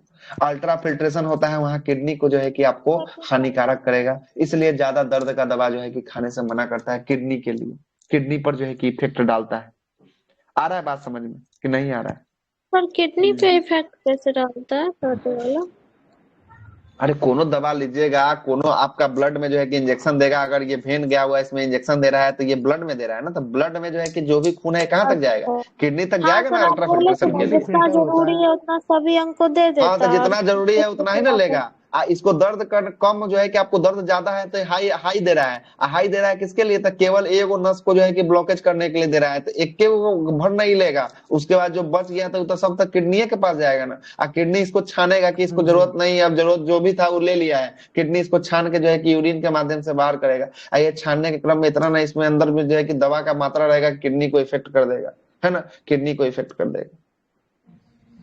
A: अल्ट्रा फिल्ट्रेशन होता है वहां किडनी को जो है कि आपको हानिकारक करेगा, इसलिए ज्यादा दर्द का दवा जो है कि खाने से मना करता है किडनी के लिए, किडनी पर जो है कि इफेक्ट डालता है। आ रहा है बात समझ में कि नहीं आ रहा है?
C: पर किडनी पे इफेक्ट कैसे डालता है काटे वाला?
A: अरे कोनो दवा लीजिएगा, कोनो आपका ब्लड में जो है कि इंजेक्शन देगा, अगर ये वेन गया हुआ इसमें इंजेक्शन दे रहा है तो ये ब्लड में दे रहा है ना, तो ब्लड में जो है कि जो भी खून है कहाँ तक जाएगा, किडनी तक जाएगा ना अल्ट्रा फिल्ट्रेशन के लिए।
C: जितना जरूरी है उतना सभी अंग को दे देता
A: हाँ तो जितना जरूरी है उतना ही ना लेगा। इसको दर्द कर कम जो है कि आपको दर्द ज्यादा है तो हाई दे रहा है, हाई दे रहा है किसके लिए, तो केवल एगो नस को जो है कि ब्लॉकेज करने के लिए दे रहा है, तो एक के वो भर नहीं लेगा, उसके बाद जो बच गया तो सब तक किडनी के पास जाएगा ना। किडनी इसको छानेगा कि इसको जरूरत नहीं है, अब जरूरत जो भी था वो ले लिया है, किडनी इसको छान के जो है कि यूरिन के माध्यम से बाहर करेगा। ये छानने के क्रम में इतना ना इसमें अंदर में जो है कि दवा का मात्रा रहेगा, किडनी को इफेक्ट कर देगा, है ना, किडनी को इफेक्ट कर देगा।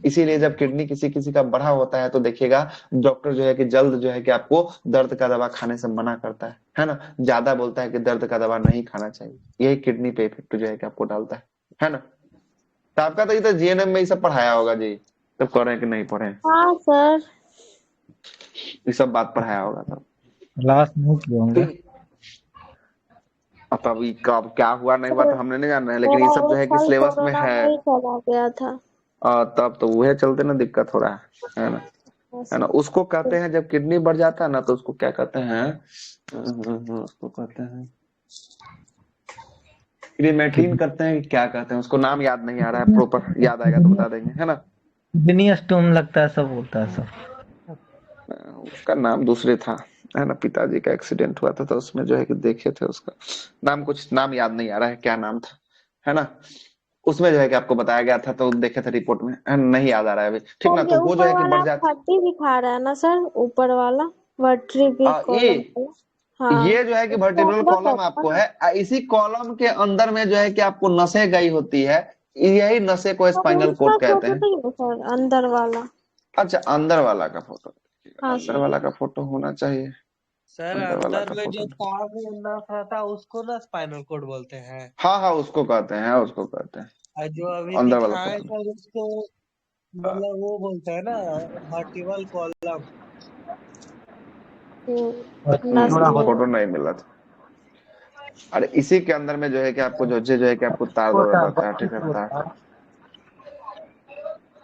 A: इसीलिए जब किडनी किसी का बढ़ा होता है तो देखिएगा डॉक्टर जो है कि जल्द जो है कि आपको दर्द का दवा खाने से मना करता है ना, ज्यादा बोलता है कि दर्द का दवा नहीं खाना चाहिए। यही किडनी पे इफेक्ट जो है कि आपको डालता है ना। तो आपका तो ये तो जीएनएम में ही सब पढ़ाया होगा जी, तब कह रहे हैं कि नहीं पढ़े?
C: हाँ सर,
A: ये सब बात पढ़ाया होगा तब।
B: क्लास नहीं किए होंगे।
A: अब अभी कब क्या हुआ नहीं हुआ तो हमने नहीं जान रहे हैं, लेकिन ये सब जो है कि सिलेबस में है।
C: चला गया था
A: तब तो वह चलते ना दिक्कत हो रहा है ना। उसको कहते हैं जब किडनी बढ़ जाता है ना तो उसको क्या कहते हैं, उसको कहते हैं क्रीमेटिन करते हैं, क्या कहते हैं उसको, नाम याद नहीं आ रहा है, प्रॉपर याद आएगा तो बता देंगे, है ना।
B: किडनी स्टोन लगता है सब बोलता है सब।
A: उसका नाम दूसरे था, है ना, पिताजी का एक्सीडेंट हुआ था तो उसमें जो है कि देखे थे, उसका नाम कुछ नाम याद नहीं आ रहा है, क्या नाम था, है ना। उसमें जो है कि आपको बताया गया था तो देखे थे रिपोर्ट में, नहीं याद आ रहा है अभी, ठीक ना। तो वो जो है कि बढ़ जाता है,
C: हड्डी दिखा रहा है ना सर, ऊपर वाला वर्टिब्रल कॉलम। हाँ,
A: ये जो है कि वर्टिब्रल कॉलम आपको है, इसी कॉलम के अंदर में जो है कि आपको नसें गई होती है, यही नसें को स्पाइनल कोड कहते हैं।
C: अंदर वाला,
A: अच्छा अंदर वाला का फोटो, अंदर वाला का फोटो होना चाहिए
D: सर। अंदर में जो नस रहता उसको ना स्पाइनल कोड बोलते हैं।
A: हाँ उसको कहते हैं, उसको कहते हैं।
D: जो अभी
A: अंदर वाला
D: दिखाए सर उसको मतलब वो बोलते हैं ना वर्टिब्रल कॉलम।
A: फोटो नहीं मिला था। अरे इसी के अंदर में जो है कि आपको जो है कि आपको तार दौड़ रहता है, ठीक है, तार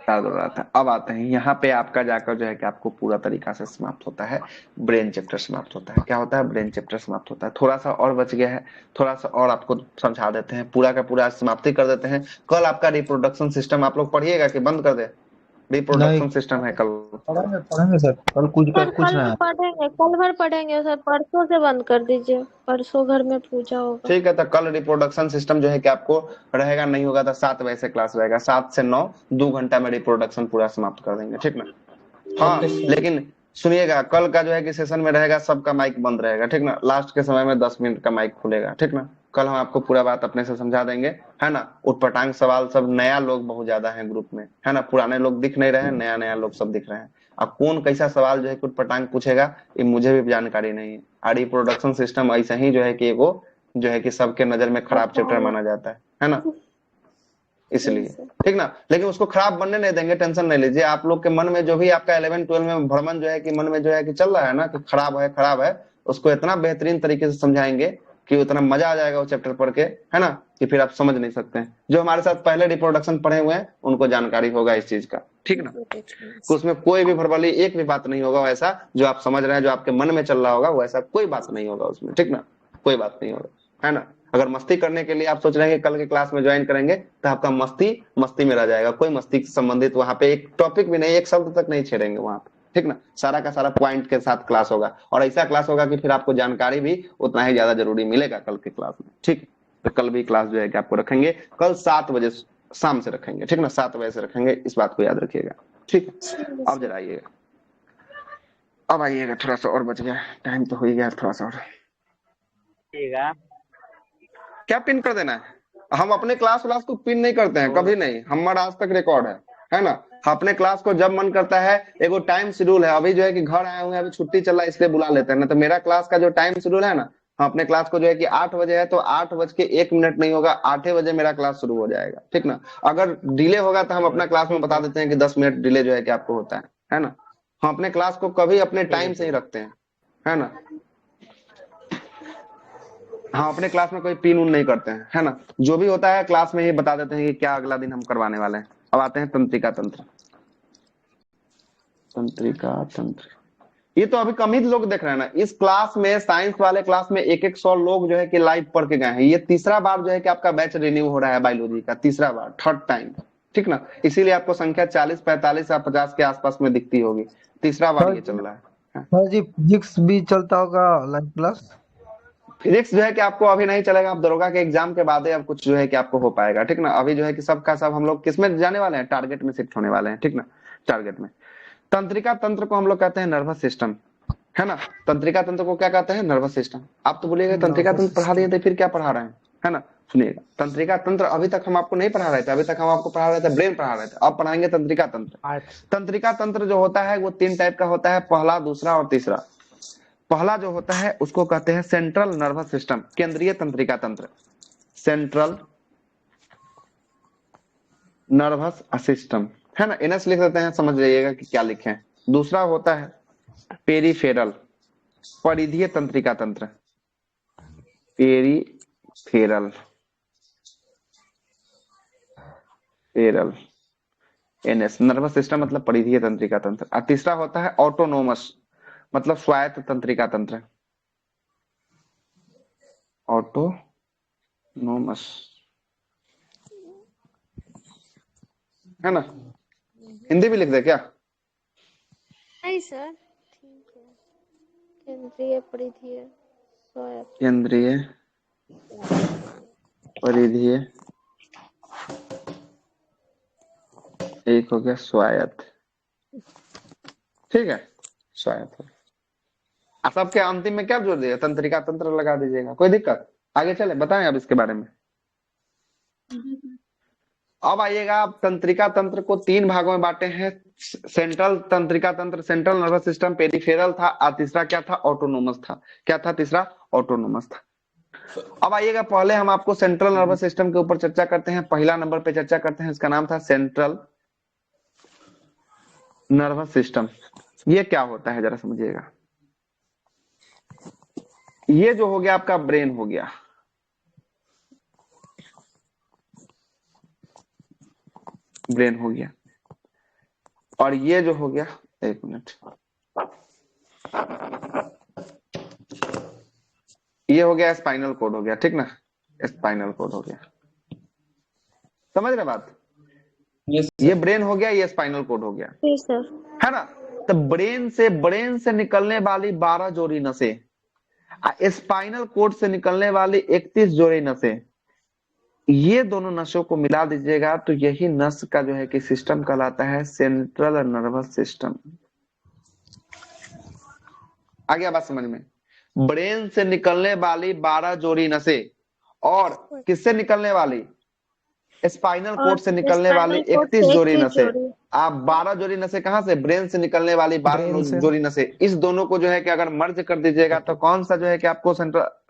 A: दर्द हो रहा था। अब आते हैं यहाँ पे, आपका जाकर जो है कि आपको पूरा तरीका से समाप्त होता है, ब्रेन चैप्टर समाप्त होता है। क्या होता है? ब्रेन चैप्टर समाप्त होता है। थोड़ा सा और बच गया है, थोड़ा सा और आपको समझा देते हैं, पूरा का पूरा समाप्ति कर देते हैं। कल आपका रिप्रोडक्शन सिस्टम आप लोग पढ़िएगा कि बंद कर दे?
B: नहीं,
A: रिप्रोडक्शन सिस्टम है कल।
B: पढ़ेंगे पढ़ेंगे सर, कल कुछ
C: सर
B: कुछ
C: कल
B: ना
C: भी
B: है।
C: पढ़ेंगे, कल भर पढ़ेंगे सर, परसों से बंद कर दीजिए, परसों घर में पूजा होगा।
A: ठीक है, तो कल रिप्रोडक्शन सिस्टम जो है कि आपको रहेगा, नहीं होगा तो 7 बजे से क्लास रहेगा, 7 से 9, 2 घंटा में रिप्रोडक्शन पूरा समाप्त कर देंगे, ठीक ना? हाँ,
G: ओके सर।
A: लेकिन सुनिएगा, कल का जो है कि सेशन में रहेगा सबका माइक बंद रहेगा, ठीक ना? लास्ट के समय में 10 मिनट का माइक खुलेगा, ठीक ना? कल हम आपको पूरा बात अपने से समझा देंगे, है ना? उटपटांग सवाल सब, नया लोग बहुत ज्यादा है ग्रुप में, है ना? पुराने लोग दिख नहीं रहे हैं, नया नया लोग सब दिख रहे हैं। अब कौन कैसा सवाल जो है कि उटपटांग पूछेगा, ये मुझे भी जानकारी नहीं है। और रिप्रोडक्शन सिस्टम ऐसा ही जो है कि वो जो है कि सबके नजर में खराब चैप्टर माना जाता है ना? इसलिए, ठीक ना? लेकिन उसको खराब बनने नहीं देंगे, टेंशन नहीं लीजिए। आप लोग के मन में जो भी आपका 11 12 में भ्रमण जो है कि मन में जो है कि चल रहा है ना कि खराब है, उसको इतना बेहतरीन तरीके से समझाएंगे कि उतना मजा आ जाएगा वो चैप्टर पढ़ के, है ना? कि फिर आप समझ नहीं सकते हैं। जो हमारे साथ पहले रिप्रोडक्शन पढ़े हुए हैं उनको जानकारी होगा इस चीज का, ठीक ना? उसमें कोई भी भरबली एक भी बात नहीं होगा वैसा जो आप समझ रहे हैं, जो आपके मन में चल रहा होगा वैसा कोई बात नहीं होगा उसमें, ठीक ना? कोई बात नहीं होगा, है ना? अगर मस्ती करने के लिए आप सोच रहे हैं कि कल के क्लास में ज्वाइन करेंगे तो आपका मस्ती में रह जाएगा। कोई मस्ती से संबंधित वहां पे एक टॉपिक भी नहीं, एक शब्द तक नहीं छेड़ेंगे वहां पे, ठीक ना? सारा का सारा पॉइंट के साथ क्लास होगा, और ऐसा क्लास होगा कि फिर आपको जानकारी भी उतना ही ज्यादा जरूरी मिलेगा कल के क्लास में, ठीक? तो कल भी क्लास जो है कि आपको रखेंगे, कल 7 बजे शाम से रखेंगे, ठीक ना? 7 बजे से रखेंगे, इस बात को याद रखिएगा, ठीक है? अब जरा आइएगा, अब आइएगा, थोड़ा सा और बच गया टाइम, तो हो ही गया थोड़ा सा और। क्या पिन कर देना है? हम अपने क्लास को पिन नहीं करते हैं, कभी नहीं, हमारा आज तक रिकॉर्ड है ना? अपने क्लास को जब मन करता है, एगो टाइम शेड्यूल है। अभी जो है कि घर आए हुए हैं, अभी छुट्टी चल रहा है इसलिए बुला लेते हैं ना। तो मेरा क्लास का जो टाइम शेड्यूल है ना, हम अपने क्लास को जो है कि 8 बजे है तो 8:01 नहीं होगा, 8 बजे मेरा क्लास शुरू हो जाएगा, ठीक ना? अगर डिले होगा तो हम अपना क्लास में बता देते हैं कि 10 मिनट डिले जो है कि आपको होता है ना? हम अपने क्लास को कभी अपने टाइम से ही रखते हैं, है ना? हाँ, अपने क्लास में कोई पिन उन नहीं करते हैं, है ना? जो भी होता है क्लास में ही बता देते हैं कि क्या अगला दिन हम करवाने वाले हैं। अब आते हैं तंत्रिका तंत्र। तंत्रिका तंत्र, ये तो अभी कम ही लोग देख रहे हैं ना इस क्लास में। साइंस वाले क्लास में 100 लोग जो है कि लाइव पढ़ के गए हैं। ये तीसरा बार जो है कि आपका बैच रिन्यू हो रहा है बायोलॉजी का, तीसरा बार, थर्ड टाइम, ठीक ना? इसीलिए आपको संख्या 40 45 या 50 के आसपास में दिखती होगी। तीसरा बार ये चल रहा है।
B: सर जी, फिजिक्स भी चलता होगा लाइव क्लास?
A: फिजिक्स जो है कि आपको अभी नहीं चलेगा, आप दरोगा के एग्जाम के बाद अब कुछ जो है कि आपको हो पाएगा, ठीक ना? अभी जो है कि सबका सब हम लोग किसमें जाने वाले हैं, टारगेट में शिफ्ट होने वाले हैं, ठीक ना? टारगेट में। तंत्रिका तंत्र को हम लोग कहते हैं नर्वस सिस्टम, है ना? तंत्रिका तंत्र को क्या कहते हैं? Nervous system. आप तो बोलिएगा तंत्रिका तंत्र पढ़ा दिए थे, फिर क्या पढ़ा रहे हैं, है ना? सुनिएगा, तंत्रिका तंत्र अभी तक हम आपको नहीं पढ़ा रहे थे, अभी तक हम आपको पढ़ा रहे थे ब्रेन पढ़ा रहे थे, अब पढ़ाएंगे तंत्रिका तंत्र। तंत्रिका तंत्र जो होता है वो 3 टाइप का होता है, पहला, दूसरा और तीसरा। पहला जो होता है उसको कहते हैं सेंट्रल नर्वस सिस्टम, केंद्रीय तंत्रिका तंत्र, सेंट्रल नर्वस सिस्टम, है ना? एनएस लिख देते हैं, समझ जाइएगा कि क्या लिखे हैं। दूसरा होता है पेरीफेरल, परिधीय तंत्रिका तंत्र, peripheral, Feral, NS, nervous system मतलब परिधीय तंत्रिका तंत्र। और तीसरा होता है ऑटोनोमस, मतलब स्वायत्त तंत्रिका तंत्र, ऑटोनोमस, है ना? हिंदी भी लिख दे क्या?
C: नहीं सर, ठीक है। केंद्रीय परिधीय स्वायत्त,
A: केंद्रीय परिधीय, एक हो गया स्वायत्त, ठीक है? स्वायत्त। सबके अंतिम में क्या जोड़ दिया? तंत्रिका तंत्र लगा दीजिएगा, कोई दिक्कत? आगे चले, बताएं अब इसके बारे में। अब आइएगा, आप तंत्रिका तंत्र को 3 भागों में बांटे हैं। सेंट्रल तंत्रिका तंत्र, सेंट्रल नर्वस सिस्टम, पेरिफेरल था, और तीसरा क्या था? ऑटोनोमस था। क्या था तीसरा? ऑटोनोमस था। अब आइएगा, पहले हम आपको सेंट्रल नर्वस सिस्टम के ऊपर चर्चा करते हैं। पहला नंबर पे चर्चा करते हैं, इसका नाम था सेंट्रल नर्वस सिस्टम। ये क्या होता है जरा समझिएगा। ये जो हो गया आपका ब्रेन हो गया, ब्रेन हो गया। और ये जो हो गया, एक मिनट, ये हो गया स्पाइनल कोड हो गया, ठीक ना, स्पाइनल कोड हो गया, समझ रहे बात?
G: यस
A: ये
G: सर।
A: ब्रेन हो गया, ये स्पाइनल कोड हो गया,
C: जी सर।
A: है ना? तो ब्रेन से निकलने वाली 12 जोड़ी नसें, स्पाइनल कोड से निकलने वाली 31 जोड़ी नसें, ये दोनों नसों को मिला दीजिएगा तो यही नस का जो है कि सिस्टम कहलाता है सेंट्रल नर्वस सिस्टम। आ गया बात समझ में? ब्रेन से निकलने वाली 12 जोड़ी नसें और किससे निकलने वाली? स्पाइनल कोड से निकलने वाली 31 जोड़ी नसें। आप 12 जोड़ी नसें कहां से? ब्रेन से निकलने वाली 12
K: ब्रेन से।
A: जोड़ी नसें, इस दोनों को जो है कि अगर मर्ज कर दीजिएगा तो कौन सा जो है कि आपको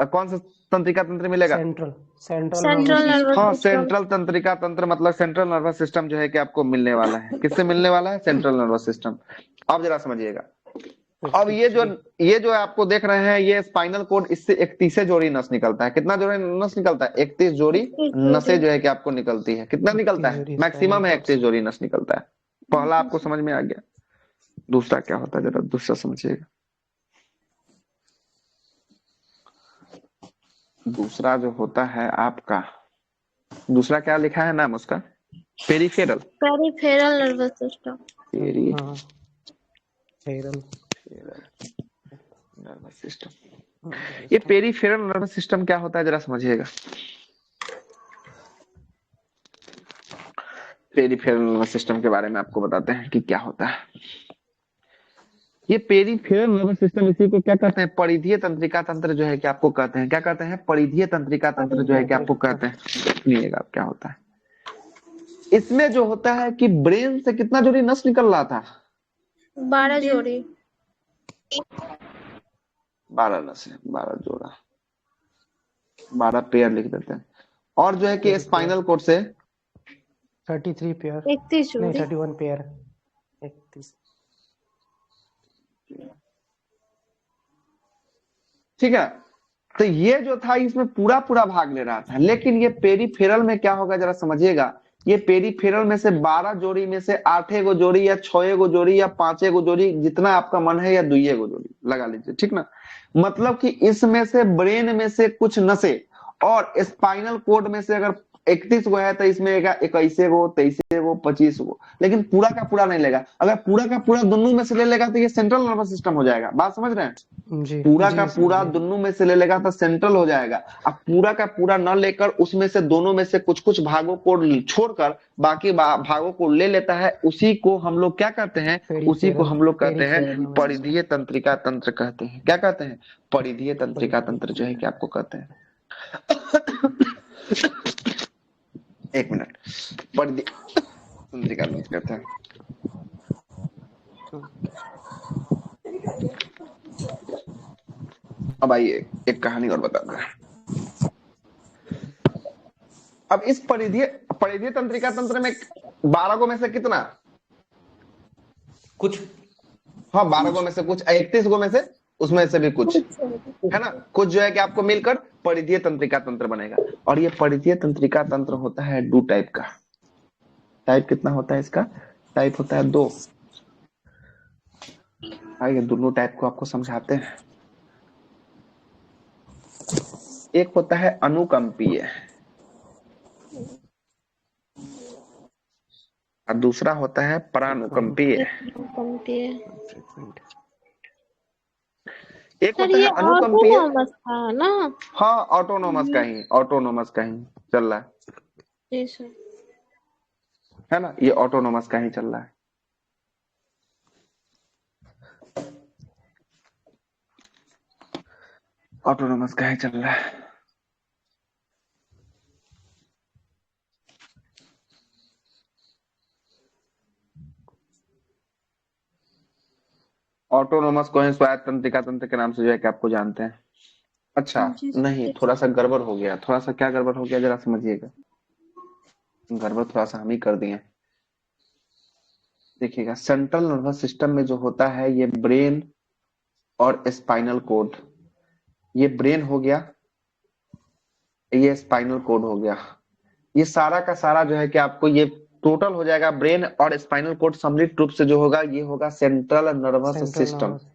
A: कौन सा तंत्रिका तंत्र मिलेगा?
K: सेंट्रल सेंट्रल
C: सेंट्रल नर्वस
A: हाँ,
C: सिस्टम।
A: सेंट्रल तंत्रिका तंत्र मतलब सेंट्रल नर्वस सिस्टम जो है कि आपको मिलने वाला है। किससे मिलने वाला है? Central nervous system. अब जरा समझिए, अब ये जो आपको देख रहे हैं ये स्पाइनल कोड, इससे 31 जोड़ी नस निकलता है। कितना जोड़ी नस निकलता है? 31 जोड़ी नसें जो है कि आपको निकलती है। कितना निकलता है? मैक्सिमम है 31 जोड़ी नस निकलता है। पहला आपको समझ में आ गया। दूसरा क्या होता है जरा दूसरा समझिएगा। दूसरा जो होता है आपका, दूसरा क्या लिखा है नाम उसका? Peripheral
C: nervous system.
K: Feral
A: nervous system. ये पेरिफेरल नर्वस सिस्टम क्या होता है जरा समझिएगा। पेरिफेरल नर्वस सिस्टम के बारे में आपको बताते हैं कि क्या होता है। ये पेरिफेरल नर्वस सिस्टम, इसी को क्या कहते हैं? परिधीय तंत्रिका तंत्र जो है कि आपको कहते हैं। क्या कहते हैं? परिधीय तंत्रिका तंत्र जो है कि आपको कहते हैं। सुनिएगा क्या होता है इसमें। जो होता है कि ब्रेन से कितना जोड़ी नस निकल रहा था?
C: 12 जोड़ी।
A: 12 नस है, 12 जोड़ा, 12 पेयर लिख देते हैं। और जो है कि स्पाइनल कोड से
K: 33 पेयर,
C: 31
K: नहीं
C: जोड़ी।
K: 31 पेयर, 31।
A: ठीक है, तो ये जो था इसमें पूरा पूरा भाग ले रहा था। लेकिन ये पेरिफेरल में क्या होगा जरा समझिएगा। ये पेरिफेरल में से 12 जोड़ी में से 8 गो जोड़ी या 6 गो जोड़ी या 5 गो जोड़ी, जितना आपका मन है, या 2 गो जोड़ी लगा लीजिए, ठीक ना। मतलब कि इसमें से ब्रेन में से कुछ नसें और स्पाइनल कोड में से अगर 31 गो है तो इसमें 21 गो, 23 गो, 25 गो, लेकिन पूरा का पूरा नहीं लेगा। अगर पूरा का पूरा दोनों में से ले लेगा तो ये सेंट्रल नर्वस सिस्टम हो जाएगा। बात समझ रहे हैं?
K: जी,
A: पूरा
K: जी,
A: का पूरा दोनों में से ले लेगा तो सेंट्रल हो जाएगा। अब पूरा का पूरा न लेकर उसमें से दोनों में से कुछ कुछ भागों को छोड़कर बाकी भागों को ले लेता है, उसी को हम लोग क्या कहते हैं? उसी को हम लोग कहते हैं परिधीय तंत्रिका तंत्र कहते हैं। क्या कहते हैं? परिधीय तंत्रिका तंत्र जो है कि आपको कहते हैं। एक मिनट, परिधीय तंत्रिका तंत्र कहते हैं। अब आइए एक कहानी और बताते हैं। अब इस परिधीय तंत्रिका तंत्र में 12 गो में से कितना?
G: कुछ।
A: हाँ, 12 गो में से कुछ, 31 गो में से उसमें से भी कुछ, है ना। कुछ जो है कि आपको मिलकर परिधीय तंत्रिका तंत्र बनेगा। और ये परिधीय तंत्रिका तंत्र होता है 2 टाइप का। टाइप कितना होता है इसका? टाइप होता है 2। आइए दोनों टाइप को आपको समझाते हैं। एक होता है अनुकंपीय और दूसरा होता है परानुकंपीय। एक होता है अनुकंपीय,
C: ऑटोनोमस था ना?
A: हाँ ऑटोनोमस का ही चल रहा है,
C: जी सर।
A: है ना। ये ऑटोनोमस का ही चल रहा है। ऑटोनोमस का ही चल रहा है। ऑटोनोमस को स्वायत्त तंत्रिका तंत्र के नाम से जो है कि आपको जानते हैं। अच्छा नहीं, थोड़ा सा गड़बड़ हो गया। थोड़ा सा क्या गड़बड़ हो गया जरा समझिएगा। गड़बड़ थोड़ा सा हम ही कर दिए। देखिएगा, सेंट्रल नर्वस सिस्टम में जो होता है ये ब्रेन और स्पाइनल कोड, ये ब्रेन हो गया, ये स्पाइनल कोड हो गया। ये सारा का सारा जो है कि आपको ये टोटल हो जाएगा ब्रेन और स्पाइनल कोड सम्मिलित रूप से जो होगा ये होगा central nervous
K: central
A: system,
K: nervous.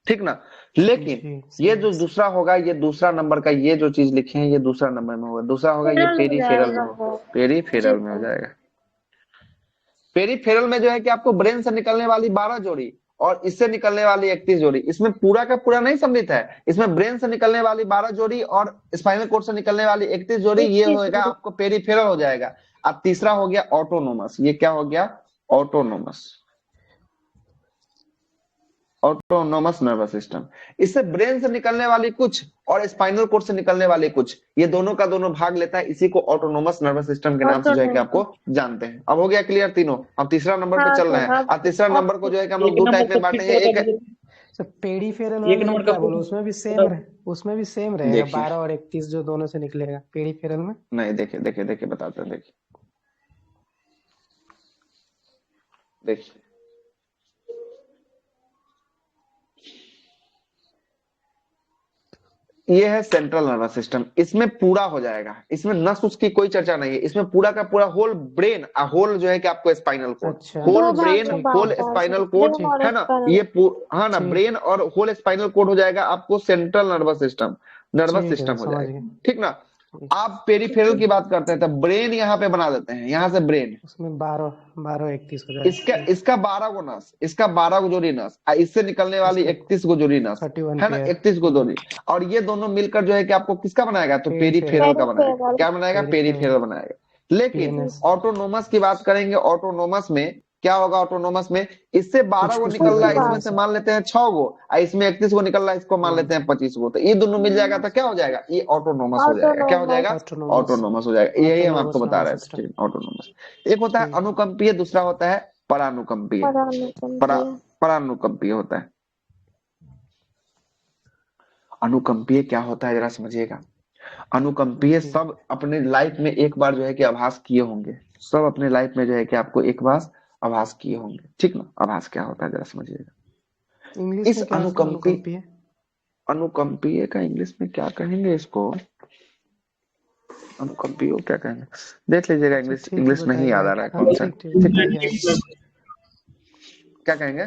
A: ठीक ना। लेकिन
K: जी
A: ये जो दूसरा होगा, ये दूसरा नंबर का ये जो चीज लिखे हैं ये दूसरा नंबर में होगा, दूसरा होगा ये
C: फेरल हो
A: पेरीफेरल में
C: जाएगा
A: होगा,
C: वो।
A: पेरीफेरल
C: जी
A: में हो
C: सर।
A: जाएगा। पेरीफेरल में जो है कि आपको ब्रेन से निकलने वाली 12 जोड़ी और इससे निकलने वाली 31 जोड़ी, इसमें पूरा का पूरा नहीं सम्मिलित है, इसमें ब्रेन से निकलने वाली 12 जोड़ी और स्पाइनल कोड से निकलने वाली 31 जोड़ी, ये
C: 31
A: होगा
C: जोड़ी।
A: आपको पेरीफेरल हो जाएगा। अब तीसरा हो गया ऑटोनोमस, ये क्या हो गया, ऑटोनोमस, ऑटोनोमस नर्वस सिस्टम। इससे ब्रेन से निकलने वाली कुछ और स्पाइनल कोड से निकलने वाले कुछ, ये दोनों का दोनों भाग लेता है, इसी को ऑटोनोमस नर्वस सिस्टम के नाम से जो है कि आपको जानते हैं। अब हो गया क्लियर तीनों। अब तीसरा नंबर पे
C: हाँ
A: चल रहे
C: सर,
A: हैं।
C: अब
A: अब तीसरा नंबर को जो है कि हम लोग
G: एक
A: दो
G: नंबर
A: टाइप में
G: का
A: बांटे
G: फिर
A: हैं,
G: से
A: एक
G: बता
A: है
G: दीजिए।
K: सर पेरीफेरल
G: एक
K: वाला
G: नंबर
K: में
G: का
K: क्या बोलो, उसमें भी सेम उसमें भी सेम रहेगा,
A: देखिए
K: 12 और 31 जो दोनों से निकलेगा पेरीफेरल में।
A: नहीं, देखिए देखिए देखिए बताते हैं, देखिए देखिए ये है सेंट्रल नर्वस सिस्टम, इसमें पूरा हो जाएगा, इसमें नस उसकी कोई चर्चा नहीं है, इसमें पूरा का पूरा होल ब्रेन, होल जो है कि आपको स्पाइनल कोड,
K: अच्छा
A: होल
C: दो भाग
A: ब्रेन
C: में
K: ठीक
A: होल
C: बांटता है
A: स्पाइनल
C: सर,
A: कोड
C: ब्रेन
K: ठीक
C: और
A: है ना,
C: स्पाइनल।
A: ये हाँ ना,
K: ठीक
A: ब्रेन और होल स्पाइनल कोड हो जाएगा आपको सेंट्रल नर्वस सिस्टम, नर्वस
K: ठीक है
A: सिस्टम
K: सर,
A: हो
K: समझ
A: जाएगा,
K: गए।
A: ठीक ना।
K: ठीक।
A: आप पेरीफेरल की बात करते हैं तो ब्रेन यहाँ पे बना देते हैं, यहाँ से ब्रेन,
K: उसमें 12 31 हो जाएगा।
A: इसका
K: ठीक।
A: इसका 12 गो नस, इसका 12 गो जोड़ी नस, इससे निकलने वाली
K: इसका
A: 31 गो जोड़ी नस,
K: 31
A: है ना,
K: पेयर
A: 31 गो जोड़ी, और ये दोनों मिलकर जो है कि आपको किसका बनाएगा, तो पेरीफेरल का बनाएगा।
C: पेरीफेरल।
A: क्या बनाएगा,
K: पेरीफेरल
A: पेरीफेरल बनाएगा। लेकिन
K: पीएनएस
A: ऑटोनोमस की बात करेंगे, ऑटोनोमस में क्या होगा, ऑटोनोमस में इससे 12 गो
K: कुछ
A: निकल रहा है,
K: निकलेगा
A: इसमें से मान लेते हैं 6 गो, और इसमें 31 गो निकल रहा है, इसको मान लेते हैं 25 गो, तो ये दोनों मिल जाएगा तो क्या हो जाएगा, ये ऑटोनोमस हो जाएगा। क्या हो
C: ऑटोनोमस।
A: जाएगा,
K: ऑटोनोमस
A: ऑटोनोमस हो जाएगा। यही हम आपको
K: ऑटोनोमस
A: बता
K: नर्वस
A: रहे
K: सिस्टम।
A: थे, ऑटोनोमस। एक होता है
K: ठीक।
A: अनुकंपीय, दूसरा होता है परानुकंपीय।
C: परानुकंपीय।
A: परानुकंपीय होता है। अनुकंपीय क्या होता है जरा समझिएगा। अनुकंपीय
K: जी
A: सब अपने लाइफ में एक बार जो है कि आभास किए होंगे, सब अपने लाइफ में जो है कि आपको एक बार आभास किए होंगे, ठीक ना। आभास क्या होता है जरा समझिएगा।
K: इंग्लिश
A: इस
K: में क्या होता है अनुकंपीय?
A: अनुकंपीय का इंग्लिश में क्या कहेंगे इसको, अनुकंपीय क्या कहेंगे, देख लीजिएगा।
K: अच्छा
A: इंग्लिश
K: ठीक है,
A: इंग्लिश नहीं याद
K: बताइए
A: आ रहा है
K: आप।
A: कौन सा,
K: ठीक ठीक बताइए आप।
A: क्या कहेंगे,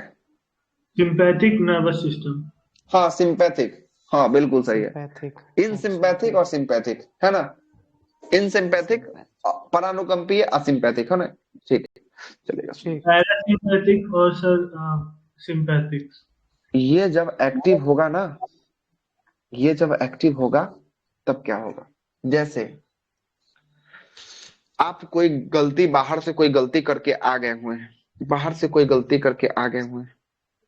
H: सिंपैथिक नर्वस सिस्टम।
A: हाँ सिंपैथिक, हाँ बिल्कुल सही है।
K: सिंपैथिक।
A: इन सिंपैथिक और सिंपैथिक है ना, इन सिंपैथिक, परानुकंपीय, असिंपैथिक है ना, ठीक है चलेगा।
K: ठीक।
H: पैरासिम्पैथिक और सर सिंपैथिक।
A: ये जब एक्टिव होगा ना, ये जब एक्टिव होगा तब क्या होगा, जैसे आप कोई गलती, बाहर से कोई गलती करके आ गए हुए हैं, बाहर से कोई गलती करके आ गए हुए हैं,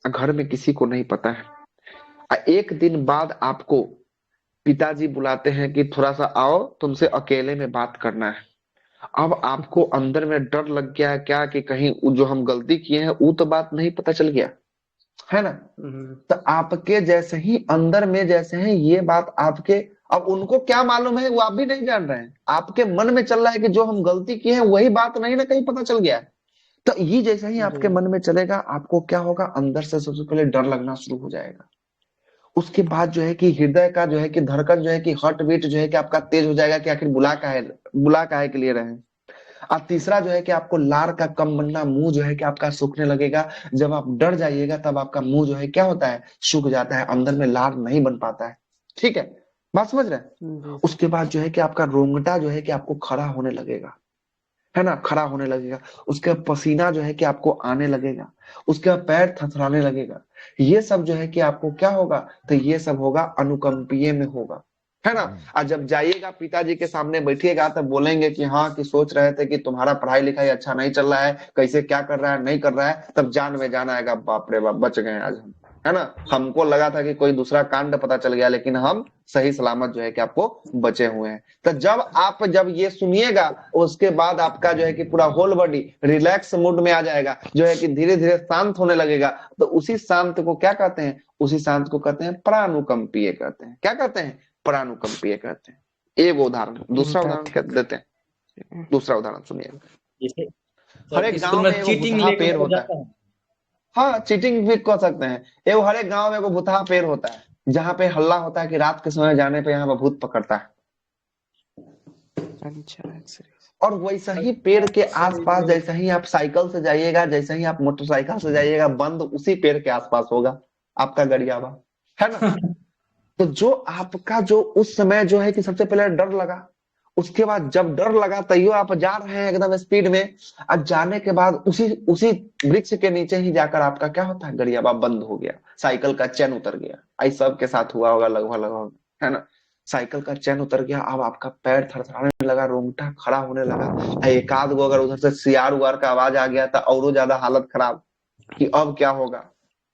A: घर में किसी को नहीं पता है, एक दिन बाद आपको पिताजी बुलाते हैं कि थोड़ा सा आओ, तुमसे अकेले में बात करना है। अब आपको अंदर में डर लग गया है क्या कि कहीं जो हम गलती किए हैं वो तो बात नहीं पता चल गया है ना। तो आपके जैसे ही अंदर में जैसे ही ये बात आपके, अब उनको क्या मालूम है वो आप भी नहीं जान रहे हैं, आपके मन में चल रहा है कि जो हम गलती किए हैं वही बात नहीं ना कहीं पता चल गया है। तो ये जैसे ही आपके मन में चलेगा, आपको क्या होगा, अंदर से सबसे पहले डर लगना शुरू हो जाएगा। उसके बाद जो है कि हृदय का जो है कि धड़कन जो है कि हार्ट बीट जो है कि आपका तेज हो जाएगा कि आखिर बुला काहे के लिए रहे। और तीसरा जो है कि आपको लार का कम बनना, मुंह जो है कि आपका सूखने लगेगा। जब आप डर जाइएगा तब आपका मुंह जो है क्या होता है, सूख जाता है, अंदर में लार नहीं बन पाता है, ठीक है, बात समझ रहे हैं। उसके बाद जो है कि आपका रोंगटा जो है कि आपको खड़ा होने लगेगा, है ना, खड़ा होने लगेगा। उसके बाद पसीना जो है कि आपको आने लगेगा, उसके बाद पैर थरथराने लगेगा। ये सब जो है कि आपको क्या होगा, तो ये सब होगा अनुकंपीय में होगा, है ना। और जब जाइएगा पिताजी के सामने बैठिएगा तब बोलेंगे कि हाँ, कि सोच रहे थे कि तुम्हारा पढ़ाई लिखाई अच्छा नहीं चल रहा है, कैसे क्या कर रहा है नहीं कर रहा है, तब जान में जान आएगा, बाप रे बाप बच गए आज हम, है ना। हमको लगा था कि कोई दूसरा कांड पता चल गया, लेकिन हम सही सलामत जो है कि आपको बचे हुए हैं। तो जब ये सुनिएगा, उसके बाद आपका जो है कि पूरा होल बॉडी रिलैक्स मूड में आ जाएगा, जो है कि धीरे धीरे शांत होने लगेगा। तो उसी शांत को क्या कहते हैं, उसी शांत को कहते हैं प्रानुकंपीय कहते हैं। क्या कहते हैं, प्रानुकंपीय कहते हैं। एक उदाहरण, दूसरा उदाहरण देते हैं, दूसरा उदाहरण सुनिए। हर एक गांव में एगो भुतहा पेड़ होता है, हाँ चीटिंग भी कर सकते हैं। एगो हर एक गांव में एगो भुतहा पेड़ होता है, जहाँ पे हल्ला होता है कि रात के समय जाने पे यहाँ भूत पकड़ता है। और वैसा ही पेड़ के आसपास जैसे ही आप साइकिल से जाइएगा, जैसे ही आप मोटरसाइकिल से जाइएगा, बंद उसी पेड़ के आसपास होगा आपका गरियाबा, है ना। तो जो आपका जो उस समय जो है कि सबसे पहले डर लगा, उसके बाद जब डर लगा तैयो आप जा रहे हैं एकदम स्पीड में, अब जाने के बाद उसी उसी वृक्ष के नीचे ही जाकर आपका क्या होता है, गरियाबा बंद हो गया, साइकिल का चैन उतर गया। ऐसा सबके साथ हुआ होगा लगभग लगभग, है ना। साइकिल का चैन उतर गया, अब आपका पैर थरथराने लगा, रोंगटा खड़ा होने लगा। एक आध गो अगर उधर से सियार उआर का आवाज आ गया तो और ज्यादा हालत खराब कि अब क्या होगा,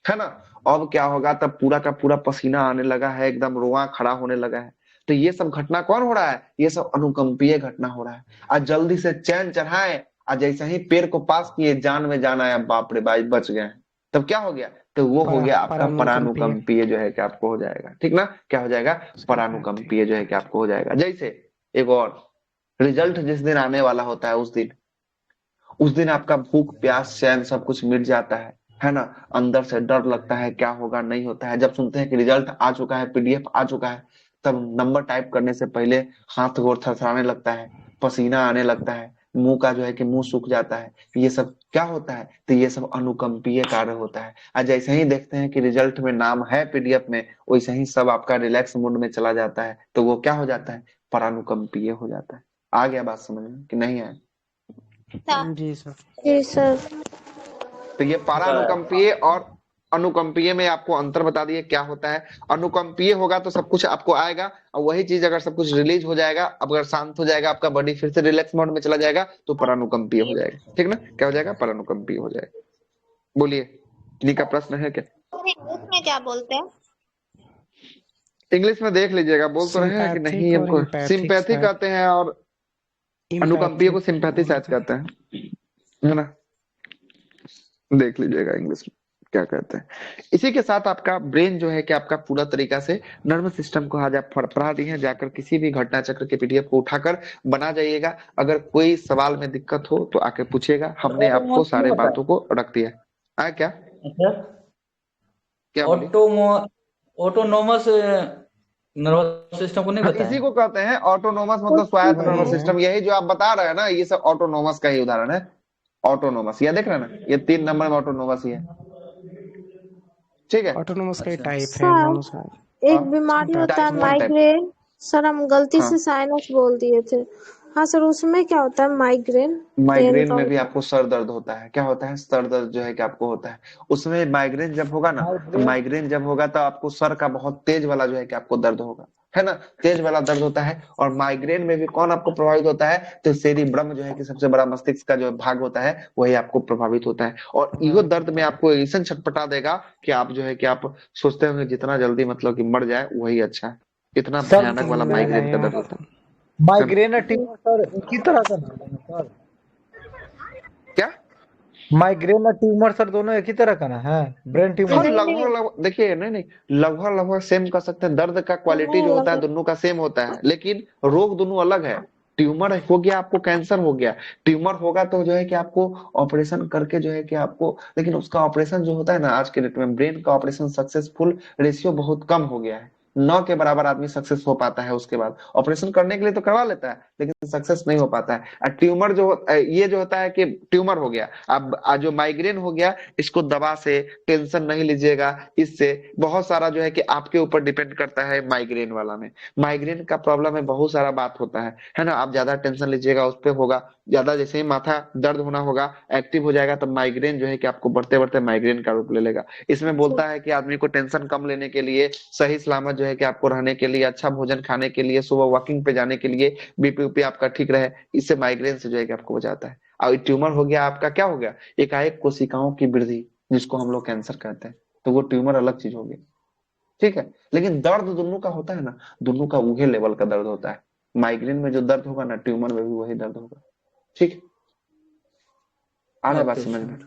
A: है ना। अब क्या होगा, तब पूरा का पूरा पसीना आने लगा है, एकदम रोआ खड़ा होने लगा है। तो ये सब घटना कौन हो रहा है, ये सब अनुकंपीय घटना हो रहा है। आज जल्दी से चैन चढ़ाए, आज जैसे ही पेड़ को पास किए, जान में जान आया, बाप रे बाप बच गए। तब क्या हो गया, तो वो हो गया आपका परानुकंपीय जो है कि आपको हो जाएगा, ठीक ना। क्या हो जाएगा, परानुकंपीय जो है कि आपको हो जाएगा। जैसे एक और रिजल्ट जिस दिन आने वाला होता है, उस दिन आपका भूख प्यास चैन सब कुछ मिट जाता है ना। अंदर से डर लगता है, क्या होगा नहीं होता है। जब सुनते हैं कि रिजल्ट आ चुका है, पीडीएफ आ चुका है, तब नंबर टाइप करने से पहले हाथ गोर थरथराने लगता है, पसीना आने लगता है, मुंह का जो है कि मुंह सूख जाता है। ये सब क्या होता है, तो ये सब अनुकंपीय कार्य होता है। आज जैसे ही देखते हैं कि रिजल्ट में नाम है पीडीएफ में, वैसे ही सब आपका रिलैक्स मोड में चला जाता है, तो वो क्या हो जाता है, परानुकंपीय हो जाता है। आ गया बात समझ में कि नहीं आया?
K: जी सर।
C: जी सर।
A: तो ये पारानुकंपीय और अनुकंपीय में आपको अंतर बता दिए क्या होता है। अनुकंपीय होगा तो सब कुछ आपको आएगा, और वही चीज अगर सब कुछ रिलीज हो जाएगा, अगर शांत हो जाएगा, आपका बॉडी फिर से रिलैक्स मोड में चला जाएगा, तो परानुकंपीय हो जाएगा, ठीक ना। क्या हो जाएगा, परानुकंपीय हो जाएगा। बोलिए, किन्हीं का प्रश्न है क्या?
C: उसमें क्या बोलते हैं?
A: इंग्लिश में देख लीजिएगा, बोल तो रहे हैं कि नहीं। हमको सिंपैथी कहते हैं और अनुकंपीय को सिंपैथी शायद कहते हैं, है ना। देख लीजिएगा इंग्लिश में क्या कहते हैं। इसी के साथ आपका ब्रेन जो है कि आपका पूरा तरीका से नर्वस सिस्टम को आज आप पढ़ा दिए हैं। जाकर किसी भी घटना चक्र के पीडीएफ को उठाकर बना जाइएगा। अगर कोई सवाल में दिक्कत हो तो आके पूछिएगा, हमने आपको सारे बातों को रख दिया है। क्या क्या
G: ऑटोनोमस नर्वस सिस्टम को नहीं बताया?
A: इसी को कहते हैं ऑटोनोमस, मतलब स्वायत्त नर्वस सिस्टम। यही जो आप बता रहे हैं ना, ये सब ऑटोनोमस का ही उदाहरण है। ऑटोनोमस, ये देख रहे हैं ना, ये 3 नंबर में ऑटोनोमस ही है, ठीक है।
K: ऑटोनोमस का टाइप है
C: सर, एक बीमारी होता है माइग्रेन। सर हम गलती से साइनस बोल दिए थे। हाँ सर, उसमें क्या होता है, माइग्रेन?
A: माइग्रेन में भी आपको सर दर्द होता है। क्या होता है, सर दर्द जो है कि आपको होता है। उसमें माइग्रेन जब होगा ना, तो माइग्रेन जब होगा तो आपको सर का बहुत तेज वाला जो है कि आपको दर्द होगा, है ना, तेज वाला दर्द होता है। और माइग्रेन में भी कौन आपको प्रभावित होता है, तो सेरिब्रम जो है कि सबसे बड़ा मस्तिष्क का जो भाग होता है, वही आपको प्रभावित होता है। और इहो दर्द में आपको ऐसा छटपटा देगा कि आप जो है कि आप सोचते होंगे जितना जल्दी मतलब कि मर जाए वही अच्छा है। इतना भयानक वाला माइग्रेन का दर्द होता है।
B: माइग्रेन और ट्यूमर सर एक ही तरह का नाम है सर?
A: क्या
B: माइग्रेन और ट्यूमर सर दोनों एक ही तरह का ना है? ब्रेन ट्यूमर
A: लगभग देखिए, नहीं लगभग सेम कर सकते हैं। दर्द का क्वालिटी जो होता है दोनों का सेम होता है, लेकिन रोग दोनों अलग है। ट्यूमर हो गया, आपको कैंसर हो गया, ट्यूमर होगा तो जो है कि आपको ऑपरेशन करके जो है कि आपको, लेकिन उसका ऑपरेशन जो होता है ना, आज के डेट में ब्रेन का ऑपरेशन सक्सेसफुल रेशियो बहुत कम हो गया है। 9 के बराबर आदमी सक्सेस हो पाता है। उसके बाद ऑपरेशन करने के लिए तो करवा लेता है, लेकिन सक्सेस नहीं हो पाता है। ट्यूमर जो ये जो होता है कि ट्यूमर हो गया, अब जो माइग्रेन हो गया, इसको दवा से टेंशन नहीं लीजिएगा। इससे बहुत सारा जो है कि आपके ऊपर डिपेंड करता है। माइग्रेन वाला में, माइग्रेन का प्रॉब्लम में बहुत सारा बात होता है ना। आप ज्यादा टेंशन लीजिएगा, उस पर होगा ज्यादा। जैसे ही माथा दर्द होना होगा, एक्टिव हो जाएगा, तो माइग्रेन जो है कि आपको बढ़ते बढ़ते माइग्रेन का रूप ले लेगा। इसमें बोलता है कि आदमी को टेंशन कम लेने के लिए, सही सलामत जो है कि आपको रहने के लिए, अच्छा भोजन खाने के लिए, सुबह वॉकिंग पे जाने के लिए, बीपी उपी आपका ठीक रहे, इससे माइग्रेन से जो है कि आपको बचाता है। और ट्यूमर हो गया आपका, क्या हो गया, एकाएक कोशिकाओं की वृद्धि, जिसको हम लोग कैंसर कहते हैं, तो वो ट्यूमर अलग चीज हो गई, ठीक है। लेकिन दर्द दोनों का होता है ना, दोनों का उहे लेवल का दर्द होता है। माइग्रेन में जो दर्द होगा ना, ट्यूमर में भी वही दर्द होगा, ठीक। आ रहा बात समझ में?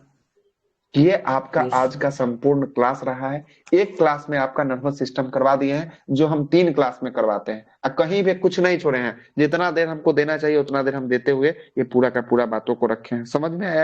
A: ये आपका आज का संपूर्ण क्लास रहा है। एक क्लास में आपका नर्वस सिस्टम करवा दिए हैं, जो हम 3 क्लास में करवाते हैं। कहीं भी कुछ नहीं छोड़े हैं। जितना देर हमको देना चाहिए उतना देर हम देते हुए ये पूरा का पूरा बातों को रखे हैं। समझ में आया?